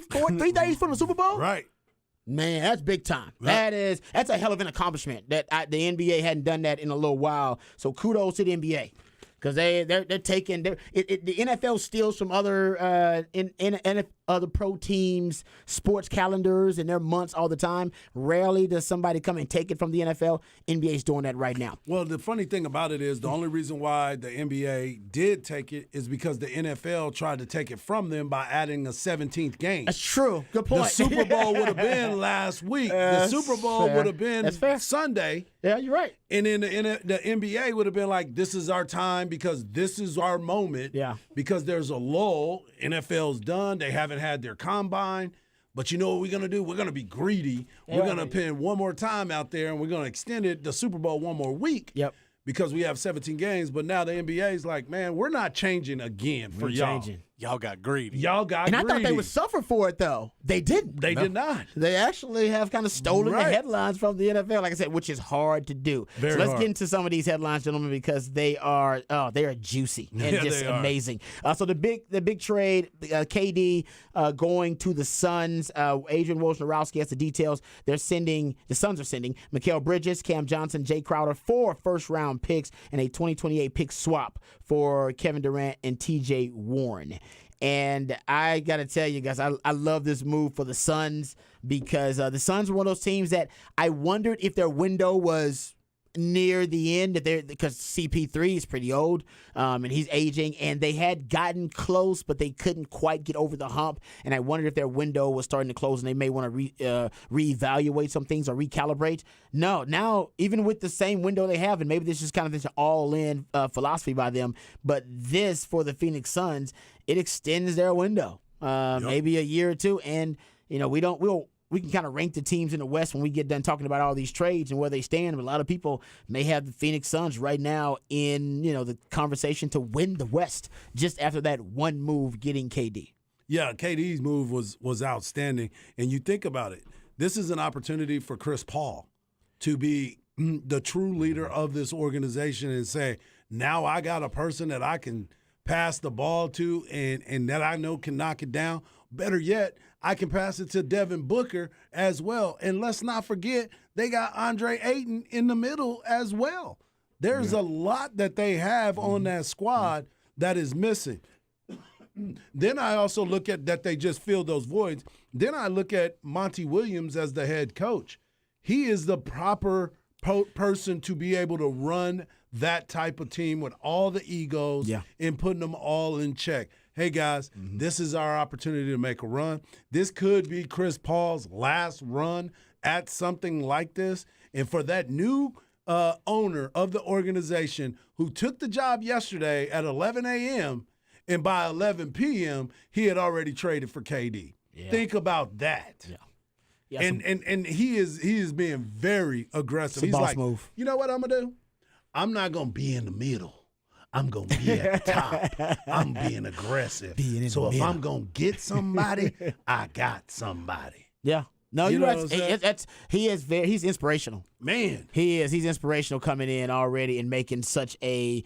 days from the Super Bowl? Right. Man, that's big time. Right. That's a hell of an accomplishment. The NBA hadn't done that in a little while. So kudos to the NBA because they're taking the NFL steals from other other pro teams' sports calendars and their months all the time. Rarely does somebody come and take it from the NFL. NBA's doing that right now. Well, the funny thing about it is the only reason why the NBA did take it is because the NFL tried to take it from them by adding a 17th game. That's true. Good point. The Super Bowl would have been last week. The Super Bowl fair. would have been That's fair. Sunday. Yeah, you're right. And then the NBA would have been like, this is our time because this is our moment. Yeah. Because there's a lull. NFL's done. They haven't had their combine. But you know what we're going to do? We're going to be greedy. We're going to pin one more time out there, and we're going to extend it, the Super Bowl, one more week. Yep. Because we have 17 games. But now the NBA is like, man, we're not changing again for y'all. Y'all got greedy. Y'all got And greedy. I thought they would suffer for it, though. They didn't. They did not. They actually have kind of stolen the Right. headlines from the NFL, like I said, which is hard to do. Very so let's hard. get into some of these headlines, gentlemen, because they are juicy and Yeah, just they are. amazing. So the big trade, KD going to the Suns. Adrian Wojnarowski has the details. The Suns are sending Mikal Bridges, Cam Johnson, Jay Crowder, 4 first-round picks, and a 2028 pick swap for Kevin Durant and TJ Warren. And I got to tell you guys, I love this move for the Suns because the Suns were one of those teams that I wondered if their window was near the end, because CP3 is pretty old and he's aging, and they had gotten close, but they couldn't quite get over the hump. And I wondered if their window was starting to close and they may want to reevaluate some things or recalibrate. No, now even with the same window they have, and maybe this is kind of this all-in philosophy by them, but this for the Phoenix Suns, it extends their window maybe a year or two, and we can kind of rank the teams in the West when we get done talking about all these trades and where they stand. But a lot of people may have the Phoenix Suns right now in the conversation to win the West just after that one move getting KD. Yeah, KD's move was outstanding. And you think about it, this is an opportunity for Chris Paul to be the true leader of this organization and say, now I got a person that I can pass the ball to and that I know can knock it down. Better yet, I can pass it to Devin Booker as well. And let's not forget, they got Andre Ayton in the middle as well. There's a lot that they have on that squad that is missing. Then I also look at that they just filled those voids. Then I look at Monty Williams as the head coach. He is the proper person to be able to run that type of team with all the egos and putting them all in check. Hey, guys, this is our opportunity to make a run. This could be Chris Paul's last run at something like this. And for that new owner of the organization who took the job yesterday at 11 a.m., and by 11 p.m., he had already traded for KD. Yeah. Think about that. Yeah, and he is being very aggressive. He's He's boss like, move. You know what I'm going to do? I'm not going to be in the middle. I'm going to be at the top. I'm being aggressive. So if I'm going to get somebody, I got somebody. Yeah. No, You you're know what I'm right. He's inspirational. Man. He is. He's inspirational coming in already and making such a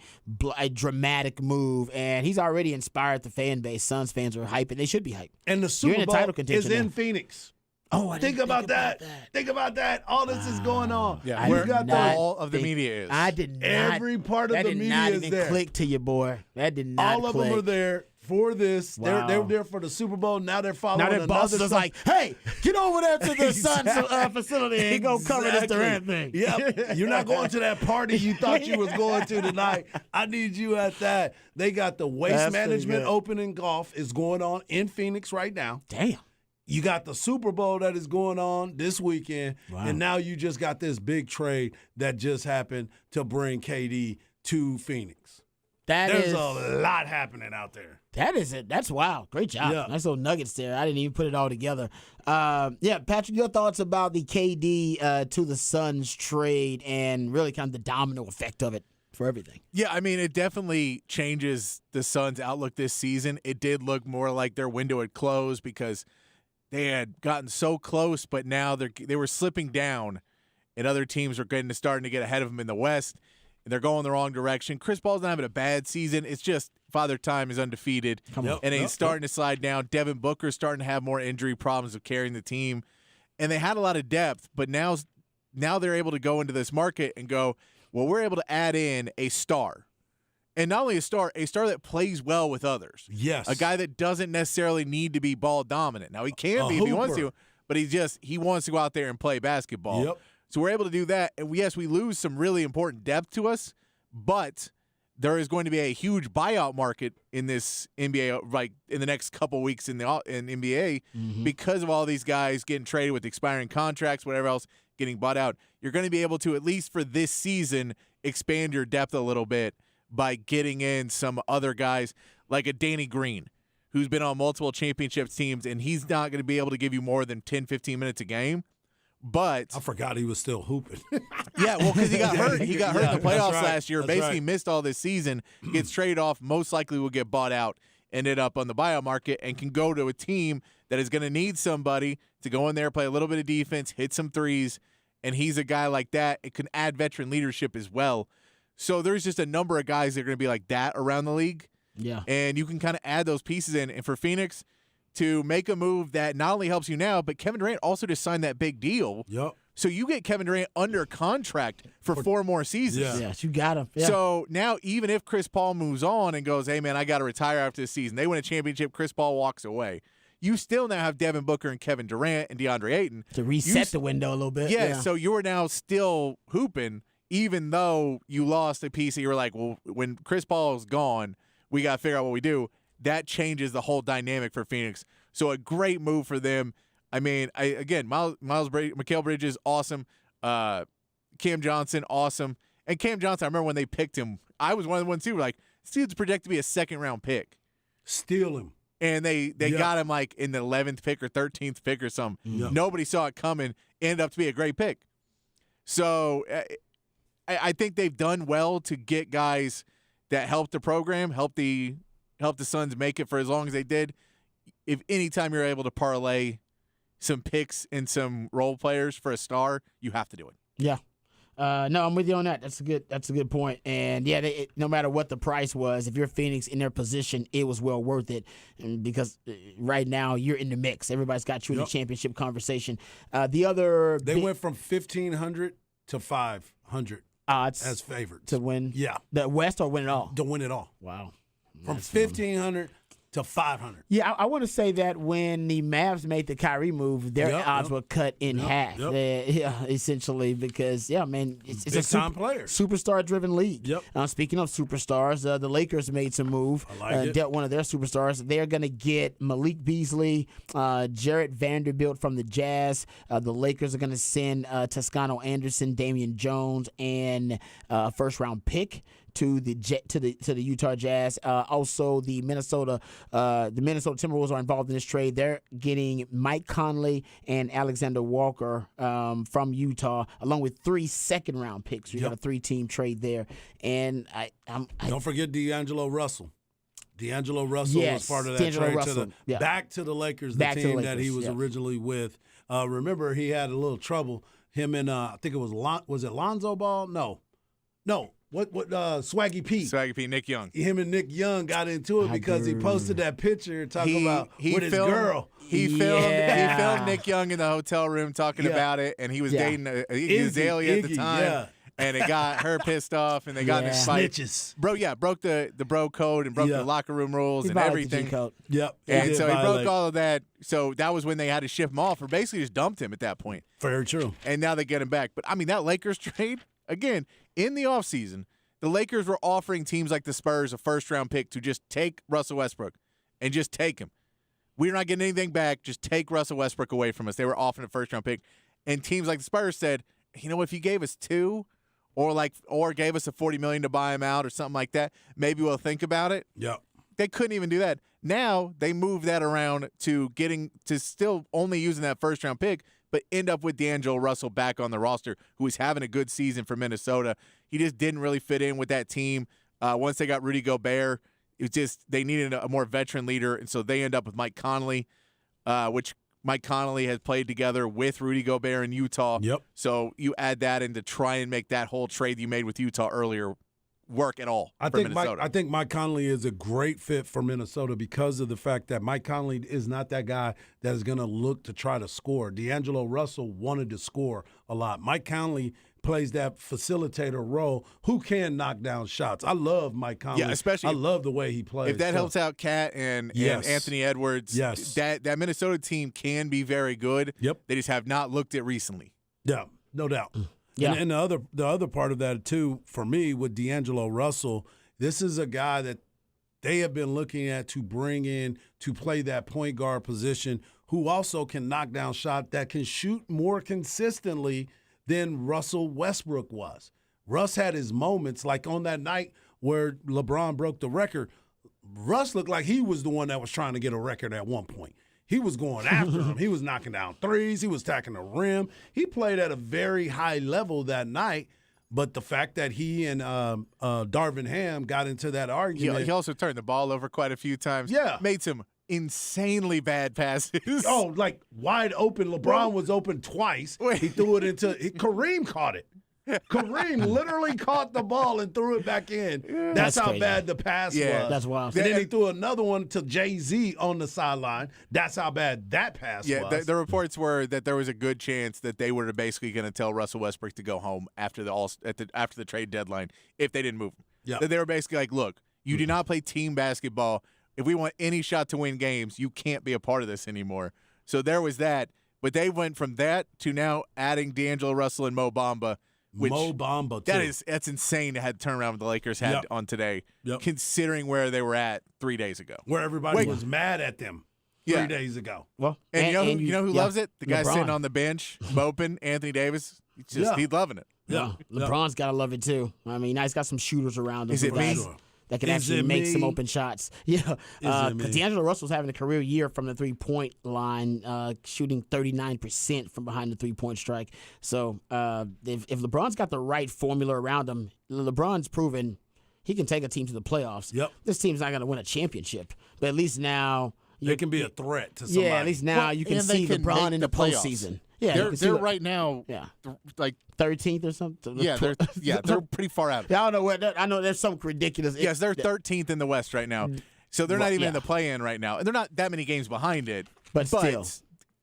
dramatic move. And he's already inspired the fan base. Suns fans are hyping. They should be hyped. And the Super Bowl is in now. Phoenix. Oh, I think didn't about that. Think about that. All this is going on. Yeah, You where got all of the media is. I did not. Every part of that the did media not is even there. click to you, boy. That did not All of click. them are there for this. Wow. They were there for the Super Bowl. Now they're following Now their another boss is song. like, hey, get over there to the Suns Exactly. facility and go cover this Durant thing. Yep. You're not going to that party you thought you was going to tonight. I need you at that. They got the Waste That's pretty Management good. Open in golf is going on in Phoenix right now. Damn. You got the Super Bowl that is going on this weekend, and now you just got this big trade that just happened to bring KD to Phoenix. There's a lot happening out there. That is it. That's wild. Great job. Yeah. Nice little nuggets there. I didn't even put it all together. Patrick, your thoughts about the KD to the Suns trade and really kind of the domino effect of it for everything. Yeah, I mean, it definitely changes the Suns' outlook this season. It did look more like their window had closed because they had gotten so close, but now they were slipping down, and other teams were starting to get ahead of them in the West, and they're going the wrong direction. Chris Paul's not having a bad season. It's just Father Time is undefeated, and he's starting to slide down. Devin Booker's starting to have more injury problems of carrying the team, and they had a lot of depth, but now they're able to go into this market and go, well, we're able to add in a star. And not only a star that plays well with others. Yes. A guy that doesn't necessarily need to be ball dominant. Now, he can be if he wants to, but he wants to go out there and play basketball. Yep. So we're able to do that. And yes, we lose some really important depth to us, but there is going to be a huge buyout market in this NBA, like in the next couple weeks in NBA, because of all these guys getting traded with expiring contracts, whatever else, getting bought out. You're going to be able to, at least for this season, expand your depth a little bit by getting in some other guys like a Danny Green, who's been on multiple championship teams, and he's not going to be able to give you more than 10, 15 minutes a game. But I forgot he was still hooping. yeah, well, because he got hurt. He got hurt in the playoffs last year. That's Basically right. missed all this season. Gets traded off. Most likely will get bought out. Ended up on the buyout market and can go to a team that is going to need somebody to go in there, play a little bit of defense, hit some threes, and he's a guy like that. It can add veteran leadership as well. So there's just a number of guys that are going to be like that around the league. Yeah. And you can kind of add those pieces in. And for Phoenix to make a move that not only helps you now, but Kevin Durant also just signed that big deal. Yep. So you get Kevin Durant under contract for 4 more seasons. Yeah. Yes, you got him. Yeah. So now even if Chris Paul moves on and goes, hey, man, I got to retire after this season, they win a championship, Chris Paul walks away. You still now have Devin Booker and Kevin Durant and DeAndre Ayton. to reset the window a little bit. Yeah, so you're now still hooping, even though you lost a piece that you were like, well, when Chris Paul is gone, we got to figure out what we do. That changes the whole dynamic for Phoenix. So a great move for them. I mean, Mikal Bridges, awesome. Cam Johnson, awesome. And Cam Johnson, I remember when they picked him, I was one of the ones too, like, this dude's projected to be a second-round pick. Steal him. And they Yeah. got him like in the 11th pick or 13th pick or something. Yeah. Nobody saw it coming. Ended up to be a great pick. So I think they've done well to get guys that help the program, help the Suns make it for as long as they did. If anytime you're able to parlay some picks and some role players for a star, you have to do it. Yeah. No, I'm with you on that. That's a good point. And yeah, no matter what the price was, if you're Phoenix in their position, it was well worth it. And because right now you're in the mix. Everybody's got you in the championship conversation. They Went from 1,500 to 500 odds as favorites to win. Yeah, The West or win it all. to win it all. Wow. From 1,500 to 500. Yeah, I want to say that when the Mavs made the Kyrie move, their odds were cut in half. Yeah, essentially because it's Big a time player. superstar-driven league. Yep. Speaking of superstars, the Lakers made some move. I like it. Dealt one of their superstars. They're going to get Malik Beasley, Jarrett Vanderbilt from the Jazz. The Lakers are going to send Toscano Anderson, Damian Jones, and a first-round pick to the Utah Jazz. Also, the Minnesota Timberwolves are involved in this trade. They're getting Mike Conley and Alexander Walker from Utah, along with 3 second-round picks. You got a 3-team trade there, and Don't forget D'Angelo Russell. D'Angelo Russell was part of that D'Angelo trade Russell, back to the Lakers, the Back to the team that he Lakers, was yeah. originally with. Remember, he had a little trouble. Him and I think it was it Lonzo Ball? No. What Swaggy P. Swaggy P, Nick Young. Him and Nick Young got into it because he posted that picture talking about with his girl. He filmed Nick Young in the hotel room talking about it, and he was dating Azalea at the time. Yeah. And it got her pissed off, and they got in a fight. Snitches. Broke the bro code and broke the locker room rules and everything. Yep. And did so he violate. broke all of that. So that was when they had to ship him off, or basically just dumped him at that point. Very true. And now they get him back. But, I mean, that Lakers trade, again, in the offseason, the Lakers were offering teams like the Spurs a first-round pick to just take Russell Westbrook and just take him. We're not getting anything back. Just take Russell Westbrook away from us. They were offering a first-round pick. And teams like the Spurs said, you know, if you gave us 2 or gave us a $40 million to buy him out or something like that, maybe we'll think about it. Yep. They couldn't even do that. Now they move that around to still only using that first-round pick, but end up with D'Angelo Russell back on the roster, who is having a good season for Minnesota. He just didn't really fit in with that team. Once they got Rudy Gobert, it was just they needed a more veteran leader, and so they end up with Mike Conley, which Mike Conley has played together with Rudy Gobert in Utah. Yep. So you add that in to try and make that whole trade you made with Utah earlier work at all I for think Minnesota. Mike Conley is a great fit for Minnesota because of the fact that Mike Conley is not that guy that is going to look to try to score. D'Angelo Russell wanted to score a lot. Mike Conley plays that facilitator role who can knock down shots. I love Mike Conley. Yeah, especially I love the way he plays. If that So, helps out Cat and Anthony Edwards, Yes. that Minnesota team can be very good. Yep. They just have not looked it recently. Yeah, no doubt. Yeah. And the other part of that too, for me, with D'Angelo Russell, this is a guy that they have been looking at to bring in to play that point guard position, who also can knock down shot, that can shoot more consistently than Russell Westbrook was. Russ had his moments, like on that night where LeBron broke the record. Russ looked like he was the one that was trying to get a record at one point. He was going after him. He was knocking down threes. He was attacking the rim. He played at a very high level that night. But the fact that he and Darvin Ham got into that argument. He also turned the ball over quite a few times. Yeah. Made some insanely bad passes. Oh, like wide open. LeBron was open twice. He threw it into Kareem caught it. Kareem literally caught the ball and threw it back in. That's how crazy. bad the pass Yeah. was. That's wild. And then he threw another one to Jay-Z on the sideline. That's how bad that pass Yeah, was. the reports were that there was a good chance that they were basically going to tell Russell Westbrook to go home after the trade deadline if they didn't move him. Yeah. That they were basically like, look, you do not play team basketball. If we want any shot to win games, you can't be a part of this anymore. So there was that. But they went from that to now adding D'Angelo Russell and Mo Bamba. Which, Mo Bamba, too. that's insane to have turn around the Lakers had Yep. on today, Yep. considering where they were at 3 days ago. Where everybody Wait. was mad at them 3 days ago. Well, And you know who yeah, loves it? The guy LeBron. sitting on the bench, moping, Anthony Davis. He's loving it. Yeah. LeBron's got to love it too. I mean, now he's got some shooters around him. Is it some me? guys that can Is actually it make some me? open shots. Yeah, it because me? D'Angelo Russell's having a career year from the 3-point line, shooting 39% from behind the 3-point strike. So if LeBron's got the right formula around him, LeBron's proven he can take a team to the playoffs. Yep. This team's not going to win a championship, but at least now They can be a threat to somebody. yeah, at least now you can and they see can LeBron make in the the playoffs. postseason. Yeah, you can see they're what- right now, Yeah, like 13th or something. they're pretty far out. Yeah, I don't know what. I know there's something ridiculous. Yes, they're 13th in the West right now, so they're not Well, even yeah. in the play-in right now, and they're not that many games behind it. But still.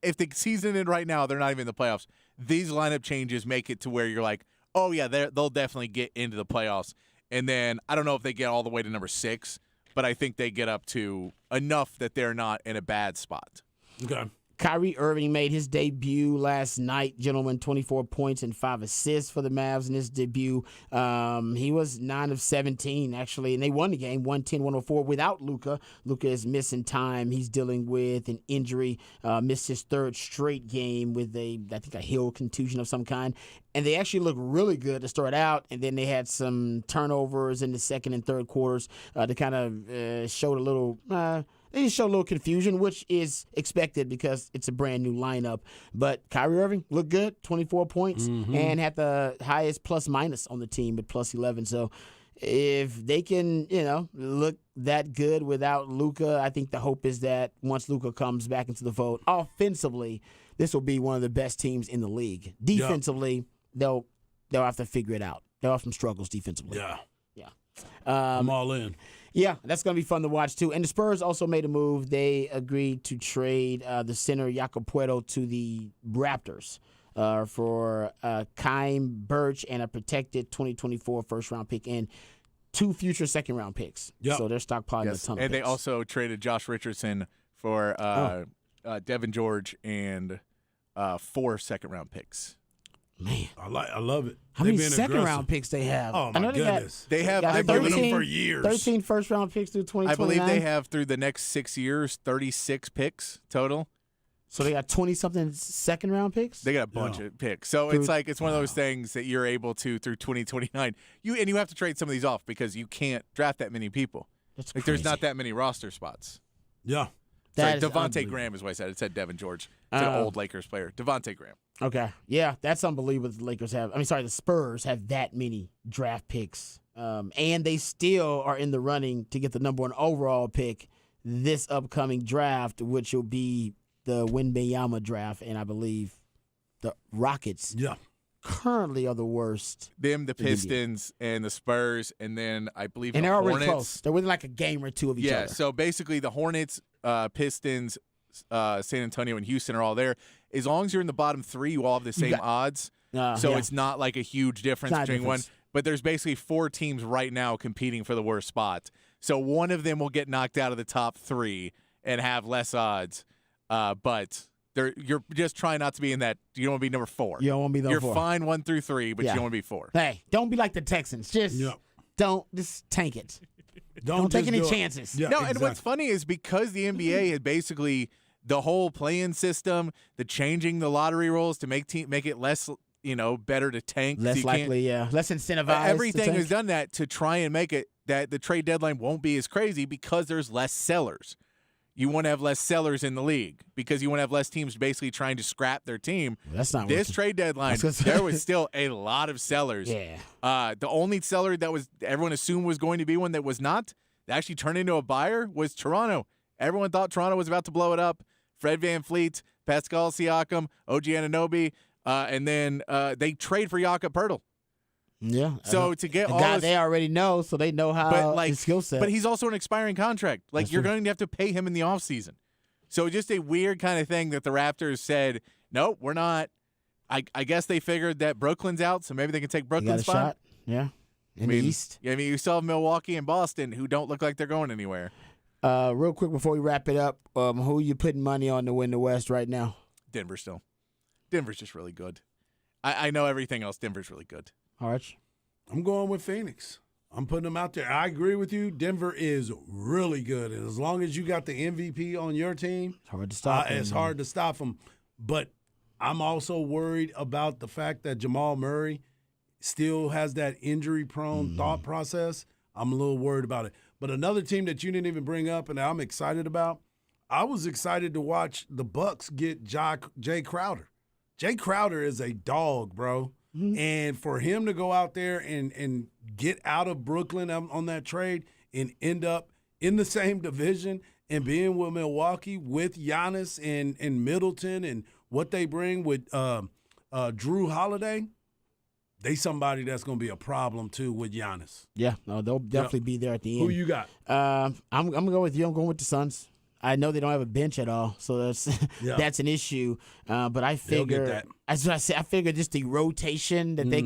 if the season ended right now, they're not even in the playoffs. These lineup changes make it to where you're like, oh yeah, they'll definitely get into the playoffs. And then I don't know if they get all the way to number 6, but I think they get up to enough that they're not in a bad spot. Okay. Kyrie Irving made his debut last night, gentlemen, 24 points and 5 assists for the Mavs in his debut. He was 9 of 17, actually, and they won the game, 110-104 without Luka. Luka is missing time. He's dealing with an injury, missed his 3rd straight game with I think a heel contusion of some kind. And they actually looked really good to start out, and then they had some turnovers in the second and third quarters to kind of showed a little they just showed a little confusion, which is expected because it's a brand new lineup. But Kyrie Irving looked good, 24 points, and had the highest plus-minus on the team at plus 11. So if they can, look that good without Luka, I think the hope is that once Luka comes back into the fold, offensively, this will be one of the best teams in the league. Defensively, they'll have to figure it out. They'll have some struggles defensively. Yeah. Yeah. I'm all in. Yeah, that's going to be fun to watch, too. And the Spurs also made a move. They agreed to trade the center Jakob Puerto to the Raptors for Kym Birch and a protected 2024 first-round pick and 2 future second-round picks. Yep. So they're stockpiling a ton of And they picks. also traded Josh Richardson for Devin George and 4 second-round picks. Man, I love it. how They've many been second-round aggressive. picks they have? Oh, I my know goodness. They have, got I They've given believe, them for years. 13 first-round picks through 2029. I believe they have through the next 6 years 36 picks total. So they got 20-something second-round picks? They got a bunch of picks. So Through- it's one of those things that you're able to through 2029. You have to trade some of these off because you can't draft that many people. That's Like there's crazy. not that many roster spots. Yeah. That is Sorry, Devontae unbelievable. Graham is what I said. It said Devin George. It's an old Lakers player. Devontae Graham. Okay. Yeah, that's unbelievable. The Lakers have. The Spurs have that many draft picks, and they still are in the running to get the number 1 overall pick this upcoming draft, which will be the Wembanyama draft, and I believe the Rockets Yeah. currently are the worst. Them, the Pistons, and the Spurs, and then I believe And the they're already Hornets. close. They're within like a game or two of each Yeah, other. so basically the Hornets, Pistons, San Antonio, and Houston are all there. As long as you're in the bottom three, you all have the same odds. So yeah. it's not like a huge difference It's not a between one. difference. But there's basically 4 teams right now competing for the worst spot. So one of them will get knocked out of the top 3 and have less odds. But you're just trying not to be in that. You don't want to be number 4. You don't want to be number You're 4. fine 1 through 3, but Yeah. you don't want to be 4. Hey, don't be like the Texans. Just just tank it. Don't take just any do it. chances. Yeah, No, and what's exactly. funny is because the NBA had basically the whole play-in system, the changing the lottery rules to make it less, better to tank. so Less you can't- likely, less incentivized. Everything to has tank. done that to try and make it that the trade deadline won't be as crazy because there's less sellers. You want to have less sellers in the league because you want to have less teams basically trying to scrap their team. That's not This working. trade deadline. I was gonna say- There was still a lot of sellers. Yeah. The only seller that was everyone assumed was going to be one that was not, that actually turned into a buyer, was Toronto. Everyone thought Toronto was about to blow it up. Fred VanVleet, Pascal Siakam, OG Anunoby, and then they trade for Jakob Poeltl. Yeah. So to get a all guy this, they already know, so they know how his skill set. but he's also an expiring contract. Like That's you're true. going to have to pay him in the offseason. So just a weird kind of thing that the Raptors said, nope, we're not. I guess they figured that Brooklyn's out, so maybe they can take You got Brooklyn's a spot. shot. Yeah. In the East. Yeah, I mean, you still have Milwaukee and Boston who don't look like they're going anywhere. Real quick before we wrap it up, who you putting money on to win the West right now? Denver still. Denver's just really good. I know everything else. Denver's really good. All right. I'm going with Phoenix. I'm putting them out there. I agree with you. Denver is really good. And as long as you got the MVP on your team, It's hard to stop. it's hard to stop them. But I'm also worried about the fact that Jamal Murray still has that injury-prone thought process. I'm a little worried about it. But another team that you didn't even bring up and I'm excited about, I was excited to watch the Bucks get Jay Crowder. Jay Crowder is a dog, bro. And for him to go out there and get out of Brooklyn on that trade and end up in the same division and being with Milwaukee with Giannis and Middleton and what they bring with Drew Holiday, they somebody that's going to be a problem too with Giannis. Yeah, no, they'll definitely be there at the end. Who you got? I'm gonna go with you. I'm going with the Suns. I know they don't have a bench at all, so that's an issue. But I They'll figure, get that. as I say, I figure just the rotation that they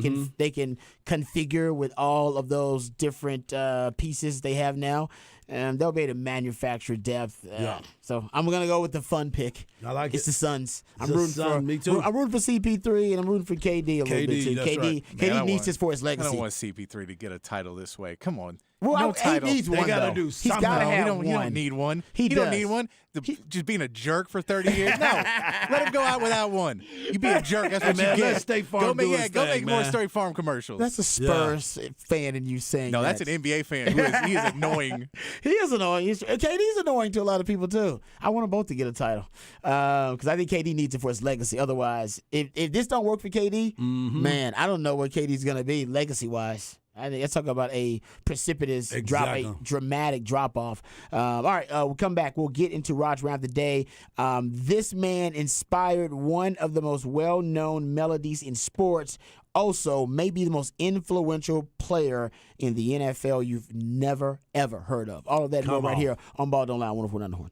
can configure with all of those different pieces they have now, and they'll be able to manufacture depth. So I'm gonna go with the fun pick. I like It's it. the Suns. I'm the rooting Sun, for me too. I'm rooting for CP3 and I'm rooting for KD a little bit KD, too. that's KD, right. Man, I KD needs want- this for his I legacy. don't want CP3 to get a title this way. Come on. Well, no he title. needs They one. gotta though. do He's something. got to No, have he don't one. need one. He don't does. need one. Just being a jerk for 30 years. No, let him go out without one. You be a jerk. That's what man, you let get. State Farm go make, do his go thing, make more man. State Farm commercials. That's a Spurs fan in you saying no, that. that's an NBA fan. He is annoying. He is annoying. KD's annoying to a lot of people too. I want them both to get a title because I think KD needs it for his legacy. Otherwise, if this don't work for KD, man, I don't know where KD's gonna be legacy wise. I think let's talk about a precipitous Exactly. dramatic drop off. All right, we'll come back. We'll get into Raj Round the Day. This man inspired one of the most well known melodies in sports. Also, maybe the most influential player in the NFL you've never, ever heard of. All of that and more Come right on. here on Ball Don't Lie, 104.9 The Horn.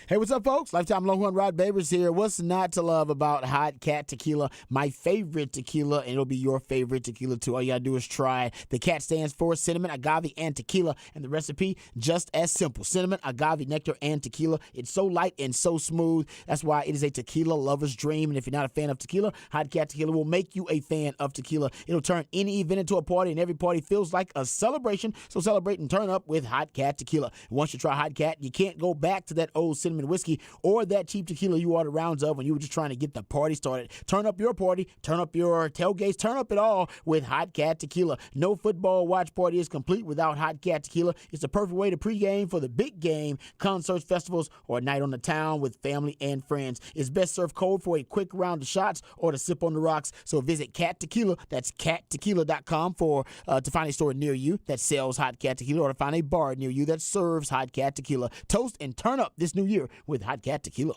Hey, what's up, folks? Lifetime Longhorn Rod Babers here. What's not to love about Hot Cat Tequila? My favorite tequila, and it'll be your favorite tequila, too. All you gotta do is try it. The Cat stands for cinnamon, agave, and tequila, and the recipe, just as simple. Cinnamon, agave, nectar, and tequila. It's so light and so smooth. That's why it is a tequila lover's dream, and if you're not a fan of tequila, Hot Cat Tequila will make you a fan of tequila. It'll turn any event into a party, and every party feels like a celebration, so celebrate and turn up with Hot Cat Tequila. Once you try Hot Cat, you can't go back to that old cinnamon cinnamon whiskey, or that cheap tequila you ordered rounds of when you were just trying to get the party started. Turn up your party, turn up your tailgates, turn up it all with Hot Cat Tequila. No football watch party is complete without Hot Cat Tequila. It's the perfect way to pregame for the big game, concerts, festivals, or a night on the town with family and friends. It's best served cold for a quick round of shots or to sip on the rocks. So visit Cat Tequila, that's cattequila.com to find a store near you that sells Hot Cat Tequila, or to find a bar near you that serves Hot Cat Tequila. Toast and turn up this new year with Hot Cat Tequila.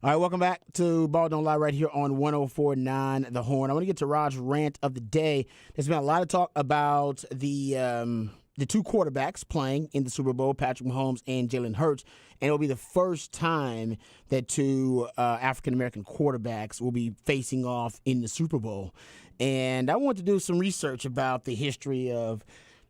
All right, welcome back to Ball Don't Lie right here on 104.9 The Horn. I want to get to Rod's rant of the day. There's been a lot of talk about the two quarterbacks playing in the Super Bowl, Patrick Mahomes and Jalen Hurts, and it'll be the first time that two African-American quarterbacks will be facing off in the Super Bowl. And I want to do some research about the history of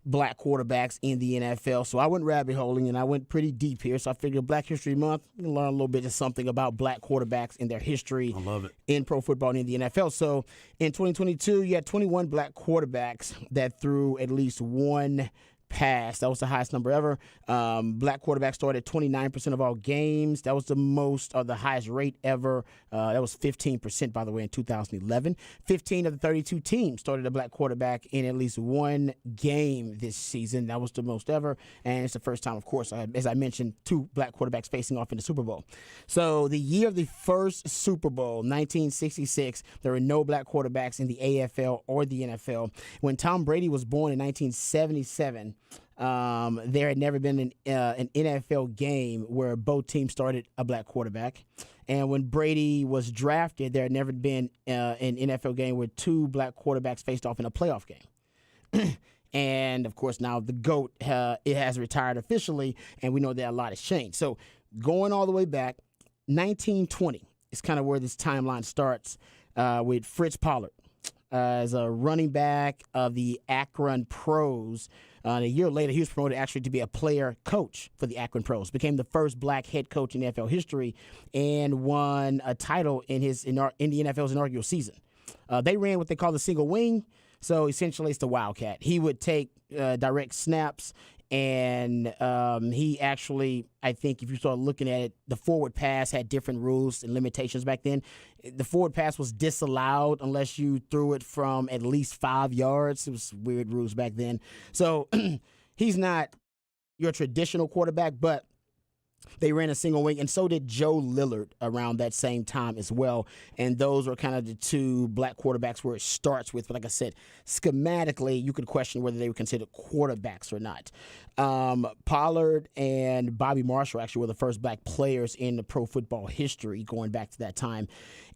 black quarterbacks in the NFL. So I went rabbit holing and I went pretty deep here. So I figured Black History Month, we can learn a little bit of something about black quarterbacks and their history I love it. in pro football and in the NFL. So in 2022, you had 21 black quarterbacks that threw at least one pass. That was the highest number ever. Black quarterbacks started 29% of all games. That was the most, or the highest rate ever. That was 15%, by the way, in 2011. 15 of the 32 teams started a black quarterback in at least one game this season. That was the most ever. And it's the first time, of course, as I mentioned, two black quarterbacks facing off in the Super Bowl. So the year of the first Super Bowl, 1966, there were no black quarterbacks in the AFL or the NFL. When Tom Brady was born in 1977, there had never been an NFL game where both teams started a black quarterback. And when Brady was drafted, there had never been an NFL game where two black quarterbacks faced off in a playoff game. And, of course, now the GOAT, it has retired officially, and we know that a lot has changed. So going all the way back, 1920 is kind of where this timeline starts with Fritz Pollard as a running back of the Akron Pros. A year later, he was promoted actually to be a player coach for the Akron Pros, became the first black head coach in NFL history, and won a title in the NFL's inaugural season. They ran what they call the single wing, so essentially it's the Wildcat. He would take direct snaps, and he actually, I think if you start looking at it, the forward pass had different rules and limitations back then. The forward pass was disallowed unless you threw it from at least 5 yards. It was weird rules back then. So he's not your traditional quarterback, but they ran a single wing, and so did Joe Lillard around that same time as well. And those were kind of the two black quarterbacks where it starts with. But like I said, schematically, you could question whether they were considered quarterbacks or not. Pollard and Bobby Marshall actually were the first black players in the pro football history going back to that time.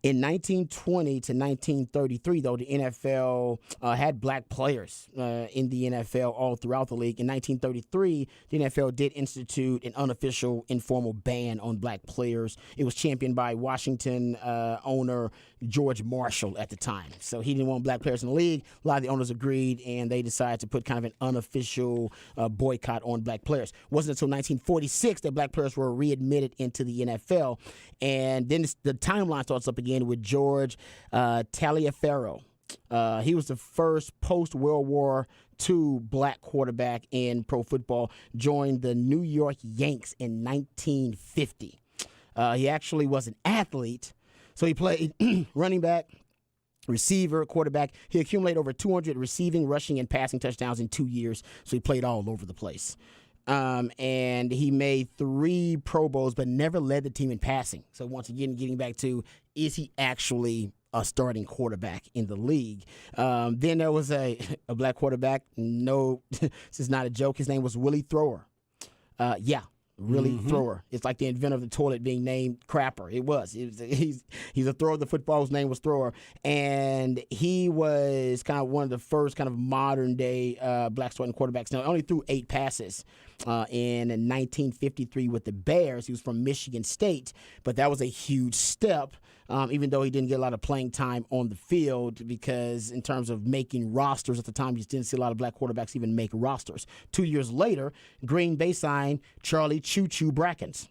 In 1920 to 1933, though, the NFL had black players in the NFL all throughout the league. In 1933, the NFL did institute an unofficial informal ban on black players. It was championed by Washington owner George Marshall at the time. So he didn't want black players in the league. A lot of the owners agreed, and they decided to put kind of an unofficial boycott on black players. It wasn't until 1946 that black players were readmitted into the NFL. And then the timeline starts up again with George Taliaferro. He was the first post-World War II black quarterback in pro football, joined the New York Yanks in 1950. He actually was an athlete, so he played running back, receiver, quarterback. He accumulated over 200 receiving, rushing, and passing touchdowns in 2 years, so he played all over the place. And he made 3 Pro Bowls, but never led the team in passing. So once again, getting back to, is he actually a starting quarterback in the league? Then there was a black quarterback. No, this is not a joke. His name was Willie Thrower. Willie Thrower. It's like the inventor of the toilet being named Crapper. He's a thrower. The football's name was Thrower. And he was kind of one of the first kind of modern day black starting quarterbacks. Now, he only threw 8 passes in 1953 with the Bears. He was from Michigan State, but that was a huge step, even though he didn't get a lot of playing time on the field, because in terms of making rosters at the time, you just didn't see a lot of black quarterbacks even make rosters. 2 years later, Green Bay signed Charlie Choo Choo Brackens.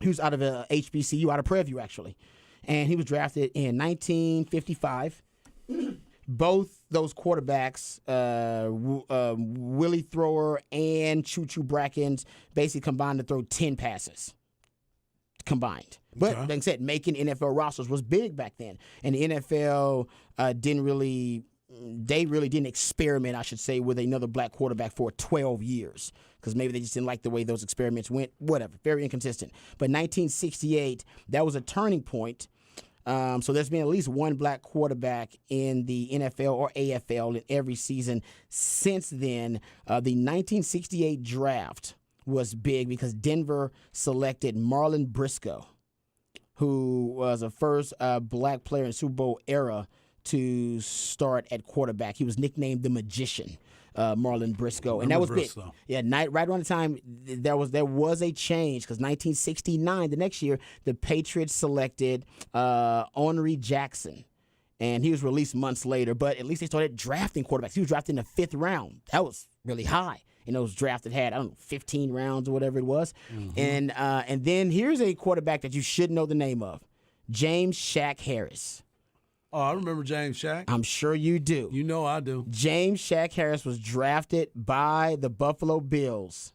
He was out of HBCU, out of Prairie View, actually. And he was drafted in 1955. Both those quarterbacks, Willie Thrower and Choo Choo Brackens, basically combined to throw 10 passes combined. But like I said, making NFL rosters was big back then. And the NFL didn't really experiment, I should say, with another black quarterback for 12 years, because maybe they just didn't like the way those experiments went. Whatever, very inconsistent. But 1968, that was a turning point. So there's been at least one black quarterback in the NFL or AFL in every season since then. The 1968 draft was big because Denver selected Marlon Briscoe, who was the first black player in Super Bowl era to start at quarterback. He was nicknamed the Magician, Marlon Briscoe, and that was big. Yeah, right around the time there was a change because 1969, the next year, the Patriots selected Henry Jackson. And he was released months later, but at least they started drafting quarterbacks. He was drafted in the 5th round. That was really high. And those drafted had, 15 rounds or whatever it was. Mm-hmm. And then here's a quarterback that you should know the name of, James Shaq Harris. Oh, I remember James Shaq. I'm sure you do. You know I do. James Shaq Harris was drafted by the Buffalo Bills.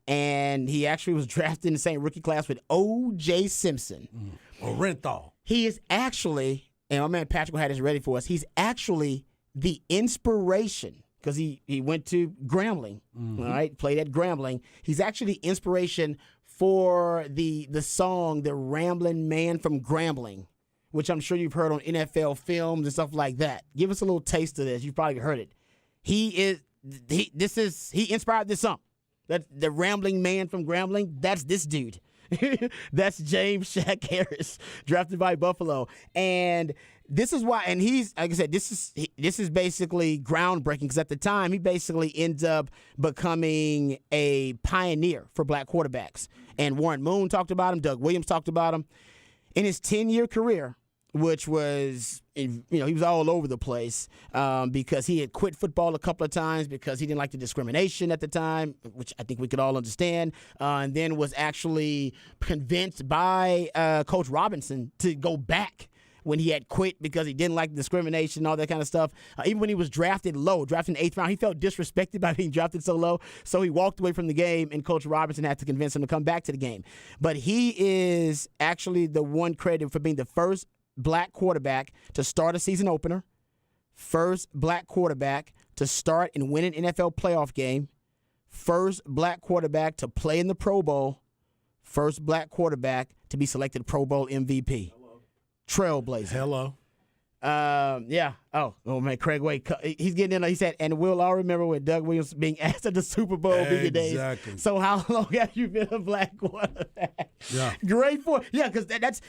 And he actually was drafted in the same rookie class with O.J. Simpson. Or Renthal. He is actually... And my man Patrick had this ready for us. He's actually the inspiration because he went to Grambling, all right, played at Grambling. He's actually the inspiration for the song "The Ramblin' Man from Grambling," which I'm sure you've heard on NFL films and stuff like that. Give us a little taste of this. You've probably heard it. He inspired this song. That the Rambling Man from Grambling. That's this dude. That's James Shaq Harris, drafted by Buffalo. And this is why, and he's, like I said, this is basically groundbreaking because at the time, he basically ends up becoming a pioneer for black quarterbacks. And Warren Moon talked about him, Doug Williams talked about him. In his 10-year career, which was, he was all over the place because he had quit football a couple of times because he didn't like the discrimination at the time, which I think we could all understand, and then was actually convinced by Coach Robinson to go back when he had quit because he didn't like the discrimination and all that kind of stuff. Even when he was drafted in the 8th round, he felt disrespected by being drafted so low, so he walked away from the game, and Coach Robinson had to convince him to come back to the game. But he is actually the one credited for being the first black quarterback to start a season opener, first black quarterback to start and win an NFL playoff game, first black quarterback to play in the Pro Bowl, first black quarterback to be selected Pro Bowl MVP. Hello. Trailblazer. Hello. Yeah. Oh man, Craig Way. He's getting in. He said, and we'll all remember when Doug Williams being asked at the Super Bowl media days. Exactly. So how long have you been a black quarterback? Yeah. Great point. Yeah, because that's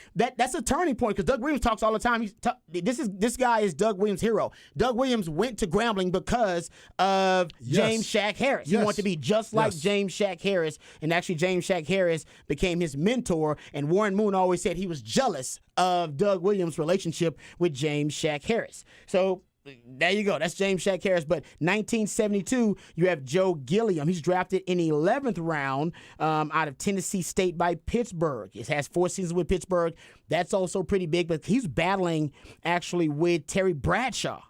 a turning point. Because Doug Williams talks all the time. This guy is Doug Williams' hero. Doug Williams went to Grambling because of James Shaq Harris. He wanted to be just like James Shaq Harris, and actually James Shaq Harris became his mentor. And Warren Moon always said he was jealous of Doug Williams' relationship with James Shaq Harris. So there you go. That's James Shaq Harris. But 1972, you have Joe Gilliam. He's drafted in the 11th round out of Tennessee State by Pittsburgh. He has 4 seasons with Pittsburgh. That's also pretty big. But he's battling actually with Terry Bradshaw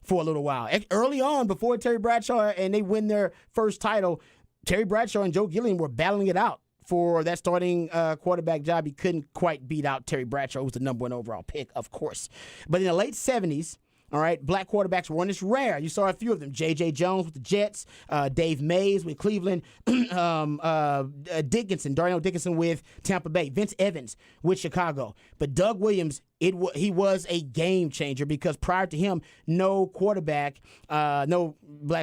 for a little while. Early on, before Terry Bradshaw and they win their first title, Terry Bradshaw and Joe Gilliam were battling it out for that starting quarterback job. He couldn't quite beat out Terry Bradshaw, who was the number 1 overall pick, of course. But in the late 70s, all right, black quarterbacks weren't as rare. You saw a few of them. J.J. Jones with the Jets, Dave Mays with Cleveland, Darnell Dickinson with Tampa Bay, Vince Evans with Chicago. But Doug Williams, he was a game changer because prior to him, no black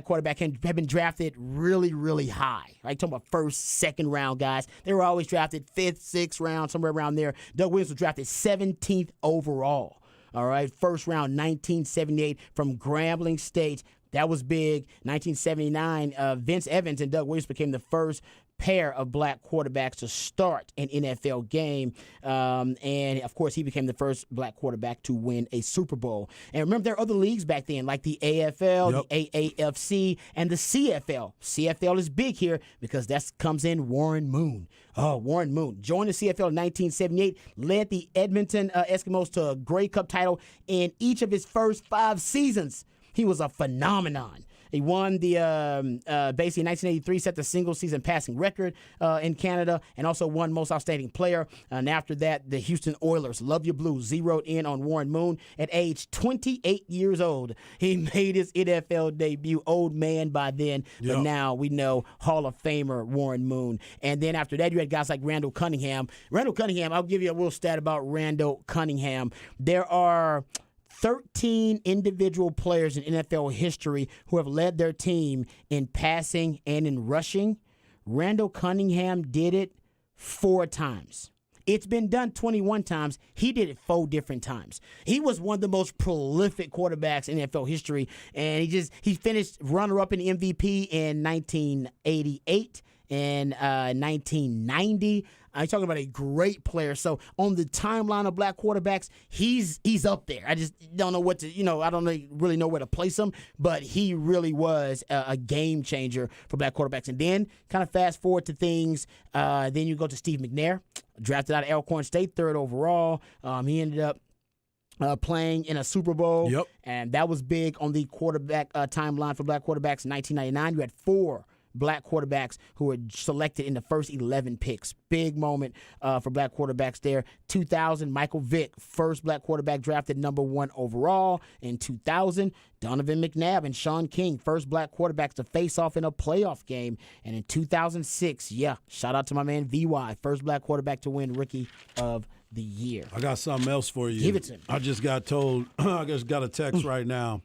quarterback had been drafted really, really high. Right, talking about first, second round guys. They were always drafted 5th, 6th round, somewhere around there. Doug Williams was drafted 17th overall. All right, first round, 1978 from Grambling State. That was big. 1979, Vince Evans and Doug Williams became the first pair of black quarterbacks to start an NFL game. And, of course, he became the first black quarterback to win a Super Bowl. And remember, there are other leagues back then, like the AFL, the AAFC, and the CFL. CFL is big here because that comes in Warren Moon. Oh, Warren Moon joined the CFL in 1978, led the Edmonton Eskimos to a Grey Cup title in each of his first 5 seasons. He was a phenomenon. He won the basically in 1983, set the single-season passing record in Canada, and also won Most Outstanding Player. And after that, the Houston Oilers, love your Blues, zeroed in on Warren Moon at age 28 years old. He made his NFL debut, old man by then, but now we know Hall of Famer Warren Moon. And then after that, you had guys like Randall Cunningham. Randall Cunningham, I'll give you a little stat about Randall Cunningham. There are 13 individual players in NFL history who have led their team in passing and in rushing. Randall Cunningham did it 4 times. It's been done 21 times. He did it 4 different times. He was one of the most prolific quarterbacks in NFL history, and he finished runner-up in MVP in 1988 and 1990. I'm talking about a great player. So on the timeline of black quarterbacks, he's up there. I just don't know what to, I don't really know where to place him, but he really was a game changer for black quarterbacks. And then kind of fast forward to things, then you go to Steve McNair, drafted out of Alcorn State, 3rd overall. He ended up playing in a Super Bowl, and that was big on the quarterback timeline for black quarterbacks. In 1999, you had 4 black quarterbacks who were selected in the first 11 picks. Big moment for black quarterbacks there. 2000, Michael Vick, first black quarterback drafted number 1 overall. In 2000, Donovan McNabb and Sean King, first black quarterbacks to face off in a playoff game. And in 2006, shout out to my man VY, first black quarterback to win Rookie of the Year. I got something else for you. Give it to me. I just got told, I just got a text right now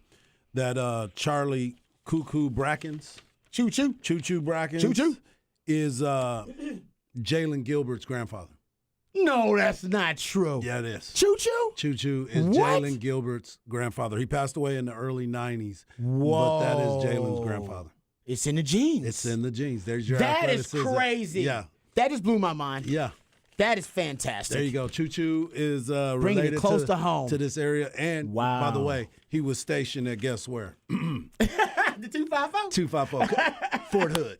that Charlie Cuckoo Brackens, Choo Brackens, is Jalen Gilbert's grandfather. No, that's not true. Yeah, it is. Choo Choo is What? Jalen Gilbert's grandfather. He passed away in the early 90s. Whoa. But that is Jalen's grandfather. It's in the genes. It's in the genes. There's your That is athleticism. crazy. Yeah. That just blew my mind. Yeah. That is fantastic. There you go. Choo is Bringing related it close to home. to this area. And Wow. by the way, he was stationed at guess where? The 250? 250. Fort Hood.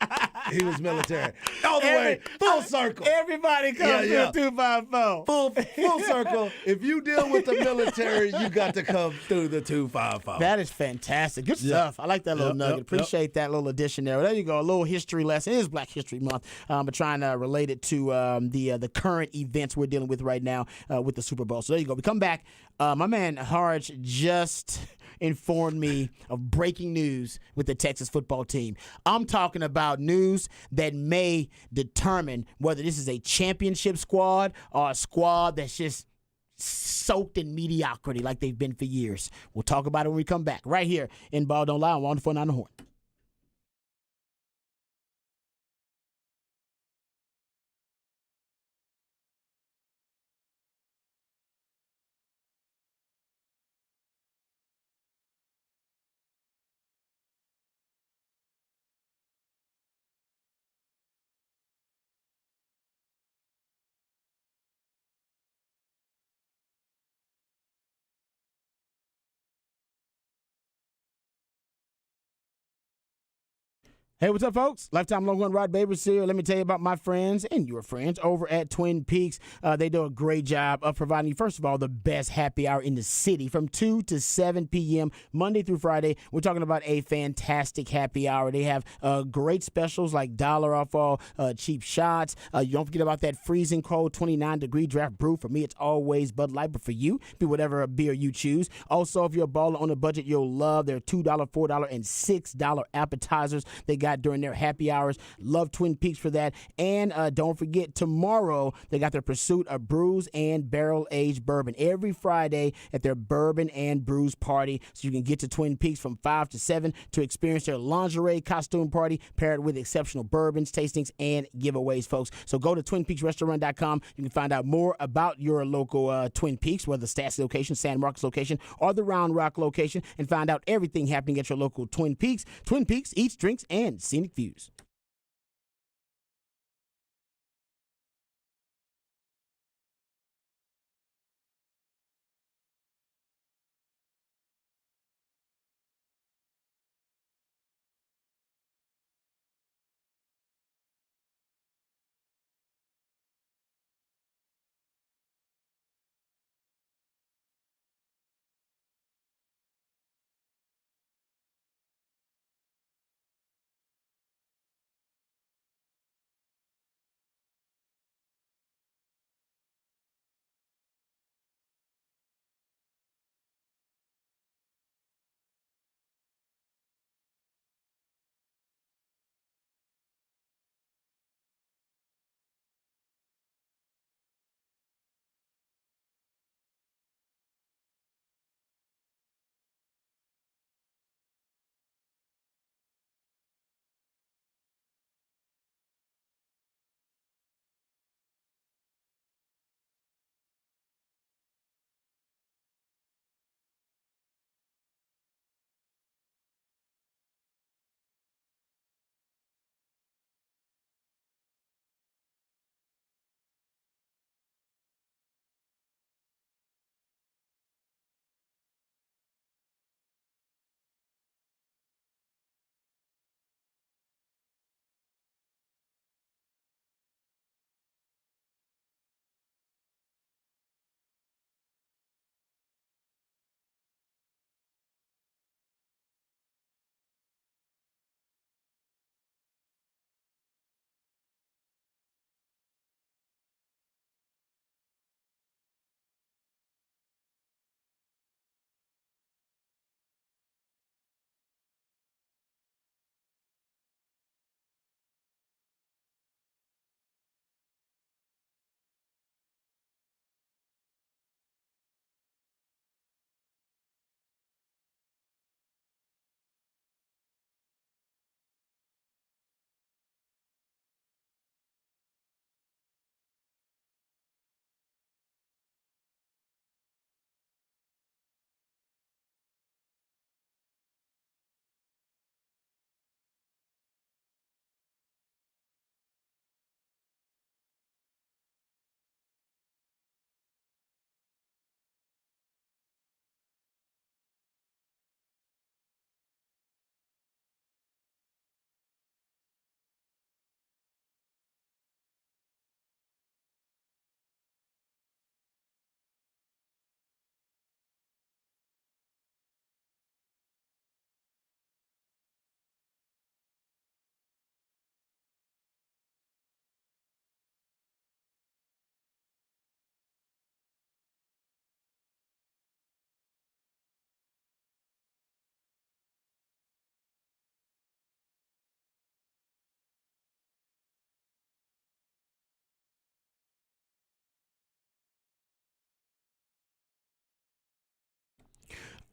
He was military. All the way. Full circle. Everybody comes Yeah. to 254. Full circle. If you deal with the military, you got to come through the 255. That is fantastic. Good stuff. I like that little nugget. Appreciate that little addition there. There you go. A little history lesson. It is Black History Month, but trying to relate it to the current events we're dealing with right now with the Super Bowl. So there you go. We come back. My man Harj just informed me of breaking news with the Texas football team. I'm talking about news that may determine whether this is a championship squad or a squad that's just soaked in mediocrity like they've been for years. We'll talk about it when we come back right here in Ball Don't Lie on 104.9 The Horn. Hey, what's up, folks? Lifetime Longhorn Rod Babers here. Let me tell you about my friends and your friends over at Twin Peaks. They do a great job of providing you, first of all, the best happy hour in the city from 2 to 7 p.m. Monday through Friday. We're talking about a fantastic happy hour. They have great specials like $1 off all cheap shots. You don't forget about that freezing cold 29-degree draft brew. For me, it's always Bud Light, but for you, be whatever beer you choose. Also, if you're a baller on a budget, you'll love their $2, $4, and $6 appetizers they got during their happy hours. Love Twin Peaks for that. And don't forget, tomorrow they got their Pursuit of Brews and Barrel Aged Bourbon every Friday at their Bourbon and Brews party. So you can get to Twin Peaks from 5 to 7 to experience their lingerie costume party paired with exceptional bourbons, tastings, and giveaways, folks. So go to TwinPeaksRestaurant.com. You can find out more about your local Twin Peaks, whether the Stats location, San Marcos location, or the Round Rock location, and find out everything happening at your local Twin Peaks. Twin Peaks, eats, drinks, and scenic views.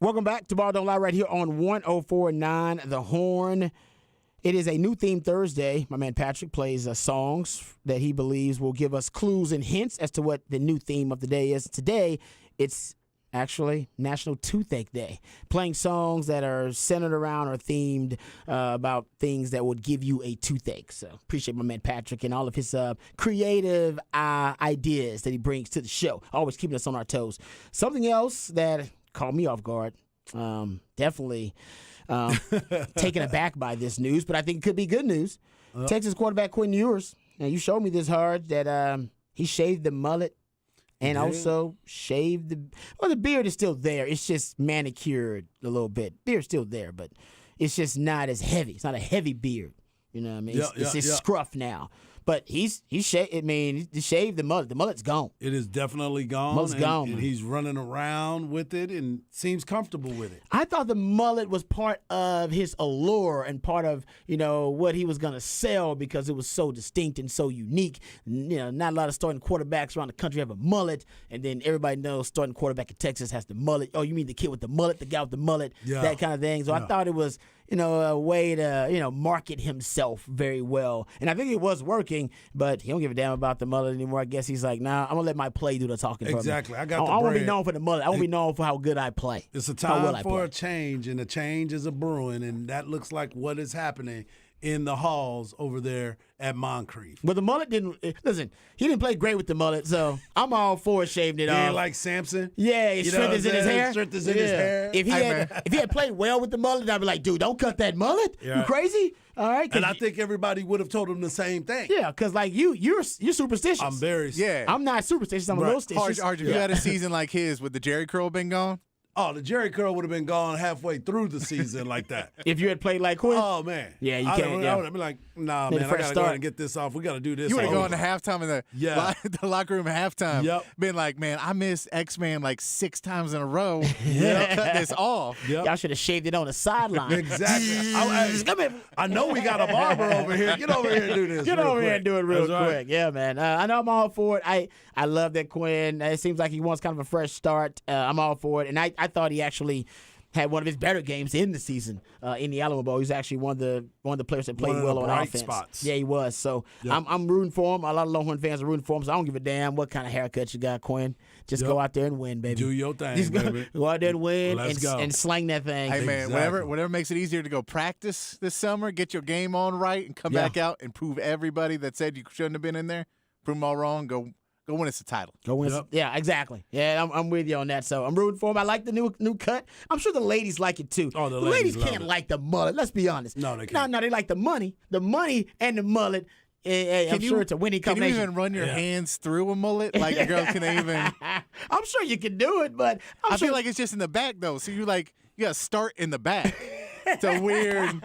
Welcome back to Ball Don't Lie right here on 104.9 The Horn. It is a new theme Thursday. My man Patrick plays songs that he believes will give us clues and hints as to what the new theme of the day is. Today, it's actually National Toothache Day. Playing songs that are centered around or themed about things that would give you a toothache. So appreciate my man Patrick and all of his creative ideas that he brings to the show. Always keeping us on our toes. Something else that caught me off guard. Definitely taken aback by this news, but I think it could be good news. Texas quarterback Quinn Ewers. Now, you showed me this hard that he shaved the mullet and also shaved the beard is still there. It's just manicured a little bit. Beard's still there, but it's just not as heavy. It's not a heavy beard. You know what I mean? It's just scruff now. But he shaved the mullet. The mullet's gone. It is definitely gone. Mullet's gone, and man. he's running around with it and seems comfortable with it. I thought the mullet was part of his allure and part of, what he was going to sell because it was so distinct and so unique. Not a lot of starting quarterbacks around the country have a mullet, and then everybody knows starting quarterback in Texas has the mullet. Oh, you mean the kid with the mullet, the guy with the mullet, that kind of thing. So I thought it was, a way to, market himself very well. And I think it was working, but he don't give a damn about the mullet anymore. I guess he's like, nah, I'm going to let my play do the talking for me. Exactly. I got the I won't be bread. known for the mullet. I won't be known for how good I play. It's a How well time I for play. a change, and a change is a brewing, and that looks like what is happening in the halls over there at Moncrief. But the mullet didn't listen. He didn't play great with the mullet, so I'm all for shaving it He off. ain't like Samson. Yeah, it You know what I'm strengthens in his saying? hair. Strengthens in his hair. If he had played well with the mullet, I'd be like, dude, don't cut that mullet. Yeah. You crazy? All right. And I think everybody would have told him the same thing. Yeah, because like you're superstitious. I'm very. Yeah. I'm not superstitious. I'm a little stitious. Harge, if you had a season like his, would the Jerry curl been gone? Oh, the Jerry curl would have been gone halfway through the season like that. If you had played like Quinn. Oh man. Yeah, you I can't, would yeah. have been like, nah, Made a man, I fresh gotta go start. ahead and get this off. We gotta do this. You would have over. gone to halftime in the locker room at halftime. Yep. Been like, man, I missed X-Man like 6 times in a row. Cut this off. Yep. Y'all should have shaved it on the sideline. Exactly. Come here. I know we got a barber over here. Get over here and do this. Get real over here quick. and do it real That's right. quick. Yeah, man. I know I'm all for it. I love that Quinn. It seems like he wants kind of a fresh start. I'm all for it. And I thought he actually had one of his better games in the season in the Alamo Bowl. He was actually one of the players that played One of well the on bright offense. spots. Yeah, he was. So Yep. I'm rooting for him. A lot of Longhorn fans are rooting for him. So I don't give a damn what kind of haircut you got, Quinn. Just go out there and win, baby. Do your thing, Just baby. go out there and win Let's go. and slang that thing. Hey man, Exactly. whatever makes it easier to go practice this summer, get your game on right, and come Yeah. back out and prove everybody that said you shouldn't have been in there, prove them all wrong. Go win us a title. Go win. Yep. Yeah, exactly. Yeah, I'm with you on that. So I'm rooting for him. I like the new cut. I'm sure the ladies like it too. Oh, the ladies ladies love can't it. like the mullet. Let's be honest. No, they can't. No, they like the money. The money and the mullet. I'm sure it's a winning Can you combination. even run your hands through a mullet? Like, girls, can they even? I'm sure you can do it, but I I'm sure feel like it's just in the back though. So you got to start in the back. It's a weird.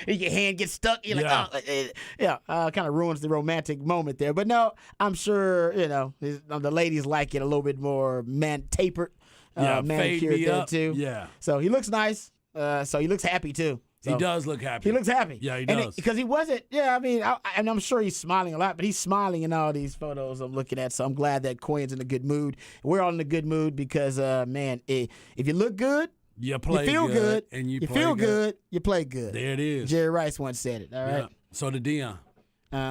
your hand gets stuck. You're Yeah. like, kind of ruins the romantic moment there. But no, I'm sure the ladies like it a little bit more tapered, Yeah, fade manicured me there up. too. Yeah. So he looks nice. So he looks happy too. He So does look happy. He looks happy. Yeah, he And does. Because he wasn't. Yeah, I mean, and I'm sure he's smiling a lot, but he's smiling in all these photos I'm looking at. So I'm glad that Quinn's in a good mood. We're all in a good mood because, man, if you look good, You play you feel good, and you play feel good, you play good. There it is. Jerry Rice once said it. All Yeah. right. So did Dion.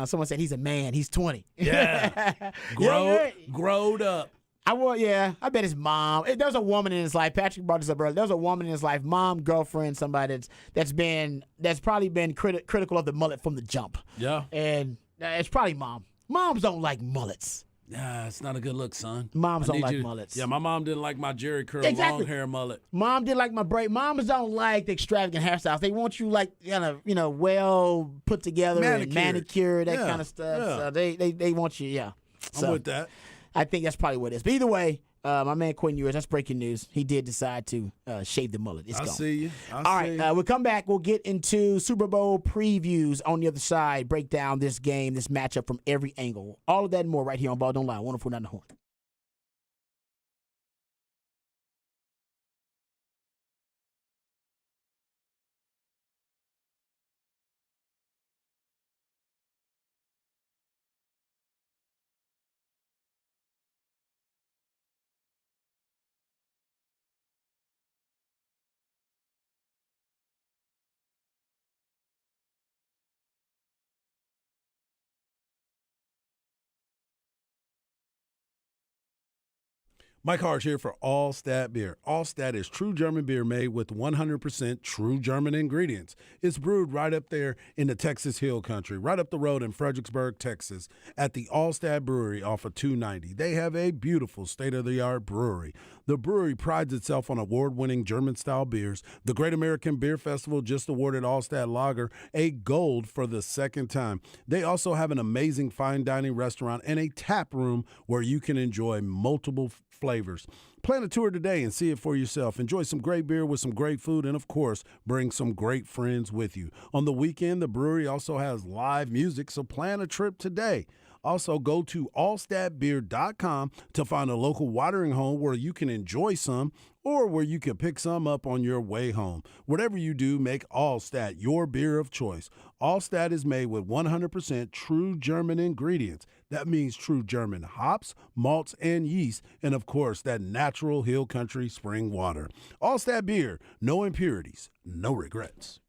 Someone said he's a man. He's 20. Yeah. Growed up. I bet his mom. There was a woman in his life. Patrick brought this up earlier. There was a woman in his life, mom, girlfriend, somebody that's probably been critical of the mullet from the jump. Yeah. And it's probably mom. Moms don't like mullets. Nah, it's not a good look, son. Moms I don't need like you- mullets. Yeah, my mom didn't like my Jerry curl Exactly. long hair mullet. Mom did like my braid. Moms don't like the extravagant hairstyles. They want you like kind of well put together and manicured, that Yeah, kind of stuff. yeah. So they want you, yeah. I'm So with that. I think that's probably what it is. But either way, my man Quinn Ewers, that's breaking news. He did decide to shave the mullet. It's I gone. see you. All right, we'll come back. We'll get into Super Bowl previews on the other side, break down this game, this matchup from every angle. All of that and more right here on Ball Don't Lie, 104.9 The Horn. Mike Harsh here for Allstat Beer. Allstat is true German beer made with 100% true German ingredients. It's brewed right up there in the Texas Hill Country, right up the road in Fredericksburg, Texas, at the Allstat Brewery off of 290. They have a beautiful state-of-the-art brewery. The brewery prides itself on award-winning German-style beers. The Great American Beer Festival just awarded Allstat Lager a gold for the second time. They also have an amazing fine dining restaurant and a tap room where you can enjoy multiple flavors. Plan a tour today and see it for yourself. Enjoy some great beer with some great food and, of course, bring some great friends with you. On the weekend, the brewery also has live music, so plan a trip today. Also, go to allstatbeer.com to find a local watering hole where you can enjoy some or where you can pick some up on your way home. Whatever you do, make Allstat your beer of choice. Allstat is made with 100% true German ingredients. That means true German hops, malts, and yeast, and of course, that natural hill country spring water. Allstat beer, no impurities, no regrets.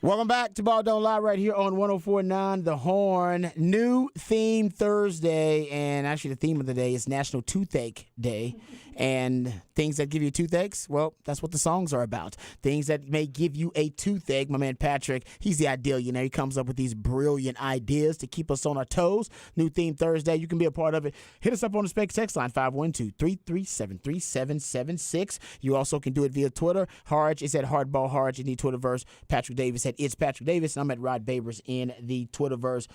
Welcome back to Ball Don't Lie right here on 104.9 The Horn. New theme Thursday, and actually the theme of the day is National Toothache Day. And things that give you toothaches, well, that's what the songs are about. Things that may give you a toothache. My man Patrick, he's the ideal. He comes up with these brilliant ideas to keep us on our toes. New theme Thursday. You can be a part of it. Hit us up on the Specs text line, 512-337-3776. You also can do it via Twitter. Harge is at Hardball Harge in the Twitterverse. Patrick Davis at It's Patrick Davis. And I'm at Rod Babers in the Twitterverse.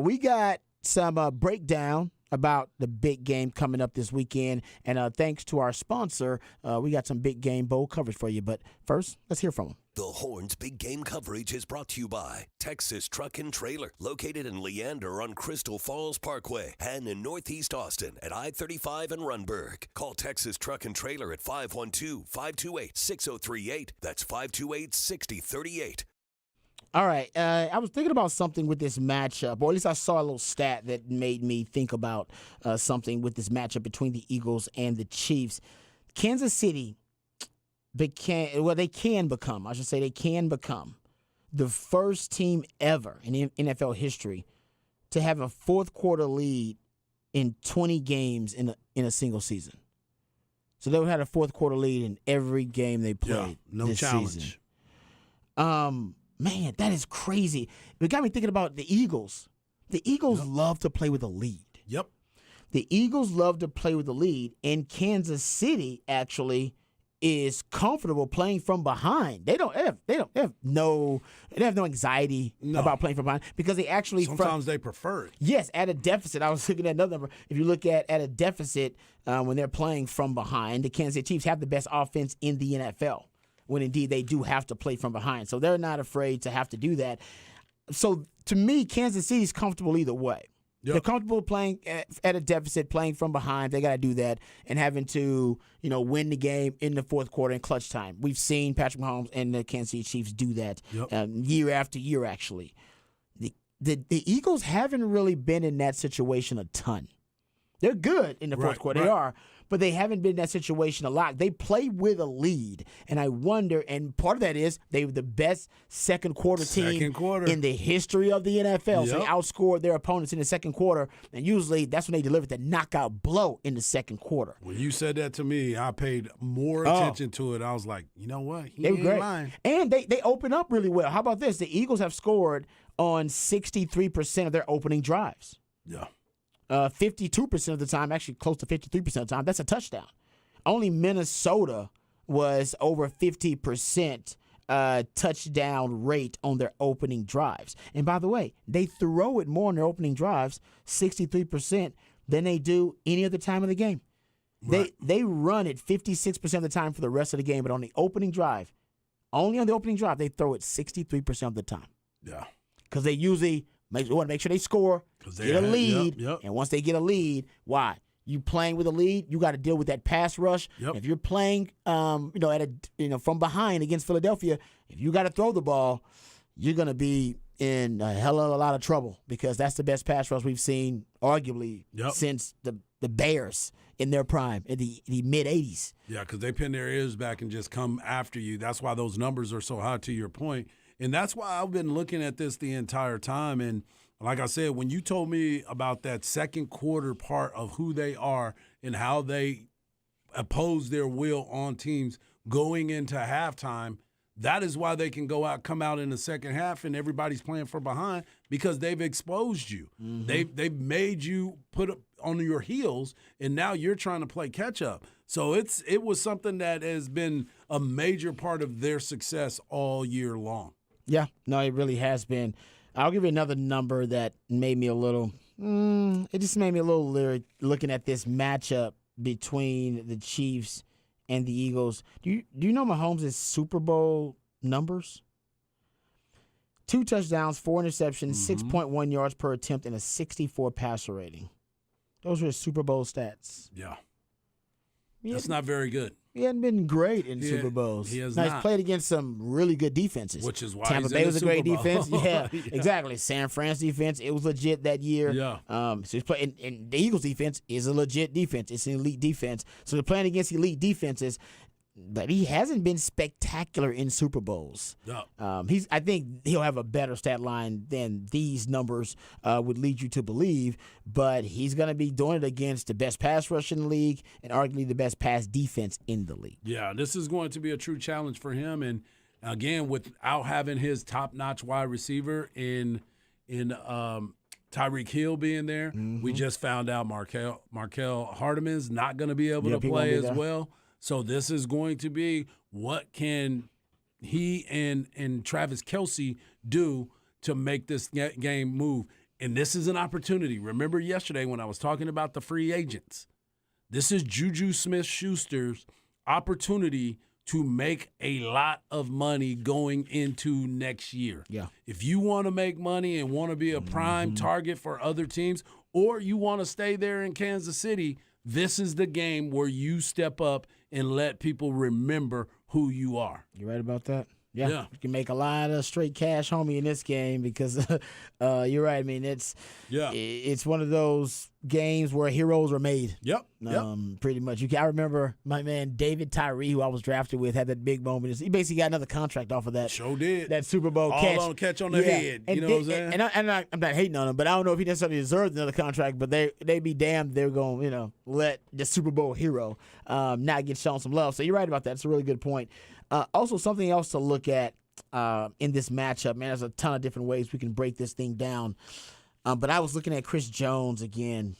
We got some breakdown about the big game coming up this weekend. And thanks to our sponsor, we got some big game bowl coverage for you. But first, let's hear from them. The Horn's big game coverage is brought to you by Texas Truck and Trailer, located in Leander on Crystal Falls Parkway and in Northeast Austin at I-35 and Runberg. Call Texas Truck and Trailer at 512-528-6038. That's 528-6038. All right, I was thinking about something with this matchup, or at least I saw a little stat that made me think about something with this matchup between the Eagles and the Chiefs. Kansas City, they can become the first team ever in NFL history to have a fourth quarter lead in 20 games in a single season. So they had a fourth quarter lead in every game they played. Yeah, no this challenge. Season. Man, that is crazy. It got me thinking about the Eagles. The Eagles love to play with a lead. Yep. The Eagles love to play with a lead, and Kansas City actually is comfortable playing from behind. They have no anxiety about playing from behind because they actually sometimes they prefer it. Yes, at a deficit. I was looking at another number. If you look at a deficit when they're playing from behind, the Kansas City Chiefs have the best offense in the NFL. When indeed they do have to play from behind. So they're not afraid to have to do that. So to me, Kansas City's comfortable either way. Yep. They're comfortable playing at a deficit, playing from behind. They got to do that and having to, win the game in the fourth quarter in clutch time. We've seen Patrick Mahomes and the Kansas City Chiefs do that year after year, actually. The Eagles haven't really been in that situation a ton. They're good in the fourth quarter. They are. But they haven't been in that situation a lot. They play with a lead, and I wonder, and part of that is they were the best second quarter team in the history of the NFL. Yep. So they outscored their opponents in the second quarter, and usually that's when they delivered the knockout blow in the second quarter. When you said that to me, I paid more attention to it. I was like, you know what? They were great. Lying. And they open up really well. How about this? The Eagles have scored on 63% of their opening drives. Yeah. 52% of the time, actually close to 53% of the time, that's a touchdown. Only Minnesota was over 50% touchdown rate on their opening drives. And by the way, they throw it more on their opening drives, 63%, than they do any other time of the game. Right. They run it 56% of the time for the rest of the game, but on the opening drive, only on the opening drive, they throw it 63% of the time. Yeah. Because they usually want to make sure they score, get a lead, and once they get a lead, why? You playing with a lead, you got to deal with that pass rush. Yep. If you're playing, from behind against Philadelphia, if you got to throw the ball, you're going to be in a hell of a lot of trouble because that's the best pass rush we've seen, arguably, since the Bears in their prime in the mid '80s. Yeah, because they pin their ears back and just come after you. That's why those numbers are so high. To your point. And that's why I've been looking at this the entire time. And like I said, when you told me about that second quarter part of who they are and how they oppose their will on teams going into halftime, that is why they can come out in the second half and everybody's playing from behind because they've exposed you. Mm-hmm. They've made you put up on your heels, and now you're trying to play catch up. So it was something that has been a major part of their success all year long. Yeah, no, it really has been. I'll give you another number that made me a little it just made me a little leery looking at this matchup between the Chiefs and the Eagles. Do you know Mahomes' Super Bowl numbers? 2 touchdowns, 4 interceptions, 6.1 yards per attempt, and a 64 passer rating. Those are his Super Bowl stats. Yeah. That's not very good. He hadn't been great in Super Bowls. He has not. He's played against some really good defenses. Which is why Tampa Bay was a great defense. Yeah, exactly. San Fran's defense, it was legit that year. Yeah. So he's playing, and the Eagles defense is a legit defense. It's an elite defense. So they're playing against elite defenses. but he hasn't been spectacular in Super Bowls. Yeah. I think he'll have a better stat line than these numbers would lead you to believe, but he's going to be doing it against the best pass rush in the league and arguably the best pass defense in the league. Yeah, this is going to be a true challenge for him. And again, without having his top-notch wide receiver in Tyreek Hill being there, we just found out Markel Hardeman's not going to be able to play as well. So this is going to be what can he and Travis Kelce do to make this game move. And this is an opportunity. Remember yesterday when I was talking about the free agents, this is Juju Smith-Schuster's opportunity to make a lot of money going into next year. Yeah. If you want to make money and want to be a prime target for other teams, or you want to stay there in Kansas City, this is the game where you step up and let people remember who you are. You right about that? Yeah. Yeah. You can make a lot of straight cash, homie, in this game because you're right. I mean, it's one of those games where heroes are made. Yep. Pretty much. I remember my man David Tyree, who I was drafted with, had that big moment. He basically got another contract off of that. Sure did. That Super Bowl catch. All on catch on the head. And you know what I'm saying? I'm not hating on him, but I don't know if he necessarily deserved another contract. But they be damned they're going to let the Super Bowl hero not get shown some love. So you're right about that. It's a really good point. Also, something else to look at in this matchup, man, there's a ton of different ways we can break this thing down. But I was looking at Chris Jones again.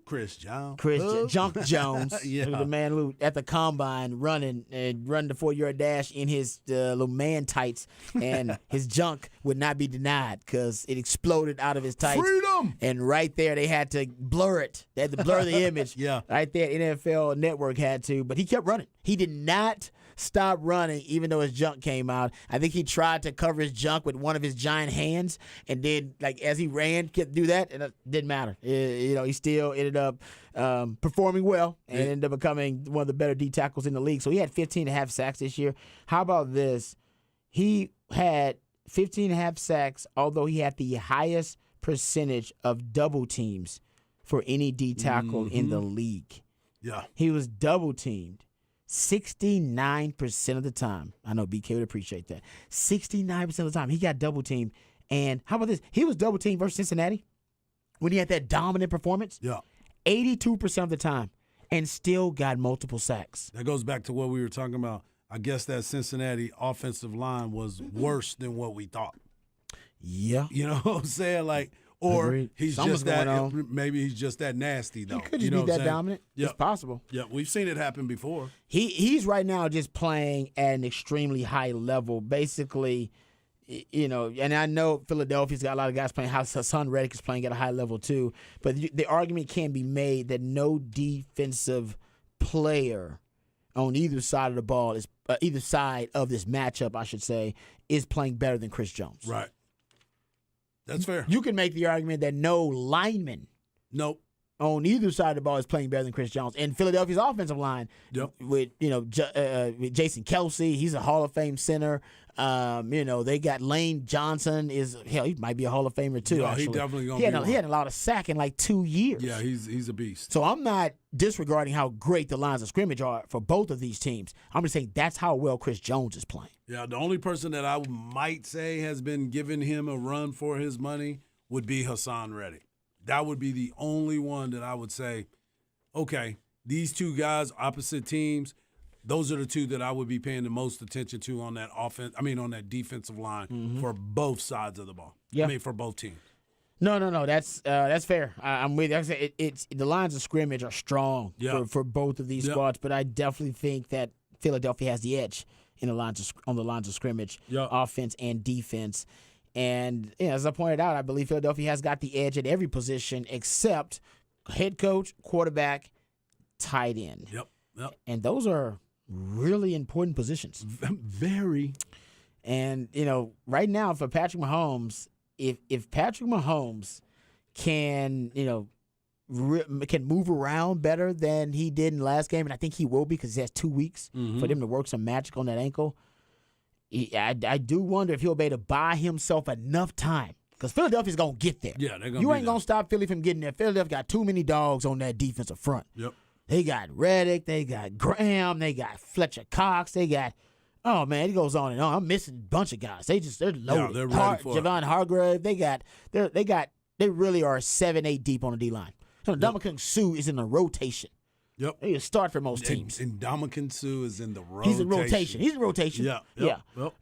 Chris Jones. Junk Jones. Yeah. The man who at the combine running the 4-yard dash in his little man tights, and his junk would not be denied because it exploded out of his tights. Freedom! And right there, they had to blur it. They had to blur the image. Yeah. Right there, NFL Network had to. But he kept running. He did not stop running even though his junk came out. I think he tried to cover his junk with one of his giant hands, and then as he ran, kept do that, and it didn't matter. He still ended up performing well and ended up becoming one of the better D tackles in the league. So he had 15.5 sacks this year. How about this? He had 15.5 sacks, although he had the highest percentage of double teams for any D tackle in the league. Yeah. He was double teamed 69% of the time. I know BK would appreciate that. 69% of the time he got double teamed. And how about this? He was double teamed versus Cincinnati when he had that dominant performance. Yeah. 82% of the time, and still got multiple sacks. That goes back to what we were talking about. I guess that Cincinnati offensive line was worse than what we thought. Yeah. You know what I'm saying? Or Agreed. he's Something's just that. going on. Maybe he's just that nasty, though. He could you just know be what that I'm saying? dominant. Yeah. It's possible. Yeah, we've seen it happen before. He's right now just playing at an extremely high level. Basically, and I know Philadelphia's got a lot of guys playing. Hassan Reddick is playing at a high level too. But the argument can be made that no defensive player on either side of the ball is either side of this matchup, I should say, is playing better than Chris Jones. Right. That's fair. You can make the argument that no lineman Nope. on either side of the ball is playing better than Chris Jones. And Philadelphia's offensive line with with Jason Kelce, he's a Hall of Fame center. They got Lane Johnson he might be a Hall of Famer too. No, actually. he definitely gonna be he had a lot of sack in like 2 years. Yeah, he's a beast. So I'm not disregarding how great the lines of scrimmage are for both of these teams. I'm just saying that's how well Chris Jones is playing. Yeah, the only person that I might say has been giving him a run for his money would be Hassan Reddick. That would be the only one that I would say, okay, these two guys, opposite teams, those are the two that I would be paying the most attention to on that on that defensive line for both sides of the ball. Yeah. For both teams. No, that's fair. I'm with you. Like I said, it's the lines of scrimmage are strong for both of these squads, but I definitely think that Philadelphia has the edge on the lines of scrimmage, offense and defense. And as I pointed out, I believe Philadelphia has got the edge at every position except head coach, quarterback, tight end. Yep. And those are really important positions. Very. And right now for Patrick Mahomes, if Patrick Mahomes can can move around better than he did in the last game, and I think he will because he has 2 weeks for them to work some magic on that ankle. I do wonder if he'll be able to buy himself enough time because Philadelphia's going to get there. Yeah, they're going to You ain't going to stop Philly from getting there. Philadelphia got too many dogs on that defensive front. Yep. They got Reddick, they got Graham, they got Fletcher Cox, they got it goes on and on. I'm missing a bunch of guys. They're loaded. Yeah, they're ready for it. Javon Hargrave, they really are 7-8 deep on the D line. So Ndamukong Suh is in the rotation. Yep. He start for most teams. And Ndamukong Suh is in the rotation. He's in rotation. He's in rotation. Yeah. Yep.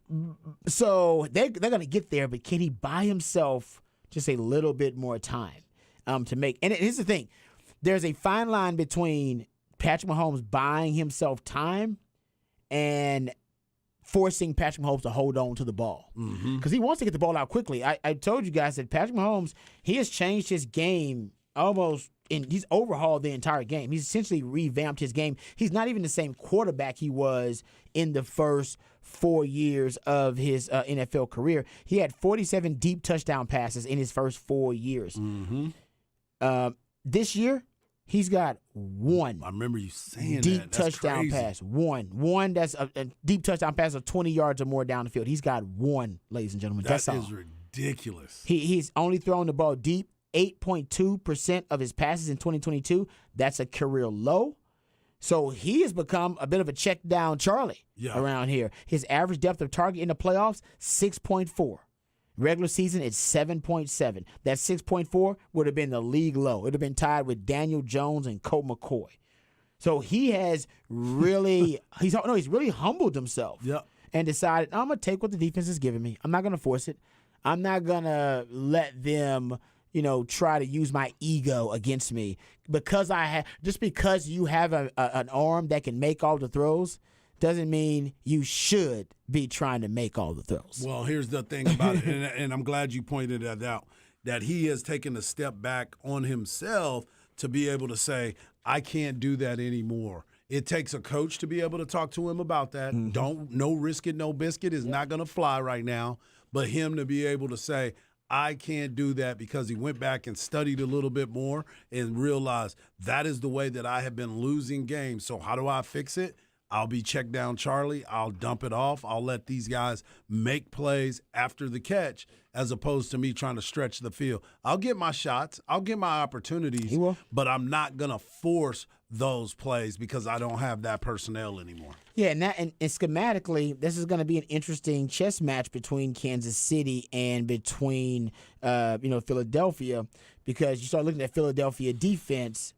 So they're going to get there, but can he buy himself just a little bit more time to make? And here's the thing: there's a fine line between Patrick Mahomes buying himself time and forcing Patrick Mahomes to hold on to the ball because he wants to get the ball out quickly. I told you guys that Patrick Mahomes, he has changed his game almost. And he's overhauled the entire game. He's essentially revamped his game. He's not even the same quarterback he was in the first 4 years of his NFL career. He had 47 deep touchdown passes in his first 4 years. This year, he's got one. I remember you saying deep That's touchdown crazy. pass. One that's a deep touchdown pass of 20 yards or more down the field. He's got one, ladies and gentlemen. That's all. That is ridiculous. He's only thrown the ball deep 8.2% of his passes in 2022. That's a career low. So he has become a bit of a check down Charlie around here. His average depth of target in the playoffs, 6.4. Regular season, it's 7.7. That 6.4 would have been the league low. It would have been tied with Daniel Jones and Colt McCoy. So he has really he's really humbled himself and decided, I'm going to take what the defense is giving me. I'm not going to force it. I'm not going to let them try to use my ego against me because because you have an arm that can make all the throws doesn't mean you should be trying to make all the throws. Well, here's the thing about it, and I'm glad you pointed that out, that he has taken a step back on himself to be able to say, I can't do that anymore. It takes a coach to be able to talk to him about that. No risk it, no biscuit is not going to fly right now, but him to be able to say, I can't do that because he went back and studied a little bit more and realized that is the way that I have been losing games. So how do I fix it? I'll be check down Charlie. I'll dump it off. I'll let these guys make plays after the catch as opposed to me trying to stretch the field. I'll get my shots. I'll get my opportunities, but I'm not going to force those plays because I don't have that personnel anymore. Yeah, and schematically, this is going to be an interesting chess match between Kansas City and between Philadelphia because you start looking at Philadelphia defense.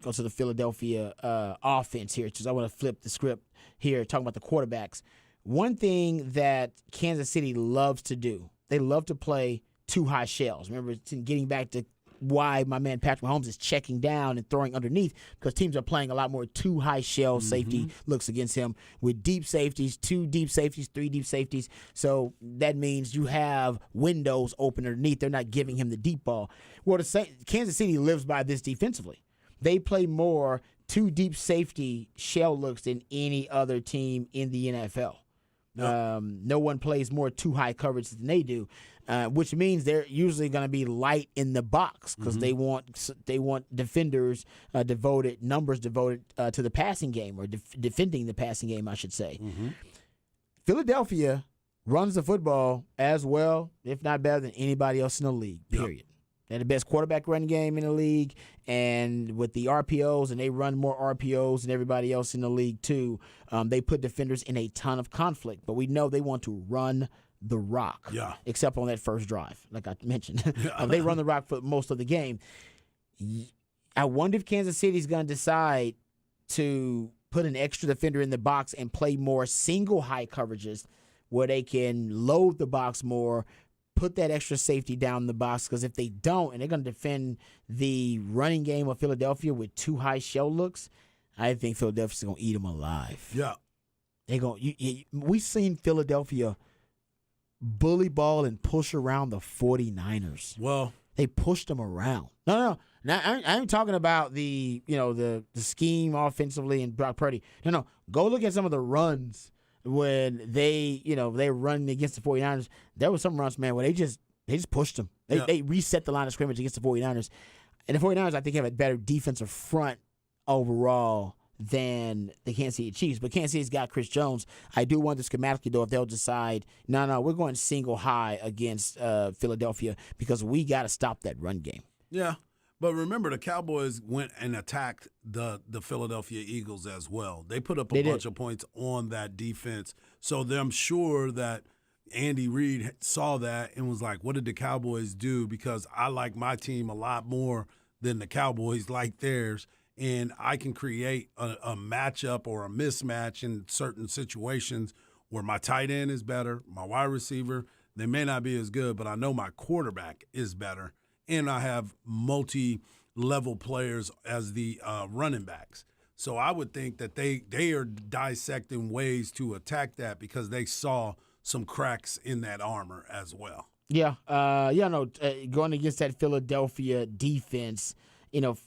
Go to the Philadelphia offense here because I want to flip the script here, talking about the quarterbacks. One thing that Kansas City loves to do, they love to play two high shells. Remember, getting back to why my man Patrick Mahomes is checking down and throwing underneath because teams are playing a lot more two high shell safety looks against him with deep safeties, 2 deep safeties, 3 deep safeties. So that means you have windows open underneath. They're not giving him the deep ball. Well, Kansas City lives by this defensively. They play more 2 deep safety shell looks than any other team in the NFL. No one plays more 2 high coverage than they do, which means they're usually going to be light in the box because they want defenders devoted to the passing game or defending the passing game, I should say. Philadelphia runs the football as well, if not better than anybody else in the league, period. They're the best quarterback run game in the league, and with the RPOs, and they run more RPOs than everybody else in the league too, they put defenders in a ton of conflict. But we know they want to run the rock, except on that first drive, like I mentioned. They run the rock for most of the game. I wonder if Kansas City's going to decide to put an extra defender in the box and play more single high coverages where they can load the box more, put that extra safety down the box, because if they don't, and they're going to defend the running game of Philadelphia with 2 high shell looks, I think Philadelphia's going to eat them alive. Yeah. They're going. We've seen Philadelphia bully ball and push around the 49ers. Well, they pushed them around. No. Now, I ain't talking about the scheme offensively and Brock Purdy. No. Go look at some of the runs when they're running against the 49ers. There were some runs, man, where they just pushed them. They reset the line of scrimmage against the 49ers. And the 49ers, I think, have a better defensive front overall than the Kansas City Chiefs. But Kansas City's got Chris Jones. I do wonder schematically, though, if they'll decide, no, we're going single high against Philadelphia because we got to stop that run game. Yeah. But remember, the Cowboys went and attacked the Philadelphia Eagles as well. They put up a They bunch did. of points on that defense. So I'm sure that Andy Reid saw that and was like, what did the Cowboys do? Because I like my team a lot more than the Cowboys like theirs. And I can create a matchup or a mismatch in certain situations where my tight end is better, my wide receiver, they may not be as good, but I know my quarterback is better. And I have multi-level players as the running backs. So I would think that they are dissecting ways to attack that because they saw some cracks in that armor as well. Yeah. Going against that Philadelphia defense, if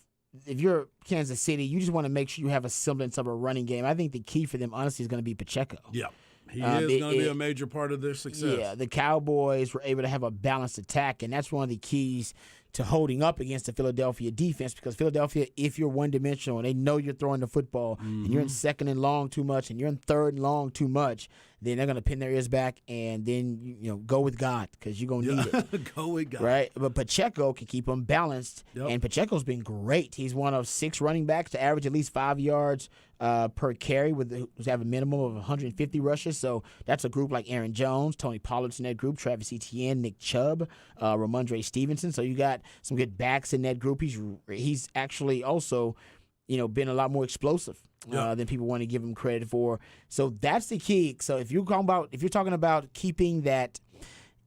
you're Kansas City, you just want to make sure you have a semblance of a running game. I think the key for them, honestly, is going to be Pacheco. Yeah. He is going to be a major part of their success. Yeah, the Cowboys were able to have a balanced attack, and that's one of the keys to holding up against the Philadelphia defense because Philadelphia, if you're one-dimensional and they know you're throwing the football and you're in second and long too much and you're in third and long too much, then they're going to pin their ears back and then go with God because you're going to need it. Go with God. Right? But Pacheco can keep them balanced, Yep. and Pacheco's been great. He's one of 6 running backs to average at least 5 yards per carry, who's have a minimum of 150 rushes. So that's a group like Aaron Jones, Tony Pollard's in that group, Travis Etienne, Nick Chubb, Ramondre Stevenson. So you got some good backs in that group. He's actually also, been a lot more explosive than people want to give him credit for. So that's the key. So if you're talking about keeping that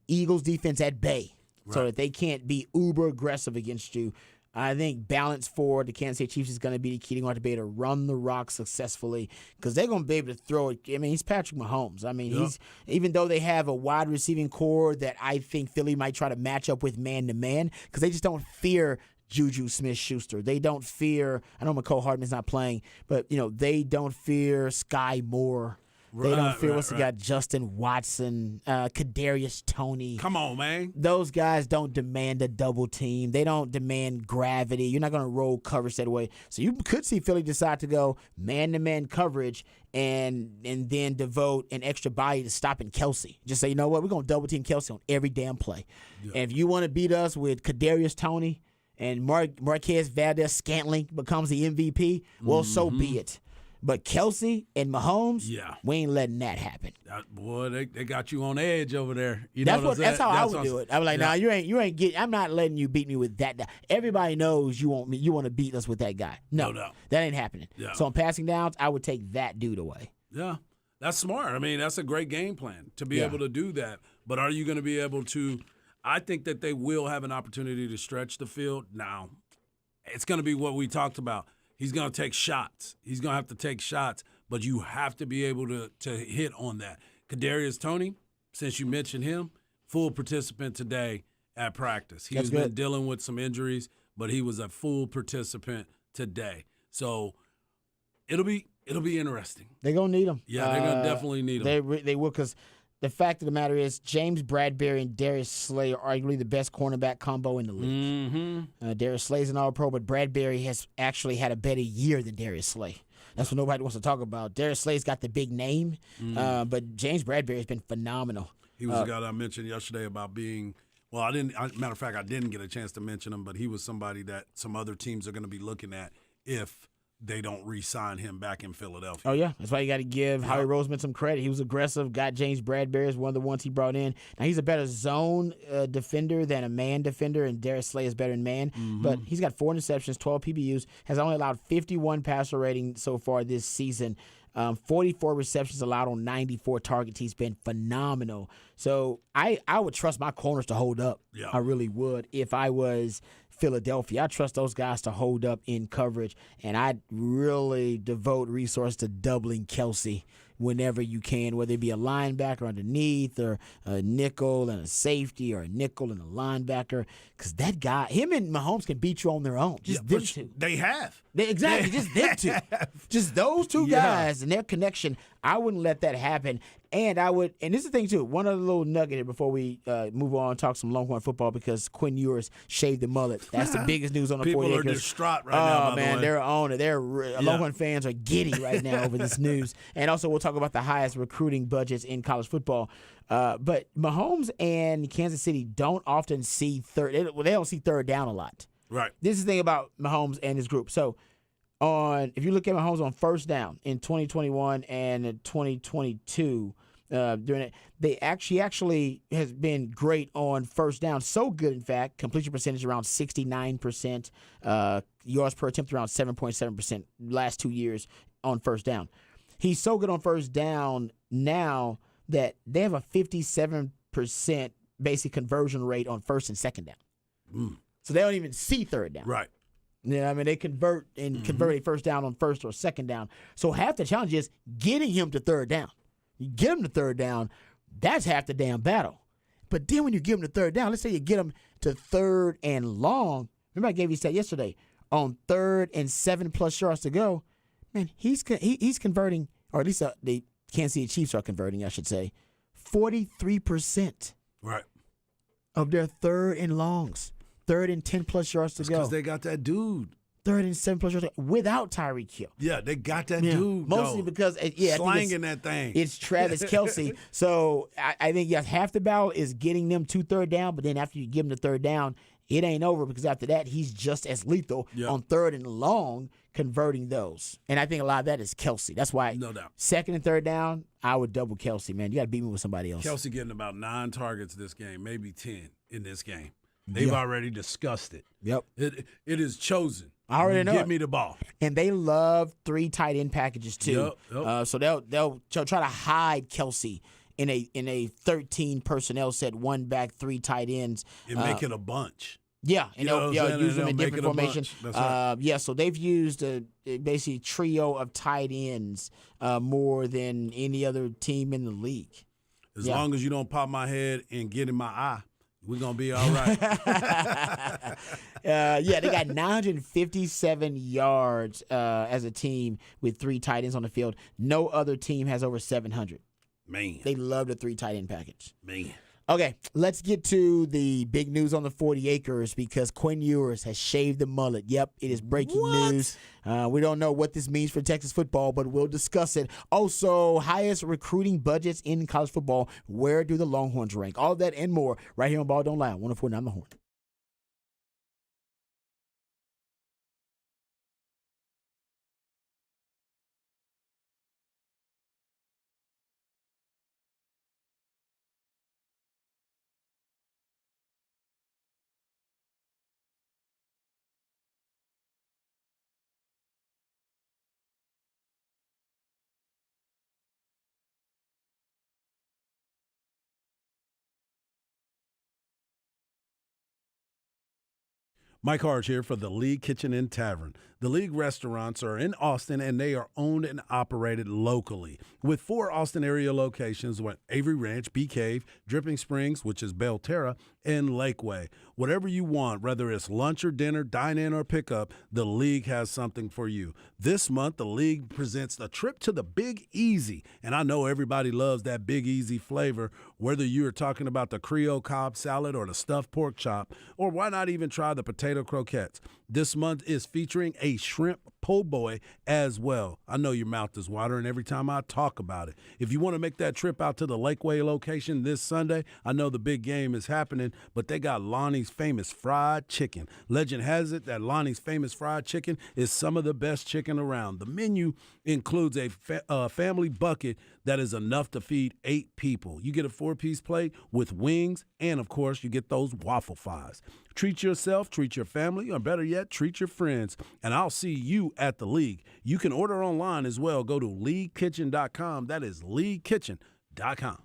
Eagles defense at bay, so that they can't be uber aggressive against you, I think balance for the Kansas City Chiefs is going to be the key. They're going to be able to run the rock successfully because they're going to be able to throw it. I mean, he's Patrick Mahomes. I mean, he's even though they have a wide receiving core that I think Philly might try to match up with man-to-man because they just don't fear Juju Smith-Schuster. They don't fear – I know McCole Hardman's not playing, but, they don't fear Sky Moore. They don't fear what's got Justin Watson, Kadarius Toney. Come on, man. Those guys don't demand a double team. They don't demand gravity. You're not going to roll coverage that way. So you could see Philly decide to go man-to-man coverage and then devote an extra body to stopping Kelsey. Just say, you know what, we're going to double team Kelsey on every damn play. Yeah. And if you want to beat us with Kadarius Toney and Marquez Valdez-Scantling becomes the MVP, well, so be it. But Kelsey and Mahomes, we ain't letting that happen. Boy, they got you on edge over there. That's how I would do it. I was like, nah, you ain't getting. I'm not letting you beat me with that. Everybody knows you want me. You want to beat us with that guy. No, that ain't happening. Yeah. So on passing downs, I would take that dude away. Yeah, that's smart. I mean, that's a great game plan to be able to do that. But are you going to be able to? I think that they will have an opportunity to stretch the field. Now, it's going to be what we talked about. He's going to take shots. He's going to have to take shots, but you have to be able to hit on that. Kadarius Toney, since you mentioned him, full participant today at practice. He's been dealing with some injuries, but he was a full participant today. So it'll be interesting. They're going to need him. Yeah, they're going to definitely need him. They will because the fact of the matter is James Bradbury and Darius Slay are arguably the best cornerback combo in the league. Mm-hmm. Darius Slay's an all-pro, but Bradbury has actually had a better year than Darius Slay. That's what nobody wants to talk about. Darius Slay's got the big name, but James Bradbury has been phenomenal. He was a guy that I mentioned yesterday about being – well, matter of fact, I didn't get a chance to mention him, but he was somebody that some other teams are going to be looking at if they don't re-sign him back in Philadelphia. Oh, yeah. That's why you got to give Howie Roseman some credit. He was aggressive, got James Bradbury as one of the ones he brought in. Now, he's a better zone defender than a man defender, and Darius Slay is better in man. Mm-hmm. But he's got 4 interceptions, 12 PBUs, has only allowed 51 passer rating so far this season. 44 receptions allowed on 94 targets. He's been phenomenal. So I would trust my corners to hold up. Yeah. I really would if I was Philadelphia. I trust those guys to hold up in coverage, and I'd really devote resources to doubling Kelsey whenever you can, whether it be a linebacker underneath or a nickel and a safety or a nickel and a linebacker, because that guy, him and Mahomes can beat you on their own. Just them two. They have. Exactly, just them two. Just those two guys and their connection. I wouldn't let that happen. And I would, and this is the thing too, one other little nugget here before we move on and talk some Longhorn football, because Quinn Ewers shaved the mullet. That's the biggest news on the 40 acres. People are distraught right now, by man, the way. they're on it. Longhorn fans are giddy right now over this news. And also we'll talk about the highest recruiting budgets in college football. But Mahomes and Kansas City don't often see they don't see third down a lot. Right. This is the thing about Mahomes and his group. So, if you look at Mahomes on first down in 2021 and in 2022, during it, actually has been great on first down. So good, in fact, completion percentage around 69%, yards per attempt around 7.7% last 2 years on first down. He's so good on first down now that they have a 57% basic conversion rate on first and second down. So they don't even see third down. Right. Yeah, I mean, they convert a first down on first or second down. So half the challenge is getting him to third down. You get him to third down, that's half the damn battle. But then when you give him to third down, let's say you get him to third and long. Remember I gave you a stat yesterday on third and 7+ yards to go. Man, he's converting, or at least the Kansas City Chiefs are converting, I should say, 43% Right. of their third and longs. Third and 10+ yards to go. Because they got that dude. Third and 7+ yards without Tyreek Hill. Yeah, they got that dude. Mostly though. because I think slanging that thing. It's Travis Kelce. So I think half the battle is getting them to third down, but then after you give them the third down, it ain't over because after that he's just as lethal on third and long converting those. And I think a lot of that is Kelce. That's why No doubt. second and third down, I would double Kelce, man. You got to beat me with somebody else. Kelce getting about 9 targets this game, maybe 10 in this game. They've already discussed it. Yep. It is chosen. I already know Give it. me the ball. And they love 3 tight end packages too. Yep. So they'll try to hide Kelce in a 13 personnel set, 1 back, 3 tight ends. And make it a bunch. Yeah, and You know what I'm they'll saying? use them They'll in make different it a bunch. formations. That's right. Yeah, so they've used a basically trio of tight ends more than any other team in the league. As Yeah. long as you don't pop my head and get in my eye, we're going to be all right. They got 957 yards as a team with 3 tight ends on the field. No other team has over 700. Man. They love the 3 tight end package. Man. Okay, let's get to the big news on the 40 acres because Quinn Ewers has shaved the mullet. Yep, it is breaking news. We don't know what this means for Texas football, but we'll discuss it. Also, highest recruiting budgets in college football. Where do the Longhorns rank? All that and more right here on Ball Don't Lie, 104.9 The Horn. Mike Harge here for the League Kitchen and Tavern. The League restaurants are in Austin, and they are owned and operated locally. With 4 Austin area locations with Avery Ranch, Bee Cave, Dripping Springs, which is Belterra, and Lakeway. Whatever you want, whether it's lunch or dinner, dine-in or pickup, the League has something for you. This month, the League presents a trip to the Big Easy. And I know everybody loves that Big Easy flavor, whether you're talking about the Creole Cobb salad or the stuffed pork chop, or why not even try the potato croquettes. This month is featuring a shrimp po' boy as well. I know your mouth is watering every time I talk about it. If you want to make that trip out to the Lakeway location this Sunday, I know the big game is happening, but they got Lonnie's Famous Fried Chicken. Legend has it that Lonnie's Famous Fried Chicken is some of the best chicken around. The menu includes a family bucket that is enough to feed 8 people. You get a 4-piece plate with wings, and of course, you get those waffle fries. Treat yourself, treat your family, or better yet, treat your friends. And I'll see you at the League. You can order online as well. Go to leaguekitchen.com. That is leaguekitchen.com.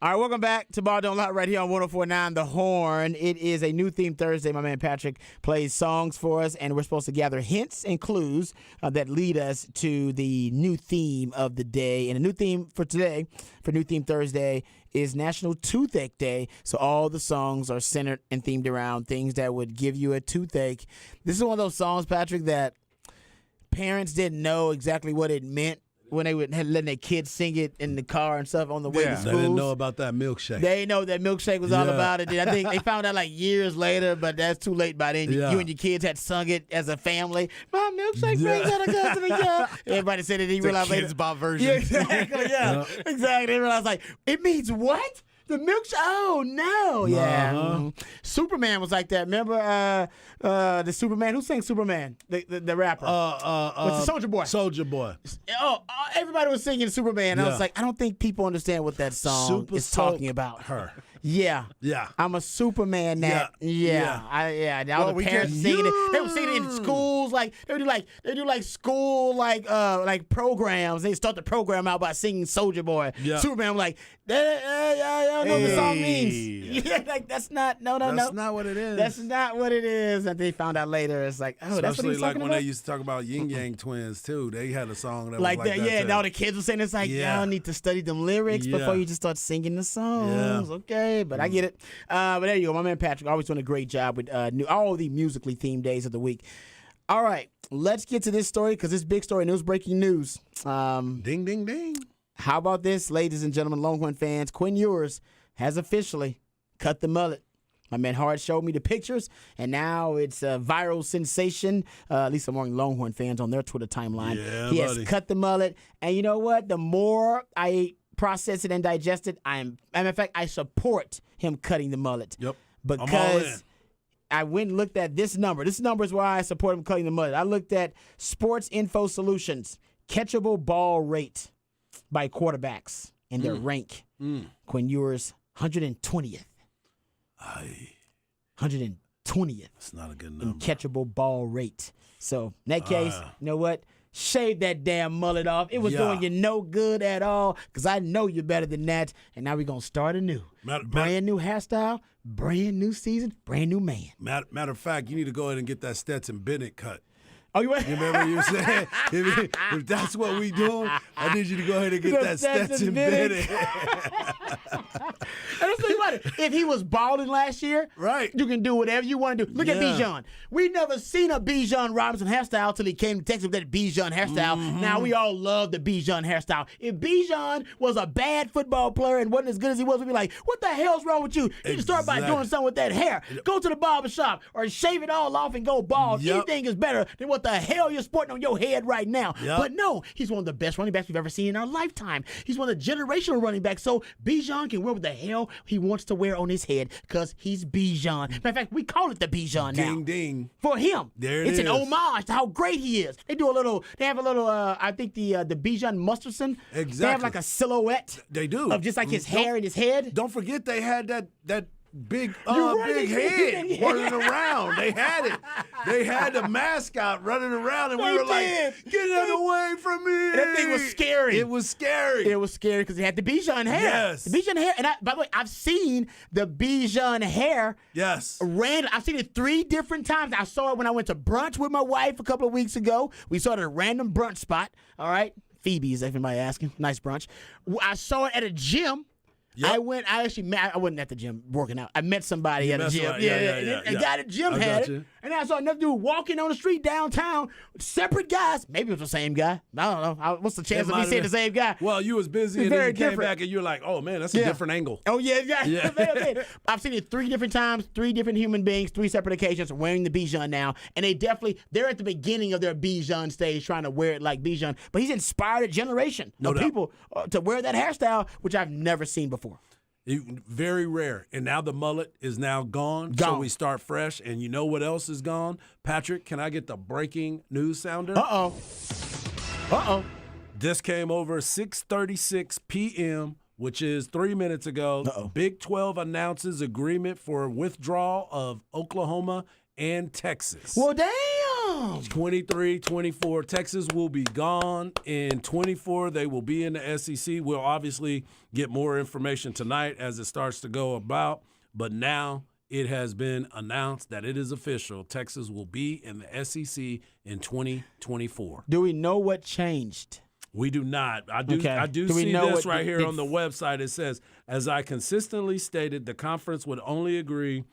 All right, welcome back to Ball Don't Lie right here on 104.9 The Horn. It is a new theme Thursday. My man Patrick plays songs for us, and we're supposed to gather hints and clues that lead us to the new theme of the day. And the new theme for today, for New Theme Thursday, is National Toothache Day. So all the songs are centered and themed around things that would give you a toothache. This is one of those songs, Patrick, that parents didn't know exactly what it meant when they would letting their kids sing it in the car and stuff on the way to school. They didn't know about that milkshake. They didn't know that milkshake was all about it. I think they found out like years later, but that's too late by then. Yeah. You and your kids had sung it as a family. My milkshake brings out a cousin again. Everybody said it. He realized later. Kids Bob version. Yeah, exactly. Yeah, exactly. They realized like it means what? The milkshake? Oh no! Yeah. Mhm. Superman was like that. Remember the Superman? Who sang Superman? The rapper. What's the Soulja Boy? Soulja Boy. Everybody was singing Superman. I Yeah. was like, I don't think people understand what that song is talking about. Her. Yeah. Yeah. I'm a Superman now. Yeah. Now the parents singing it. They were singing it in schools. Like they do like school like programs. They start the program out by singing Soulja Boy. Yeah. Superman was like, I know what the song means. Yeah, like that's not That's not what it is. That's not what it is. And they found out later. It's like, oh, that's what Especially he's like talking when about? they used to talk about Yin Yang Twins too. They had a song that Like was like that, that. yeah. too. Now the kids were saying it's like, Yeah. y'all need to study them lyrics Yeah. before you just start singing the songs. Okay, but I get it. But there you go. My man Patrick always doing a great job with all the musically themed days of the week. All right, let's get to this story because it's big story. News breaking news. Ding, ding, ding. How about this, ladies and gentlemen, Longhorn fans? Quinn Ewers has officially cut the mullet. My man Hard showed me the pictures, and now it's a viral sensation, at least among Longhorn fans on their Twitter timeline. Yeah, he buddy. has cut the mullet, and you know what? The more I process it and digest it, matter of fact, I support him cutting the mullet. Yep. I'm all in. Because I went and looked at this number. This number is why I support him cutting the mullet. I looked at Sports Info Solutions, catchable ball rate by quarterbacks and their rank. Quinn Ewers, 120th. 120th That's not a good in number. catchable ball rate. So in that case, you know what? Shave that damn mullet off. It was doing you no good at all because I know you're better than that. And now we're going to start anew. Brand new hairstyle, brand new season, brand new man. Matter of fact, you need to go ahead and get that Stetson Bennett cut. Oh, you want? You remember you said if that's what we doing, I need you to go ahead and get The that Stetson Stetson Bennett. Bennett. And let's think about it. If he was balling last year, Right. you can do whatever you want to do. Look at Yeah. Bijan. We never seen a Bijan Robinson hairstyle till he came to Texas with that Bijan hairstyle. Mm-hmm. Now we all love the Bijan hairstyle. If Bijan was a bad football player and wasn't as good as he was, we'd be like, what the hell's wrong with you? You can start by Exactly. doing something with that hair. Go to the barber shop or shave it all off and go bald. Yep. Anything is better than what the hell you're sporting on your head right now. Yep. But no, he's one of the best running backs we've ever seen in our lifetime. He's one of the generational running backs. So Bijan can wear what the hell he wants to wear on his head because he's Bijan. Matter of fact, we call it the Bijan now. Ding, ding. For him. There it it's is. an homage to how great he is. They have a little, I think the Bijan Musterson. They have Exactly. like a silhouette. They do. Of just like his hair and his head. Don't forget they had that big You're right, big they head did. running around. They had it. They had the mascot running around, and we They were like, did. "Get it away from me!" That thing was scary. It was scary. It was scary because he had the Bijan hair. Yes. The Bijan hair. And by the way, I've seen the Bijan hair. Yes. I've seen it 3 different times. I saw it when I went to brunch with my wife a couple of weeks ago. We saw it at a random brunch spot. All right. Phoebe's, if anybody asking. Nice brunch. I saw it at a gym. Yep. I wasn't at the gym working out. I met somebody at a met gym. somebody. Yeah. A guy at the gym I had got it. you. And then I saw another dude walking on the street downtown, separate guys. Maybe it was the same guy. I don't know. What's the chance of me seeing the same guy? Well, you was busy, It's and then very you came different. back, and you're like, "Oh man, that's a Yeah. different angle." Oh, yeah. Yeah. I've seen it 3 different times, 3 different human beings, 3 separate occasions wearing the Bijan now. And they're at the beginning of their Bijan stage trying to wear it like Bijan. But he's inspired a generation No of doubt. people to wear that hairstyle, which I've never seen before. Very rare. And now the mullet is now gone. So Gone. we start fresh. And you know what else is gone? Patrick, can I get the breaking news sounder? Uh-oh. This came over 6:36 p.m., which is 3 minutes ago. Big 12 announces agreement for withdrawal of Oklahoma and Texas. Well, damn. Damn. 23, 24. Texas will be gone. In 24, they will be in the SEC. We'll obviously get more information tonight as it starts to go about. But now it has been announced that it is official. Texas will be in the SEC in 2024. Do we know what changed? We do not. I do Do we see know this what right here did- on the website. It says, as I consistently stated, the conference would only agree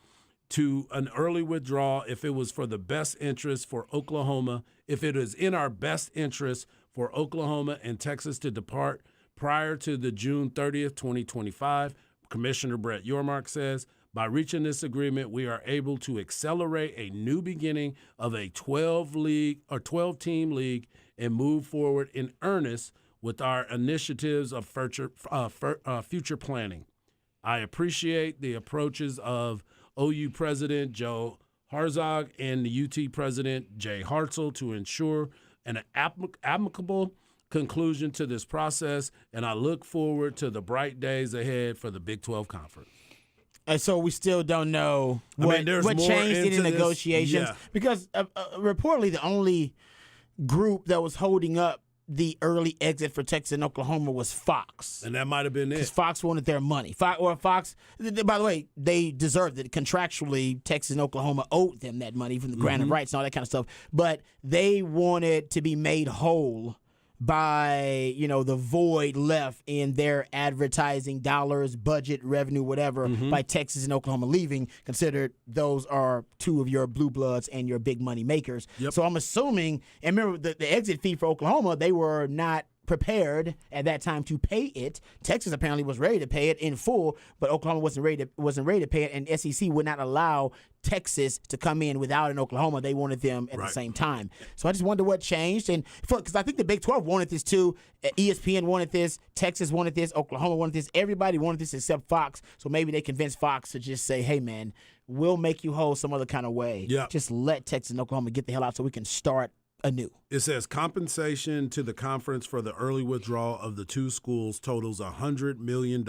to an early withdrawal if it was for the best interest for Oklahoma, if it is in our best interest for Oklahoma and Texas to depart prior to the June 30th, 2025. Commissioner Brett Yormark says, by reaching this agreement, we are able to accelerate a new beginning of a 12-team league and move forward in earnest with our initiatives of future planning. I appreciate the approaches of OU President Joe Harzog and the UT President Jay Hartzell to ensure an amicable conclusion to this process, and I look forward to the bright days ahead for the Big 12 Conference. And so we still don't know what there's more changed in the into this. negotiations Yeah. because reportedly the only group that was holding up the early exit for Texas and Oklahoma was Fox. And that might have been Because it. Fox wanted their money. Fox, by the way, they deserved it. Contractually, Texas and Oklahoma owed them that money from the grant of rights and all that kind of stuff. But they wanted to be made whole by, the void left in their advertising dollars, budget, revenue, whatever, by Texas and Oklahoma leaving, considered those are two of your blue bloods and your big money makers. Yep. So I'm assuming, and remember the exit fee for Oklahoma, they were not prepared at that time to pay it. Texas apparently was ready to pay it in full, but Oklahoma wasn't ready to pay it, and SEC would not allow Texas to come in without an Oklahoma. They wanted them at the same time. So I just wonder what changed, and because I think the Big 12 wanted this too. ESPN wanted this, Texas wanted this, Oklahoma wanted this. Everybody wanted this except Fox. So maybe they convinced Fox to just say, "Hey, man, we'll make you whole some other kind of way. Yeah. Just let Texas and Oklahoma get the hell out so we can start anew." It says compensation to the conference for the early withdrawal of the two schools totals $100 million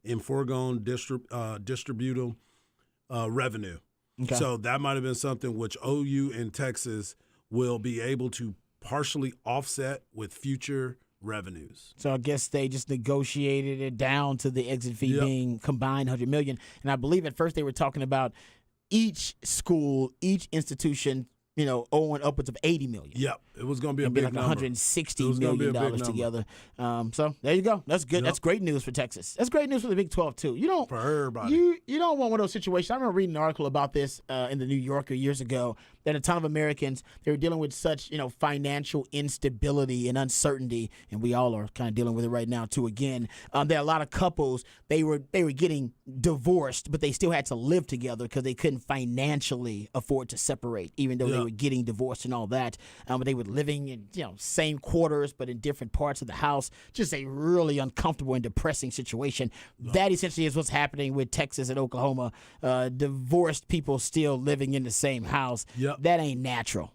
in foregone distributable revenue. Okay. So that might have been something which OU and Texas will be able to partially offset with future revenues. So I guess they just negotiated it down to the exit fee being combined $100 million. And I believe at first they were talking about each school, each institution, owing upwards of $80 million. Yep, it was going to be a It'd be big like number. $160 million together. So there you go. That's good. Yep. That's great news for Texas. That's great news for the Big 12 too. For everybody. You don't want one of those situations. I remember reading an article about this in the New Yorker years ago, that a ton of Americans, they were dealing with such financial instability and uncertainty, and we all are kind of dealing with it right now too. Again, there are a lot of couples, they were getting divorced, but they still had to live together because they couldn't financially afford to separate, even though they were getting divorced and all that. But they were living in same quarters but in different parts of the house. Just a really uncomfortable and depressing situation. That essentially is what's happening with Texas and Oklahoma. Divorced people still living in the same house. Yep. That ain't natural.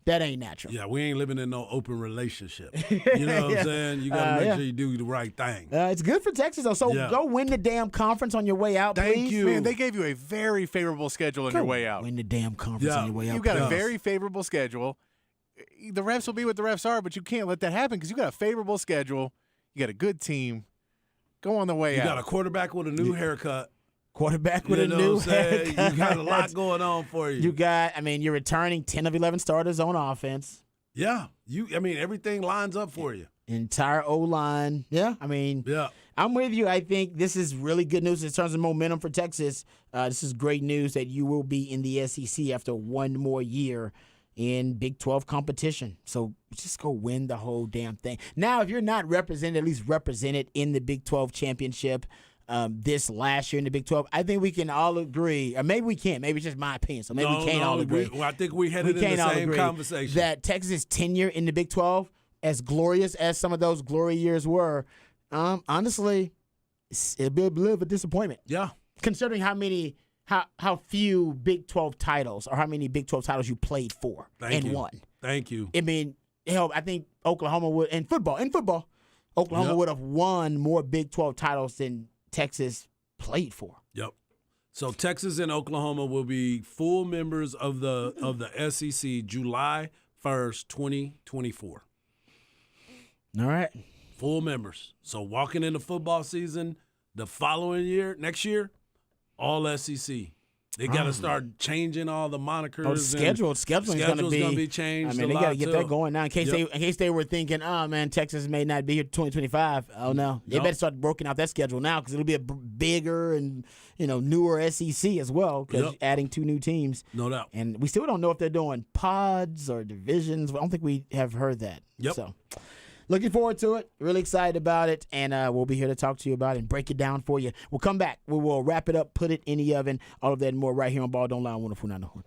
That ain't natural. Yeah, we ain't living in no open relationship. You know what I'm saying? You got to make sure you do the right thing. It's good for Texas, though. So go win the damn conference on your way out, Thank please. you. Man, they gave you a very favorable schedule on your way out. Win the damn conference on your way out. You got a please. very favorable schedule. The refs will be what the refs are, but you can't let that happen because you got a favorable schedule. You got a good team. Go on the way You out. got a quarterback with a new haircut. Quarterback with You a know new what I'm saying? haircut. You got a lot going on for you. You're returning 10 of 11 starters on offense. Yeah. Everything lines up for you. Entire O-line. Yeah. Yeah. I'm with you. I think this is really good news in terms of momentum for Texas. This is great news that you will be in the SEC after one more year in Big 12 competition. So just go win the whole damn thing. Now, if you're not represented, at least represented in the Big 12 championship this last year in the Big 12, I think we can all agree, or maybe we can't. Maybe it's just my opinion. So maybe we can't all agree. I think we headed in the same conversation. That Texas' tenure in the Big 12, as glorious as some of those glory years were, honestly, it'll be a bit of a disappointment. Yeah. Considering how few Big 12 titles or how many Big 12 titles you played for won. Thank you. I think Oklahoma would, in football, Oklahoma would have won more Big 12 titles than Texas played for. Yep. So Texas and Oklahoma will be full members of the SEC July 1st, 2024. All right. Full members. So walking into football season the following year, next year, all SEC. They got to start changing all the monikers. Oh, schedule's going to be changed. I mean, they got to get that going now in case they were thinking, oh man, Texas may not be here 2025. Oh no, they better start working out that schedule now because it'll be a bigger and newer SEC as well because adding 2 new teams. No doubt. And we still don't know if they're doing pods or divisions. I don't think we have heard that. Yep. So. Looking forward to it. Really excited about it. And we'll be here to talk to you about it and break it down for you. We'll come back. We will wrap it up, put it in the oven. All of that and more right here on Ball Don't Lie on 104.9 The Horn.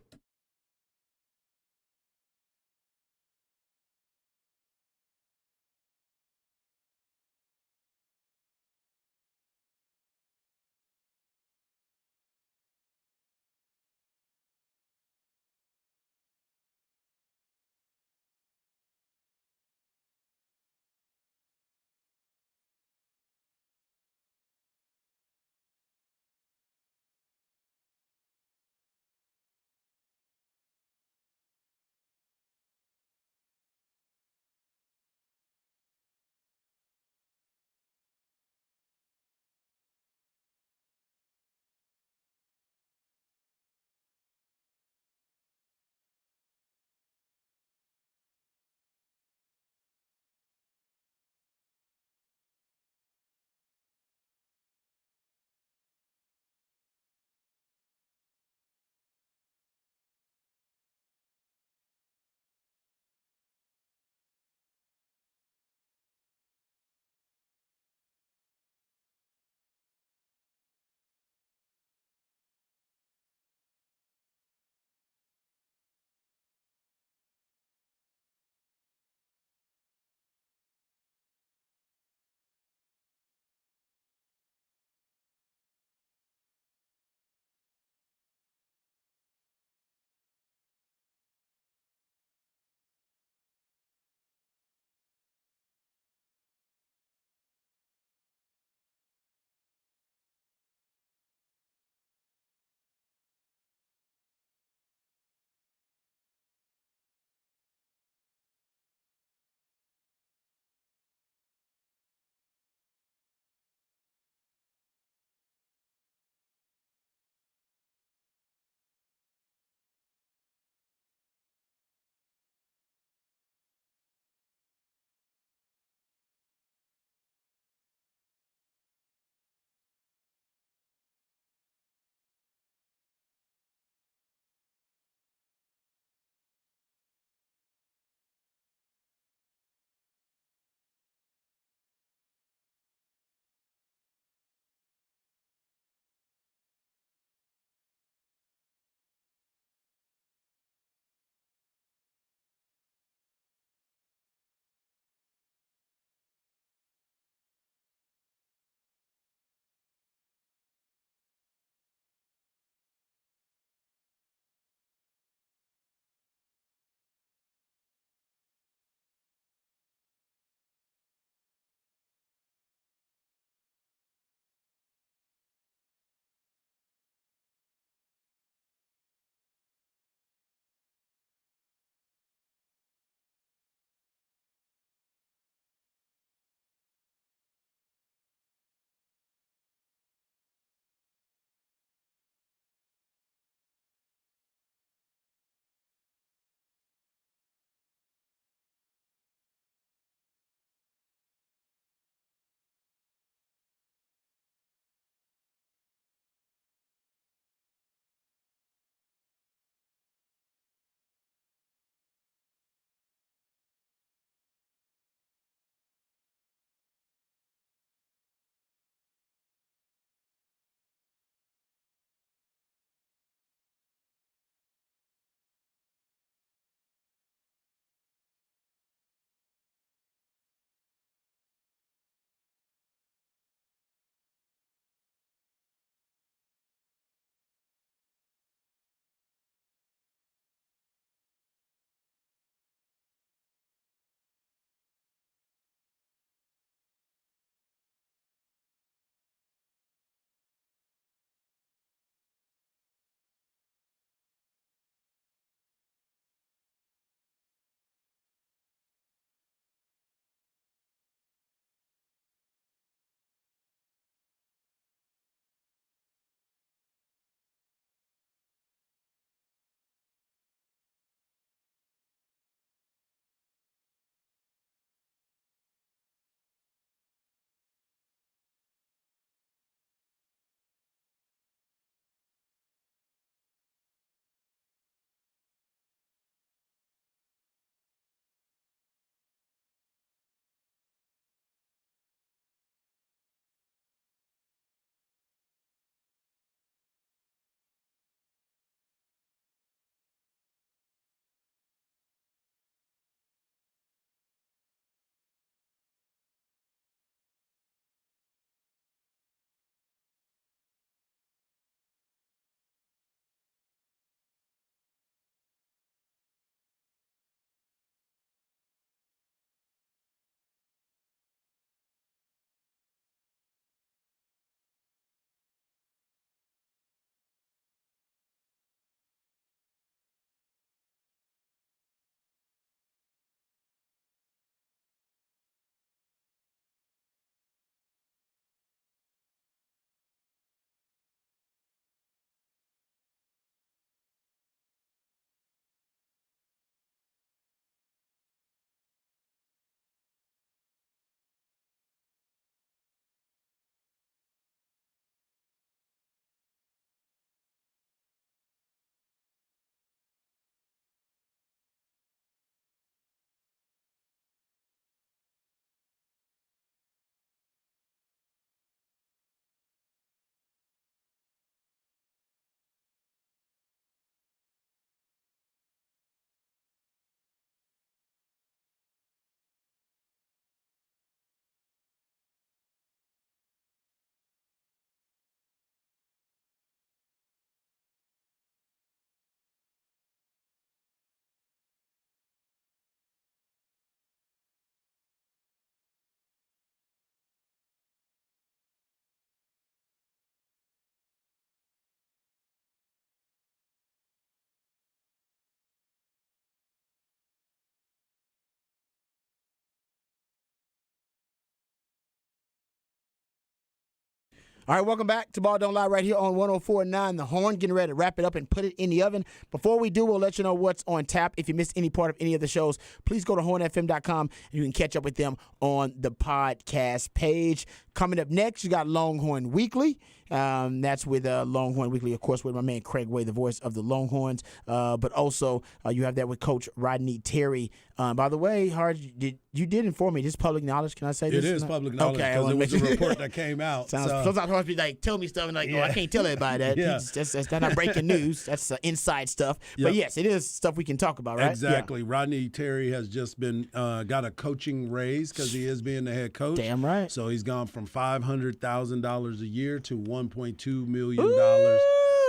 All right, welcome back to Ball Don't Lie right here on 104.9 The Horn. Getting ready to wrap it up and put it in the oven. Before we do, we'll let you know what's on tap. If you missed any part of any of the shows, please go to hornfm.com and you can catch up with them on the podcast page. Coming up next, you got Longhorn Weekly. That's with Longhorn Weekly, of course, with my man Craig Way, the voice of the Longhorns. But also, you have that with Coach Rodney Terry. By the way, Hard, you did inform me. This is public knowledge. Can I say this? It is public knowledge because it was a report that came out. Sometimes Hard be like, tell me stuff, and like, oh, I can't tell everybody that. Yeah. That's not breaking news. That's inside stuff. Yep. But yes, it is stuff we can talk about, right? Exactly. Rodney Terry has just been got a coaching raise because he is being the head coach. Damn right. So he's gone from $500,000 a year to $1.2 million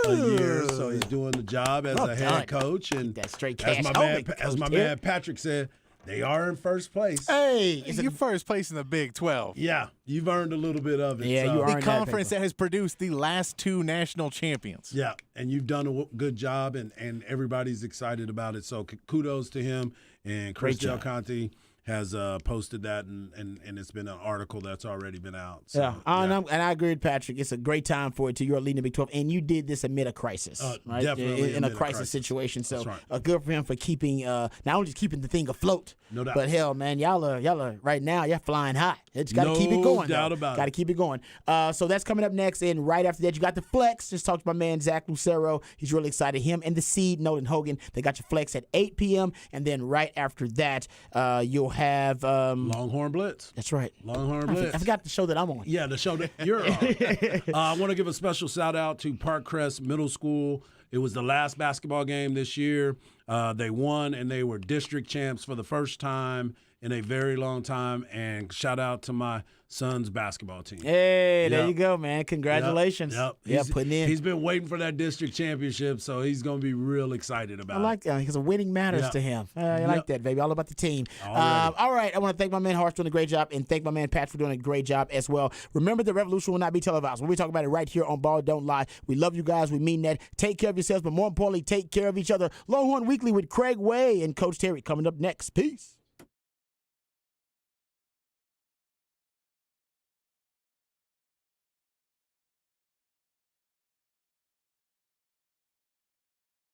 a year. So he's doing the job as a head coach. And that straight cash as my man Patrick said, they are in first place. Hey, You first place in the Big 12. Yeah, you've earned a little bit of it. Yeah, so. you are. The conference that has produced the last 2 national champions. Yeah, and you've done a good job, and everybody's excited about it. So kudos to him. And Chris Del Conte has posted that, and it's been an article that's already been out. So, yeah, and I agree with Patrick. It's a great time for it too. You're leading the Big 12, and you did this amid a crisis, right? Definitely in a crisis situation. So, That's right. good for him for keeping not only just keeping the thing afloat, No doubt. but hell, man, y'all are right now. You're flying high. It's got to keep it going. No doubt about it. Got to keep it going. So that's coming up next, and right after that, you got the flex. Just talked to my man Zach Lucero. He's really excited. Him and the Seed, Nolan Hogan. They got your flex at 8 p.m. and then right after that, you'll have. Longhorn Blitz. That's right. Longhorn Blitz. I forgot the show that I'm on. Yeah, the show that you're on. I want to give a special shout out to Parkcrest Middle School. It was the last basketball game this year. They won, and they were district champs for the first time in a very long time. And shout out to my son's basketball team. Hey, there Yep. you go, man. Congratulations. Yep. Yeah, putting in. He's been waiting for that district championship, so he's going to be real excited about I like that because winning matters Yep. to him. I like that, baby. All about the team. Alrighty. All right. I want to thank my man Hart for doing a great job and thank my man Pat for doing a great job as well. Remember, the revolution will not be televised. When we talk about it right here on Ball Don't Lie, we love you guys. We mean that. Take care of yourselves, but more importantly, take care of each other. Longhorn Weekly with Craig Way and Coach Terry coming up next. Peace.